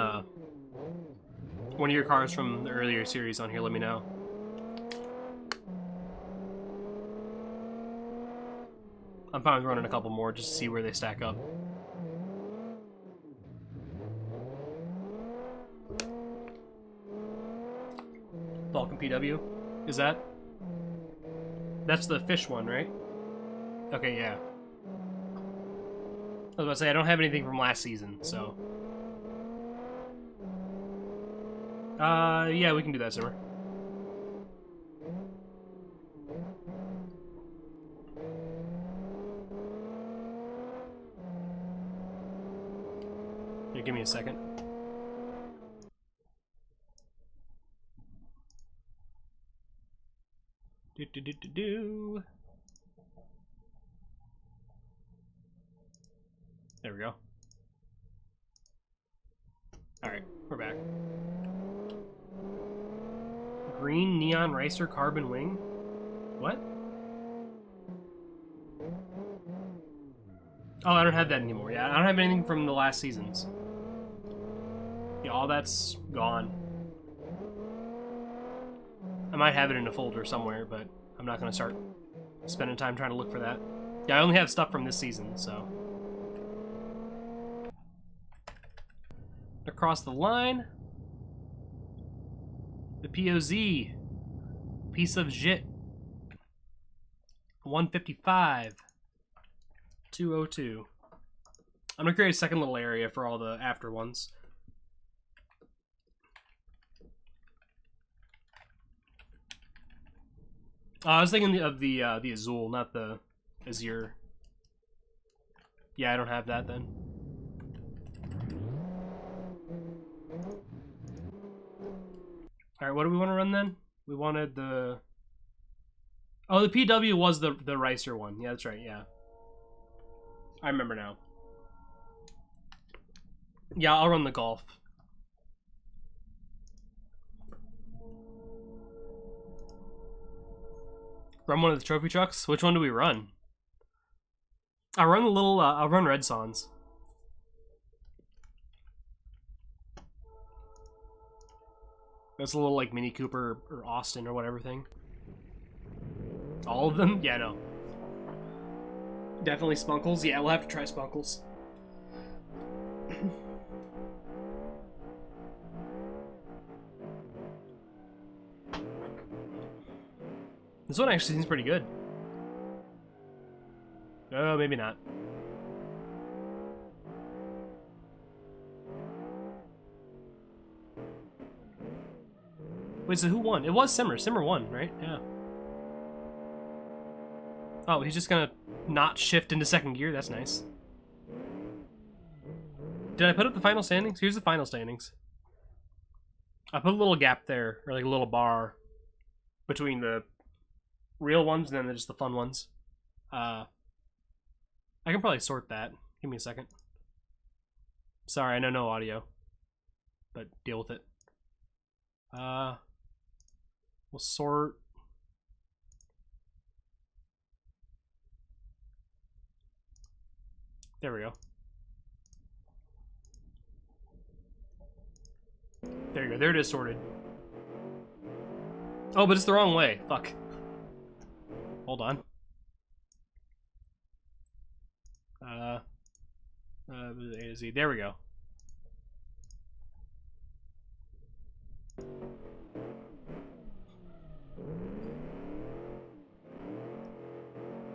one of your cars from the earlier series on here, let me know. I'm fine with running a couple more just to see where they stack up. Falcon PW? Is that? That's the fish one, right? Okay, yeah. I was about to say, I don't have anything from last season, so... yeah, we can do that, Simmer. Here, give me a second. Do. There we go. Alright, we're back. Green Neon Racer Carbon Wing? What? Oh, I don't have that anymore. Yeah, I don't have anything from the last seasons. Yeah, all that's gone. I might have it in a folder somewhere, but I'm not going to start spending time trying to look for that. Yeah, I only have stuff from this season, so... Across the line. The POZ. Piece of shit. 155. 202. I'm going to create a second little area for all the after ones. I was thinking of the Azul, not the Azure. Yeah, I don't have that then. Alright, what do we want to run then? We wanted the... Oh, the PW was the Ricer one. Yeah, that's right, yeah. I remember now. Yeah, I'll run the Golf. Run one of the trophy trucks? Which one do we run? I'll run the little, I'll run Red Sans. That's a little like Mini Cooper or Austin or whatever thing. All of them? Yeah, no. Definitely Spunkles. Yeah, we'll have to try Spunkles. This one actually seems pretty good. Oh, maybe not. Wait, so who won? It was Simmer. Simmer won, right? Yeah. Oh, he's just gonna not shift into second gear. That's nice. Did I put up the final standings? Here's the final standings. I put a little gap there, or like a little bar between the real ones and then just the fun ones. I can probably sort that. Give me a second. Sorry, I know no audio, but deal with it. We'll sort. There we go. There you go. There it is sorted. Oh, but it's the wrong way. Fuck. Hold on. A to Z. There we go.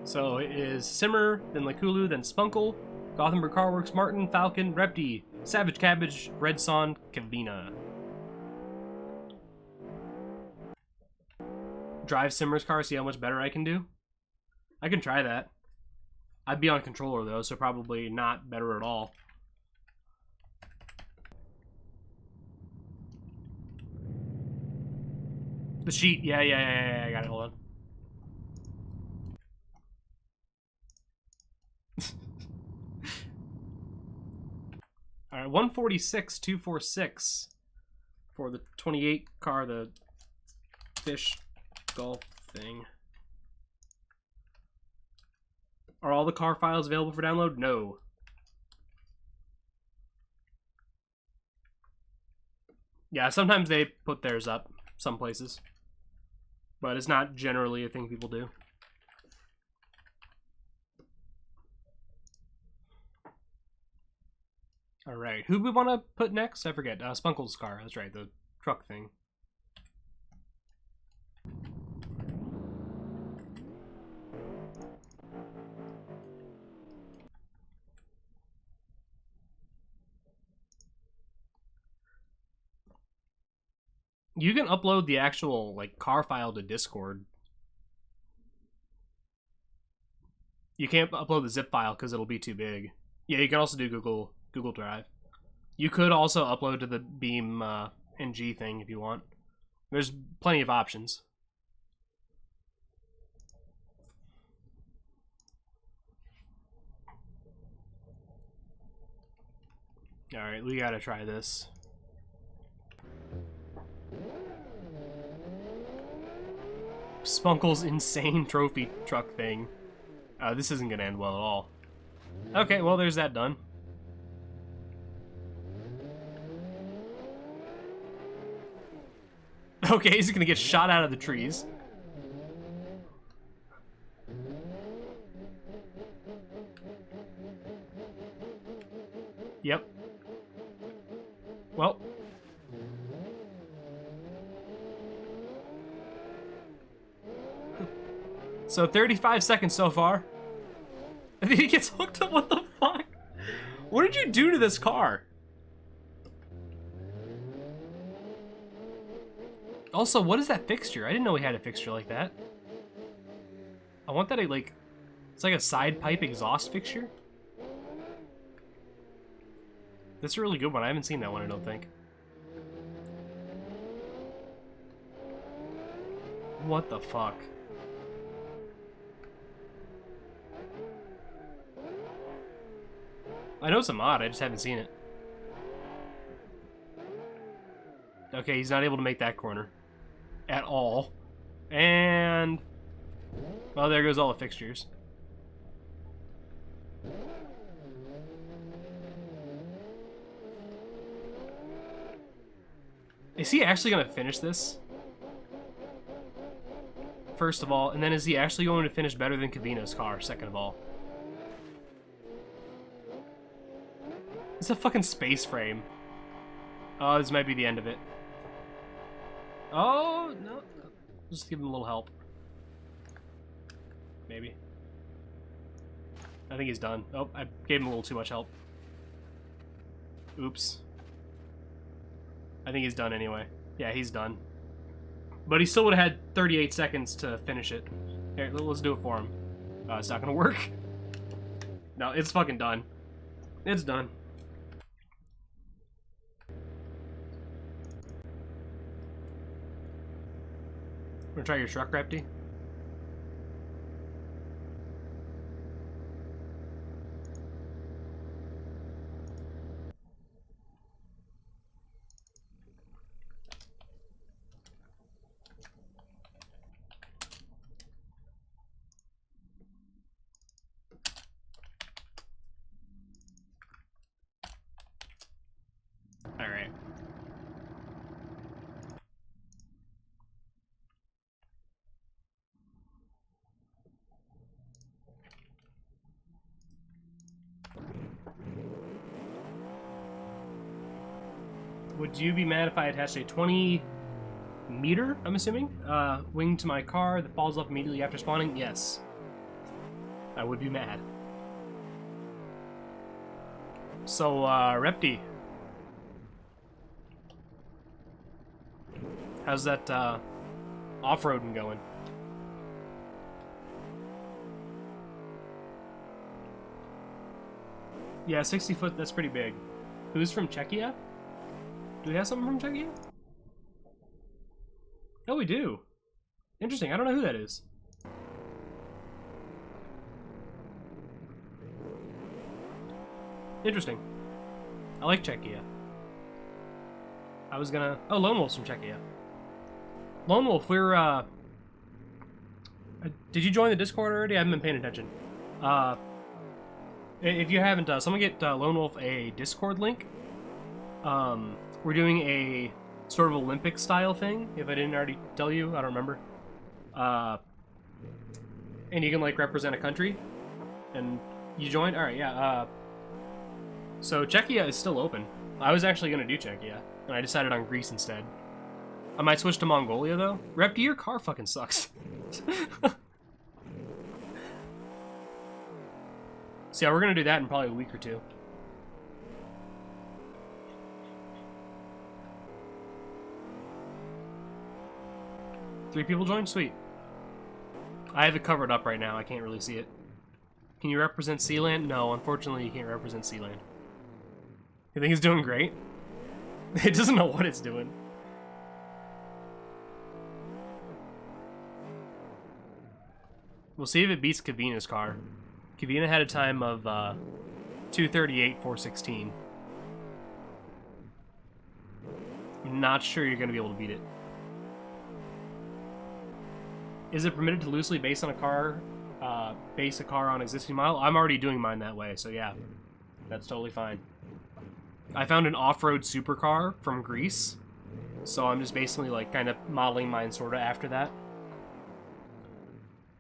So it is Simmer, then Lakulu, then Spunkle, Gothenburg Carworks, Martin, Falcon, Repti, Savage Cabbage, Red Son, Kavina. Drive Simmer's car, see how much better I can do? I can try that. I'd be on controller though, so probably not better at all. The sheet, yeah, I got it, hold on. Alright, 146,246 for the 28 car, the fish golf thing. Are all the car files available for download? No. Yeah, sometimes they put theirs up, some places. But it's not generally a thing people do. Alright, who we want to put next? I forget. Spunkle's car, that's right, the truck thing. You can upload the actual like car file to Discord. You can't upload the zip file because it'll be too big. Yeah, you can also do Google Drive. You could also upload to the Beam NG thing if you want. There's plenty of options. Alright, we gotta try this. Spunkle's insane trophy truck thing. This isn't gonna end well at all. Okay, well there's that done. Okay, he's gonna get shot out of the trees. Yep. Well. So 35 seconds so far. And then he gets hooked up. What the fuck? What did you do to this car? Also, what is that fixture? I didn't know we had a fixture like that. I want that like... It's like a side pipe exhaust fixture. That's a really good one. I haven't seen that one, I don't think. What the fuck? I know it's a mod, I just haven't seen it. Okay, he's not able to make that corner. At all. And... well, there goes all the fixtures. Is he actually going to finish this? First of all, and then is he actually going to finish better than Kavina's car, second of all? It's a fucking space frame. Oh, this might be the end of it. Oh, no. Just give him a little help. Maybe. I think he's done. Oh, I gave him a little too much help. Oops. I think he's done anyway. Yeah, he's done. But he still would have had 38 seconds to finish it. Here, let's do it for him. It's not gonna work. No, it's fucking done. It's done. Wanna try your truck, Repti? would you be mad if I attached a 20 meter, I'm assuming, wing to my car that falls off immediately after spawning? Yes. I would be mad. So, Repti. How's that, off-roading going? Yeah, 60 foot, that's pretty big. Who's from Czechia? Do we have someone from Czechia? Oh, we do. Interesting, I don't know who that is. Interesting. I like Czechia. I was gonna... Oh, Lone Wolf's from Czechia. Lone Wolf, we're, did you join the Discord already? I haven't been paying attention. If you haven't, someone get Lone Wolf a Discord link. We're doing a sort of Olympic-style thing, if I didn't already tell you. I don't remember. And you can, like, represent a country. And you joined? Alright, yeah. So Czechia is still open. I was actually going to do Czechia, and I decided on Greece instead. I might switch to Mongolia, though. Repti, your car fucking sucks. So yeah, we're going to do that in probably a week or two. Three people joined? Sweet. I have it covered up right now. I can't really see it. Can you represent Sealand? No, unfortunately you can't represent Sealand. You think it's doing great? It doesn't know what it's doing. We'll see if it beats Kavina's car. Kavina had a time of 2:38.416. I'm not sure you're going to be able to beat it. Is it permitted to loosely base on a car, base a car on existing model? I'm already doing mine that way, so yeah, that's totally fine. I found an off-road supercar from Greece, so I'm just basically like kind of modeling mine sort of after that.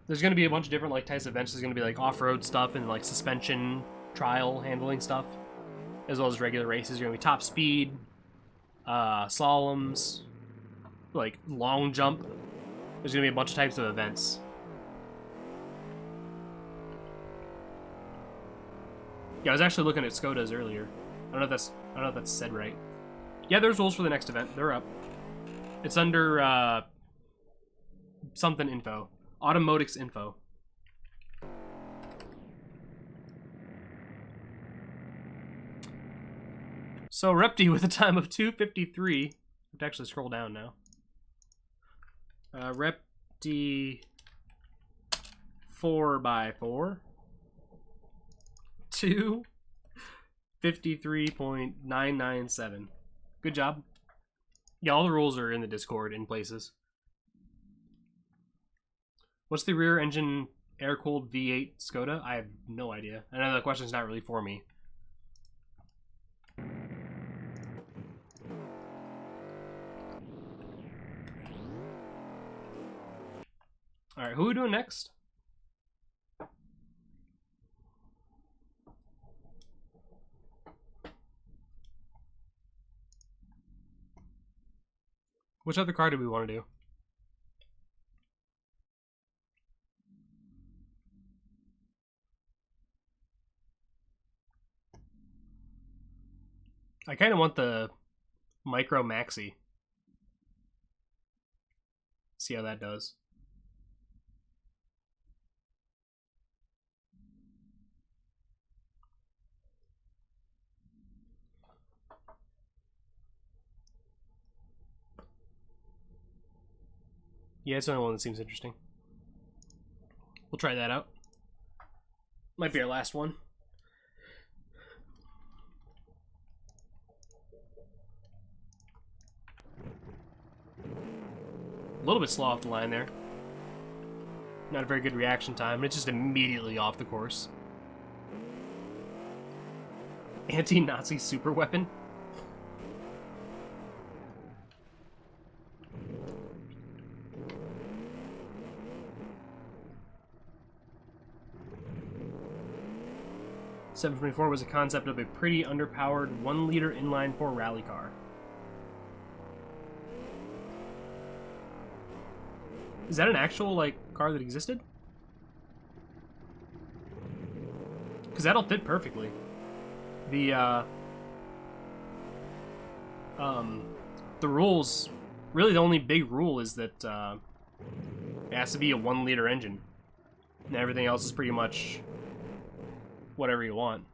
There's going to be a bunch of different like types of events. There's going to be like off-road stuff and like suspension, trial, handling stuff, as well as regular races. You're going to be top speed, slaloms, like long jump. There's going to be a bunch of types of events. Yeah, I was actually looking at Skodas earlier. I don't know if that's said right. Yeah, there's rules for the next event. They're up. It's under something info. Automotics info. So Repti with a time of 2:53. I have to actually scroll down now. Repti 4x4. 2:53.997. Good job. Yeah, all the rules are in the Discord in places. What's the rear engine air-cooled V8 Skoda? I have no idea. I know the question's not really for me. Alright, who are we doing next? Which other car do we want to do? I kind of want the Micro Maxi. See how that does. Yeah, it's the only one that seems interesting. We'll try that out. Might be our last one. A little bit slow off the line there. Not a very good reaction time, and it's just immediately off the course. Anti-Nazi super weapon? .724 was a concept of a pretty underpowered 1-liter inline-4 rally car. Is that an actual, like, car that existed? Because that'll fit perfectly. The rules... Really, the only big rule is that, it has to be a 1-liter engine. And everything else is pretty much whatever you want.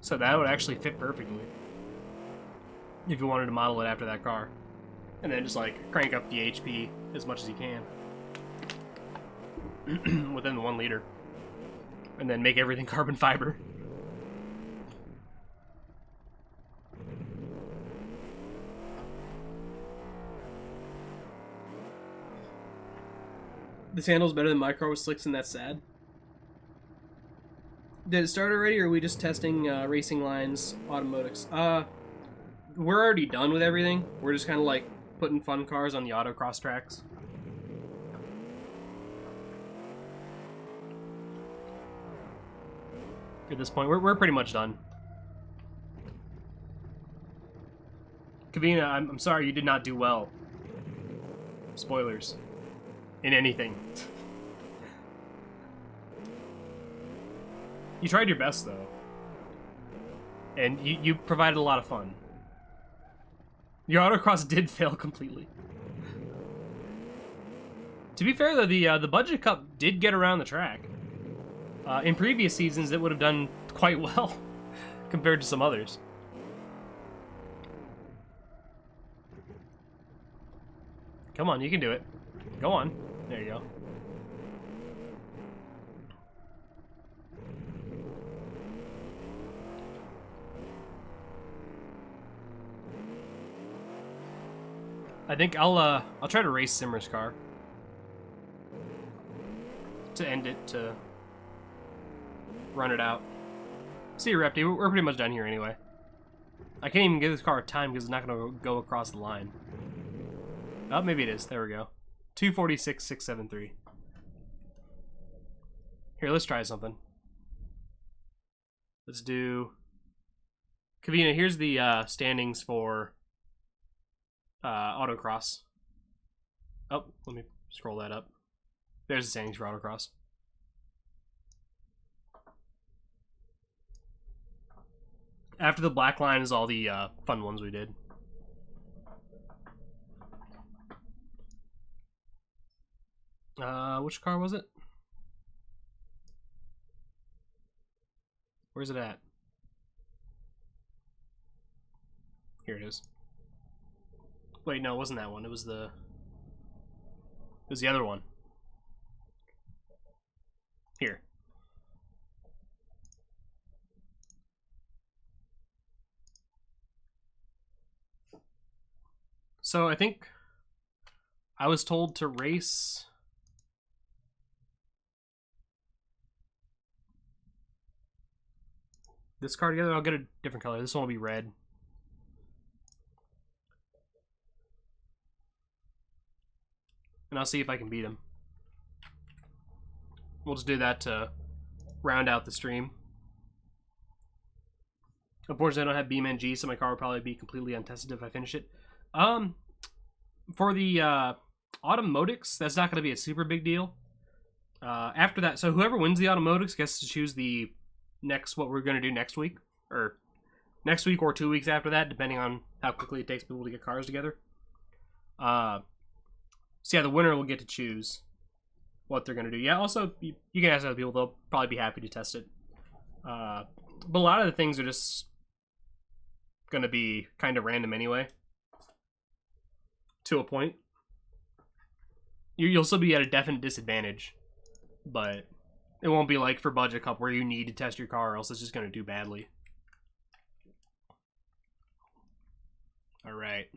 So that would actually fit perfectly. If you wanted to model it after that car. And then just, like, crank up the HP as much as you can. Within the 1 liter. And then make everything carbon fiber. This handle's better than my car with slicks, and that's sad. Did it start already, or are we just testing racing lines, automotives? We're already done with everything. We're just kind of like putting fun cars on the autocross tracks. At this point, we're pretty much done. Kavina, I'm sorry you did not do well. Spoilers. In anything. You tried your best, though. And you provided a lot of fun. Your autocross did fail completely. To be fair, though, the Budget Cup did get around the track. In previous seasons, it would have done quite well compared to some others. Come on, you can do it. Go on. There you go. I think I'll try to race Simmer's car to end it, to run it out. See you, Repty. We're pretty much done here anyway. I can't even give this car a time because it's not going to go across the line. Oh, maybe it is. There we go. 246,673. Here, let's try something. Let's do... Kavina, here's the standings for autocross. Oh, let me scroll that up. There's the standings for autocross. After the black line is all the fun ones we did. Which car was it? Where's it at? Here it is. Wait, no, it wasn't that one. It was the other one. Here. So I think I was told to race this car together. I'll get a different color. This one will be red. And I'll see if I can beat him. We'll just do that to round out the stream. Unfortunately, I don't have BeamNG, so my car will probably be completely untested if I finish it. For the Automotics, that's not going to be a super big deal. After that, so whoever wins the Automotics gets to choose the what we're going to do next week. Or next week or 2 weeks after that, depending on how quickly it takes people to get cars together. So yeah, the winner will get to choose what they're going to do. Yeah, also, you can ask other people. They'll probably be happy to test it. But a lot of the things are just going to be kind of random anyway. To a point. You'll still be at a definite disadvantage. But it won't be like for Budget Cup where you need to test your car or else it's just going to do badly. Alright.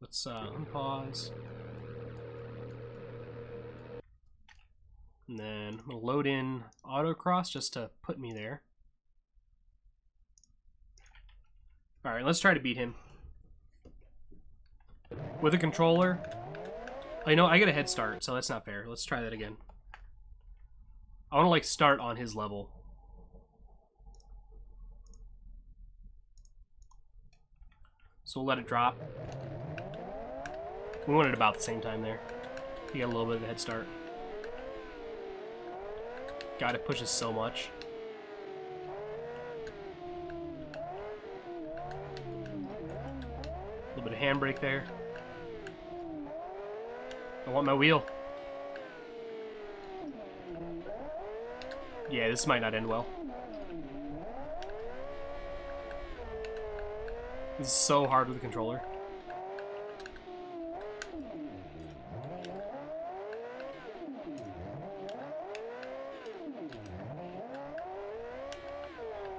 Let's unpause. And then I'm going to load in autocross just to put me there. Alright, let's try to beat him. With a controller. I know I get a head start, so that's not fair. Let's try that again. I want to like start on his level. So we'll let it drop. We want it about the same time there. He got a little bit of a head start. God, it pushes so much. A little bit of handbrake there. I want my wheel. Yeah, this might not end well. This is so hard with the controller.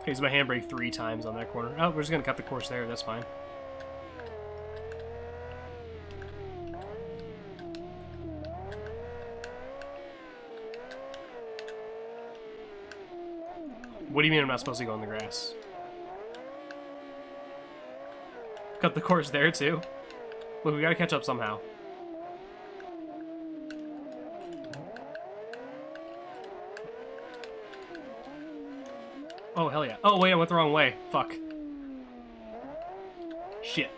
Okay, use my handbrake 3 times on that corner. Oh, we're just gonna cut the course there, that's fine. What do you mean I'm not supposed to go in the grass? Cut the course there, too. Look, we gotta catch up somehow. Oh, hell yeah. Oh, wait, I went the wrong way. Fuck. Shit.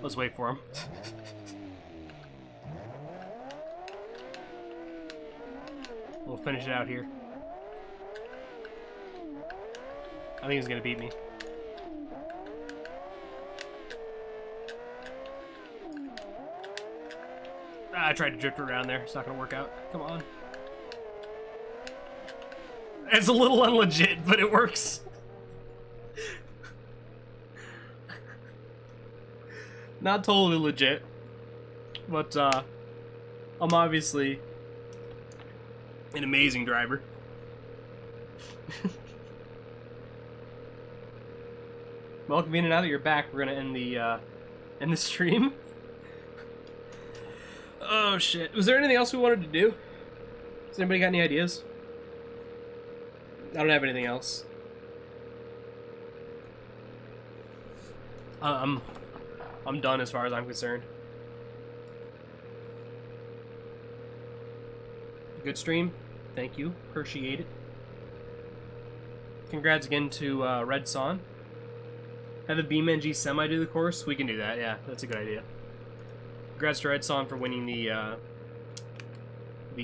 Let's wait for him. We'll finish it out here. I think he's gonna beat me. I tried to drift around there. It's not gonna work out. Come on. It's a little unlegit, but it works. Not totally legit, but I'm obviously an amazing driver. Well, Kavina, now that you're back, we're gonna end the stream. Oh shit! Was there anything else we wanted to do? Has anybody got any ideas? I don't have anything else. I'm done as far as I'm concerned. Good stream. Thank you. Appreciate it. Congrats again to Red Son. Have the BeamNG semi do the course? We can do that, yeah. That's a good idea. Congrats to Red Son for winning the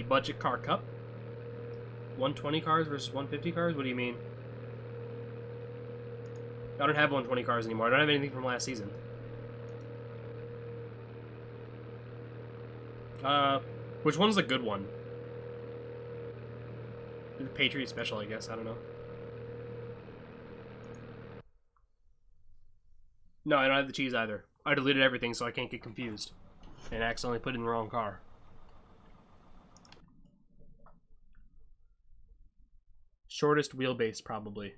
Budget Car Cup. 120 cars versus 150 cars? What do you mean? I don't have 120 cars anymore. I don't have anything from last season. Which one's the good one? The Patriot Special, I guess. I don't know. No, I don't have the cheese either. I deleted everything so I can't get confused. And accidentally put in the wrong car. Shortest wheelbase, probably.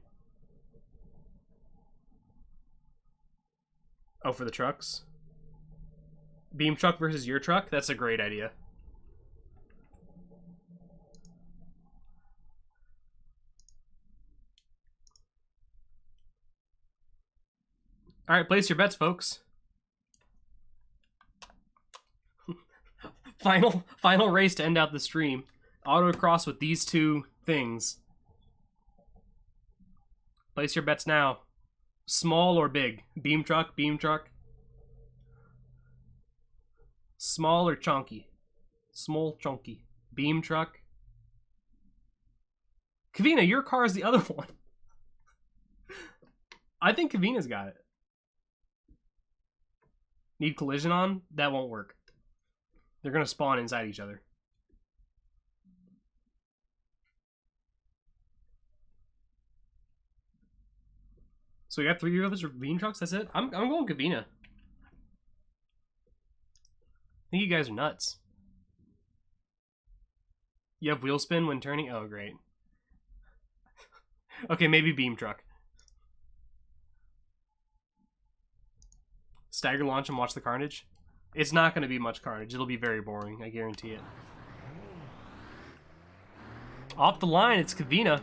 Oh, for the trucks? Beam truck versus your truck? That's a great idea. Alright, place your bets, folks. Final race to end out the stream. Autocross with these two things. Place your bets now. Small or big? Beam truck, beam truck. Small or chunky? Small, chunky. Beam truck. Kavina, your car is the other one. I think Kavina's got it. Need collision on? That won't work. They're gonna spawn inside each other. So we got 3 of us for beam trucks, that's it? I'm going Kavina. I think you guys are nuts. You have wheel spin when turning? Oh, great. Okay, maybe beam truck. Stagger launch and watch the carnage? It's not going to be much carnage. It'll be very boring, I guarantee it. Off the line, it's Kavina.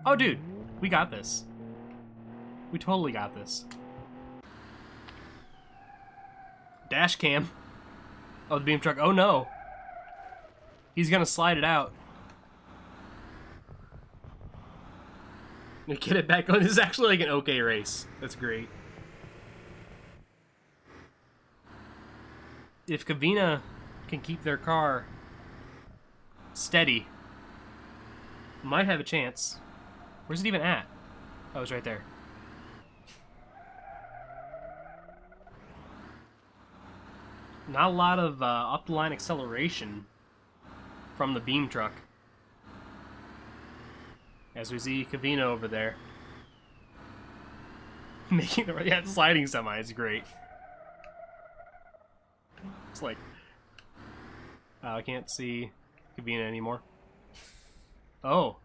Oh, dude, we got this. We totally got this. Dash cam. Oh, the beam truck. Oh, no. He's going to slide it out. Get it back on. This is actually like an okay race. That's great. If Kavina can keep their car steady, might have a chance. Where's it even at? Oh, it's right there. Not a lot of up-the-line acceleration from the beam truck. As we see Kavina over there. Making the... Yeah, sliding semi is great. It's like... I can't see Kavina anymore. Oh.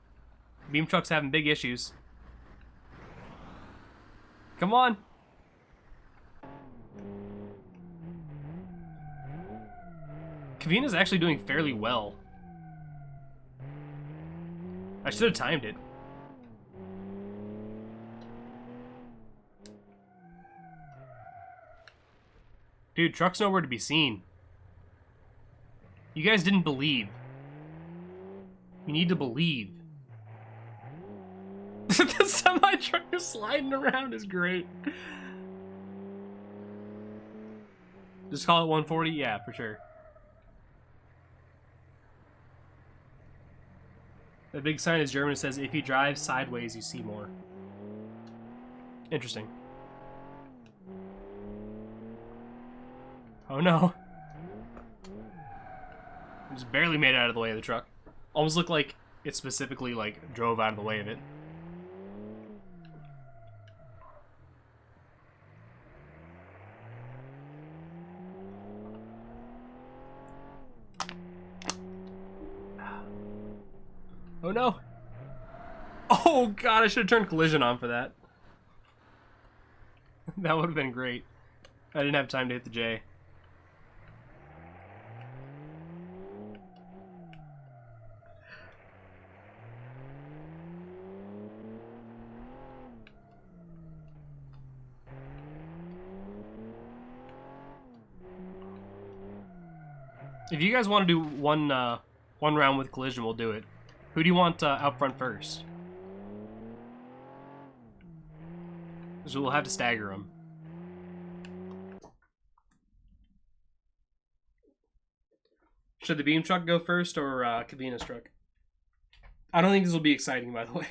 Beam truck's having big issues. Come on. Kavina's actually doing fairly well. I should have timed it. Dude, truck's nowhere to be seen. You guys didn't believe. You need to believe. The semi-truck is sliding around is great. Just call it 140? Yeah, for sure. The big sign is German. It says, if you drive sideways, you see more. Interesting. Oh no. I just barely made it out of the way of the truck. Almost looked like it specifically like drove out of the way of it. Oh no! Oh god, I should have turned collision on for that. That would have been great. I didn't have time to hit the J. If you guys want to do one round with collision, we'll do it. Who do you want out front first? So we'll have to stagger them. Should the beam truck go first or Kavina's truck? I don't think this will be exciting, by the way.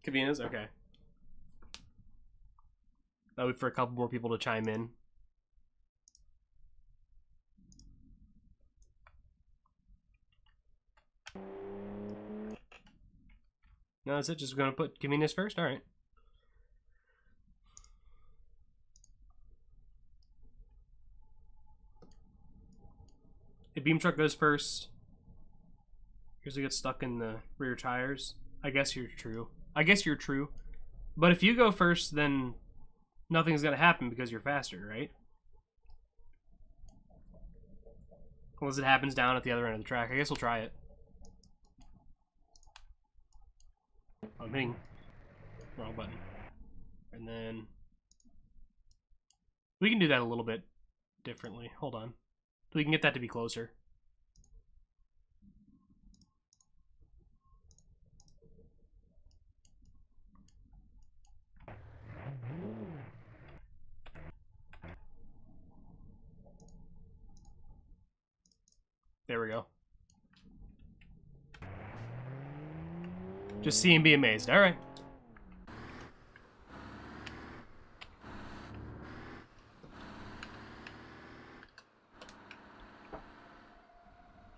Kavina's? Okay. I'll wait for a couple more people to chime in. No, that's it. Just going to put Kavina's first? Alright. If beam truck goes first, usually gets stuck in the rear tires. I guess you're true. I guess you're true. But if you go first, then nothing's going to happen because you're faster, right? Unless it happens down at the other end of the track. I guess we'll try it. Oh, I'm hitting wrong button. And then we can do that a little bit differently. Hold on. We can get that to be closer. There we go. Just see and be amazed. All right.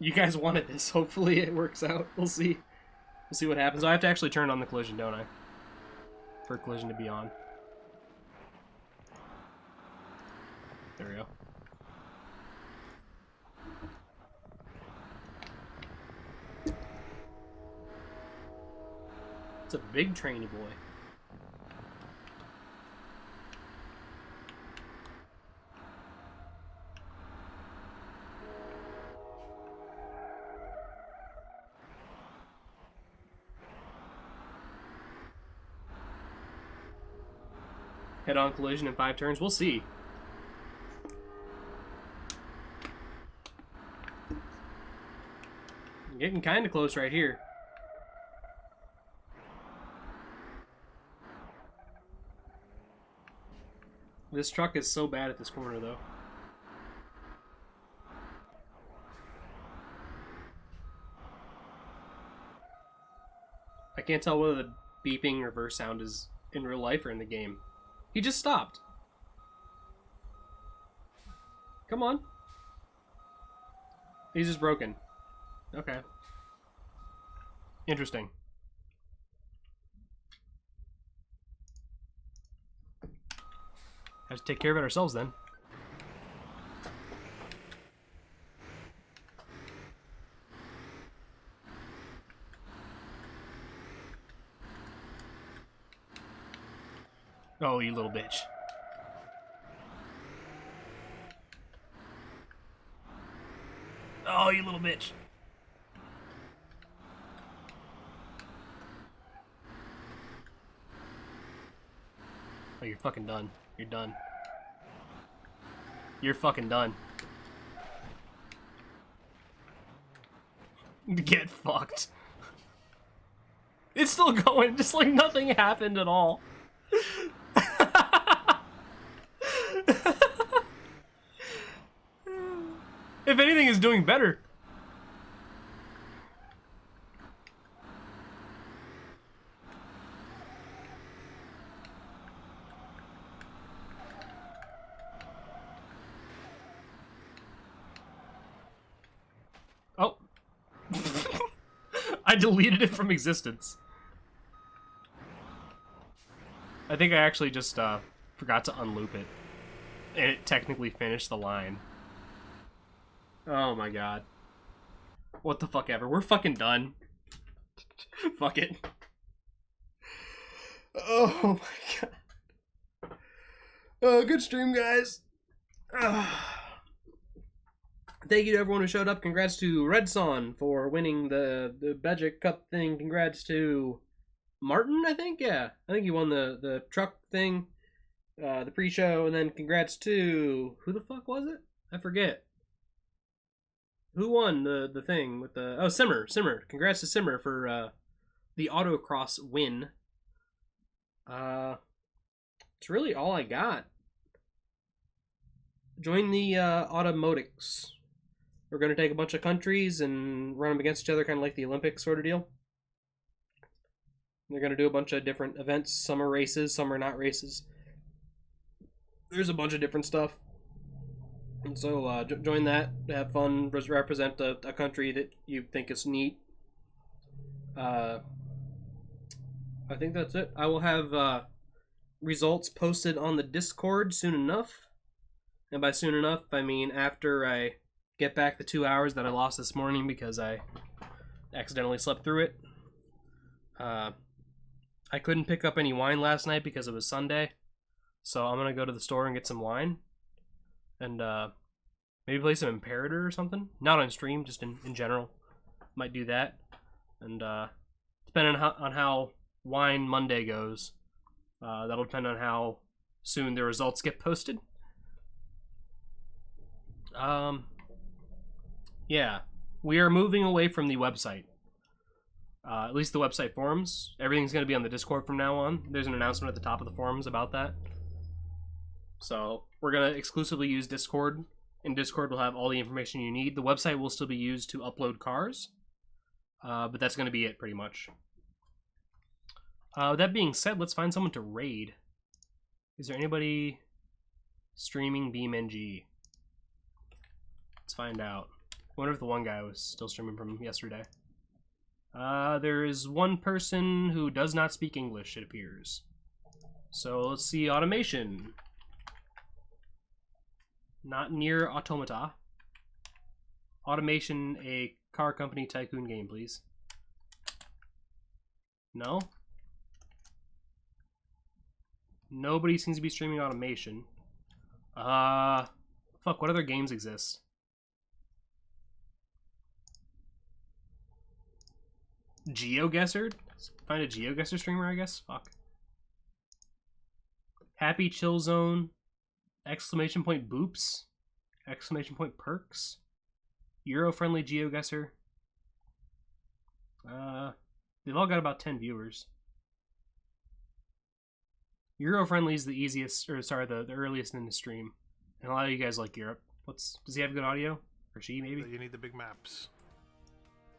You guys wanted this. Hopefully it works out. We'll see. We'll see what happens. I have to actually turn on the collision, don't I? For collision to be on. There we go. It's a big trainy boy. Head-on collision in 5 turns. We'll see. I'm getting kind of close right here. This truck is so bad at this corner, though. I can't tell whether the beeping reverse sound is in real life or in the game. He just stopped. Come on. He's just broken. Okay. Interesting. Have to take care of it ourselves then. Oh, you little bitch. Oh, you little bitch. Oh, you're fucking done. You're done. You're fucking done. Get fucked. It's still going, just like nothing happened at all. If anything, is doing better. Oh. I deleted it from existence. I think I actually just forgot to unloop it. And it technically finished the line. Oh my god. What the fuck ever. We're fucking done. Fuck it. Oh my god. Oh, good stream, guys. Thank you to everyone who showed up. Congrats to Redson for winning the Belgic Cup thing. Congrats to Martin, I think? Yeah. I think he won the truck thing, the pre-show. And then congrats to... Who the fuck was it? I forget. Who won the thing with the... Oh, Simmer. Congrats to Simmer for the autocross win. It's really all I got. Join the Automotics. We're going to take a bunch of countries and run them against each other, kind of like the Olympics sort of deal. They're going to do a bunch of different events. Some are races, some are not races. There's a bunch of different stuff. And so join that, have fun, represent a country that you think is neat. I think that's it. I will have results posted on the Discord soon enough. And by soon enough, I mean after I get back the 2 hours that I lost this morning because I accidentally slept through it. I couldn't pick up any wine last night because it was Sunday. So I'm going to go to the store and get some wine. And maybe play some Imperator or something. Not on stream, just in general. Might do that. And depending on how Wine Monday goes, that'll depend on how soon the results get posted. Yeah, we are moving away from the website. At least the website forums. Everything's going to be on the Discord from now on. There's an announcement at the top of the forums about that. So we're going to exclusively use Discord. In Discord, we'll have all the information you need. The website will still be used to upload cars. But that's going to be it, pretty much. That being said, let's find someone to raid. Is there anybody streaming BeamNG? Let's find out. I wonder if the one guy was still streaming from yesterday. There is one person who does not speak English, it appears. So let's see automation. Not near automata. Automation, a car company tycoon game, please. No? Nobody seems to be streaming automation. Fuck, what other games exist? GeoGuessr? Find a GeoGuessr streamer, I guess? Fuck. Happy Chill Zone. Exclamation point boops. Exclamation point perks. Euro-friendly GeoGuessr. They've all got about 10 viewers. Euro friendly is the easiest, or sorry, the earliest in the stream. And a lot of you guys like Europe. Does he have good audio? Or she, maybe? You need the big maps.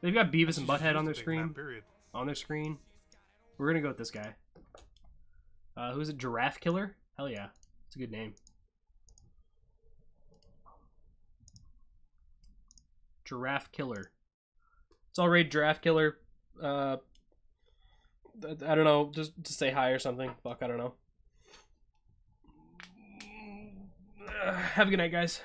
They've got Beavis and You just Butthead use on the their big screen. map, period. On their screen. We're gonna go with this guy. Who's it? Giraffe Killer? Hell yeah. It's a good name. Giraffe Killer. It's all right, Giraffe Killer. I don't know, just to say hi or something. Fuck, I don't know. Have a good night, guys.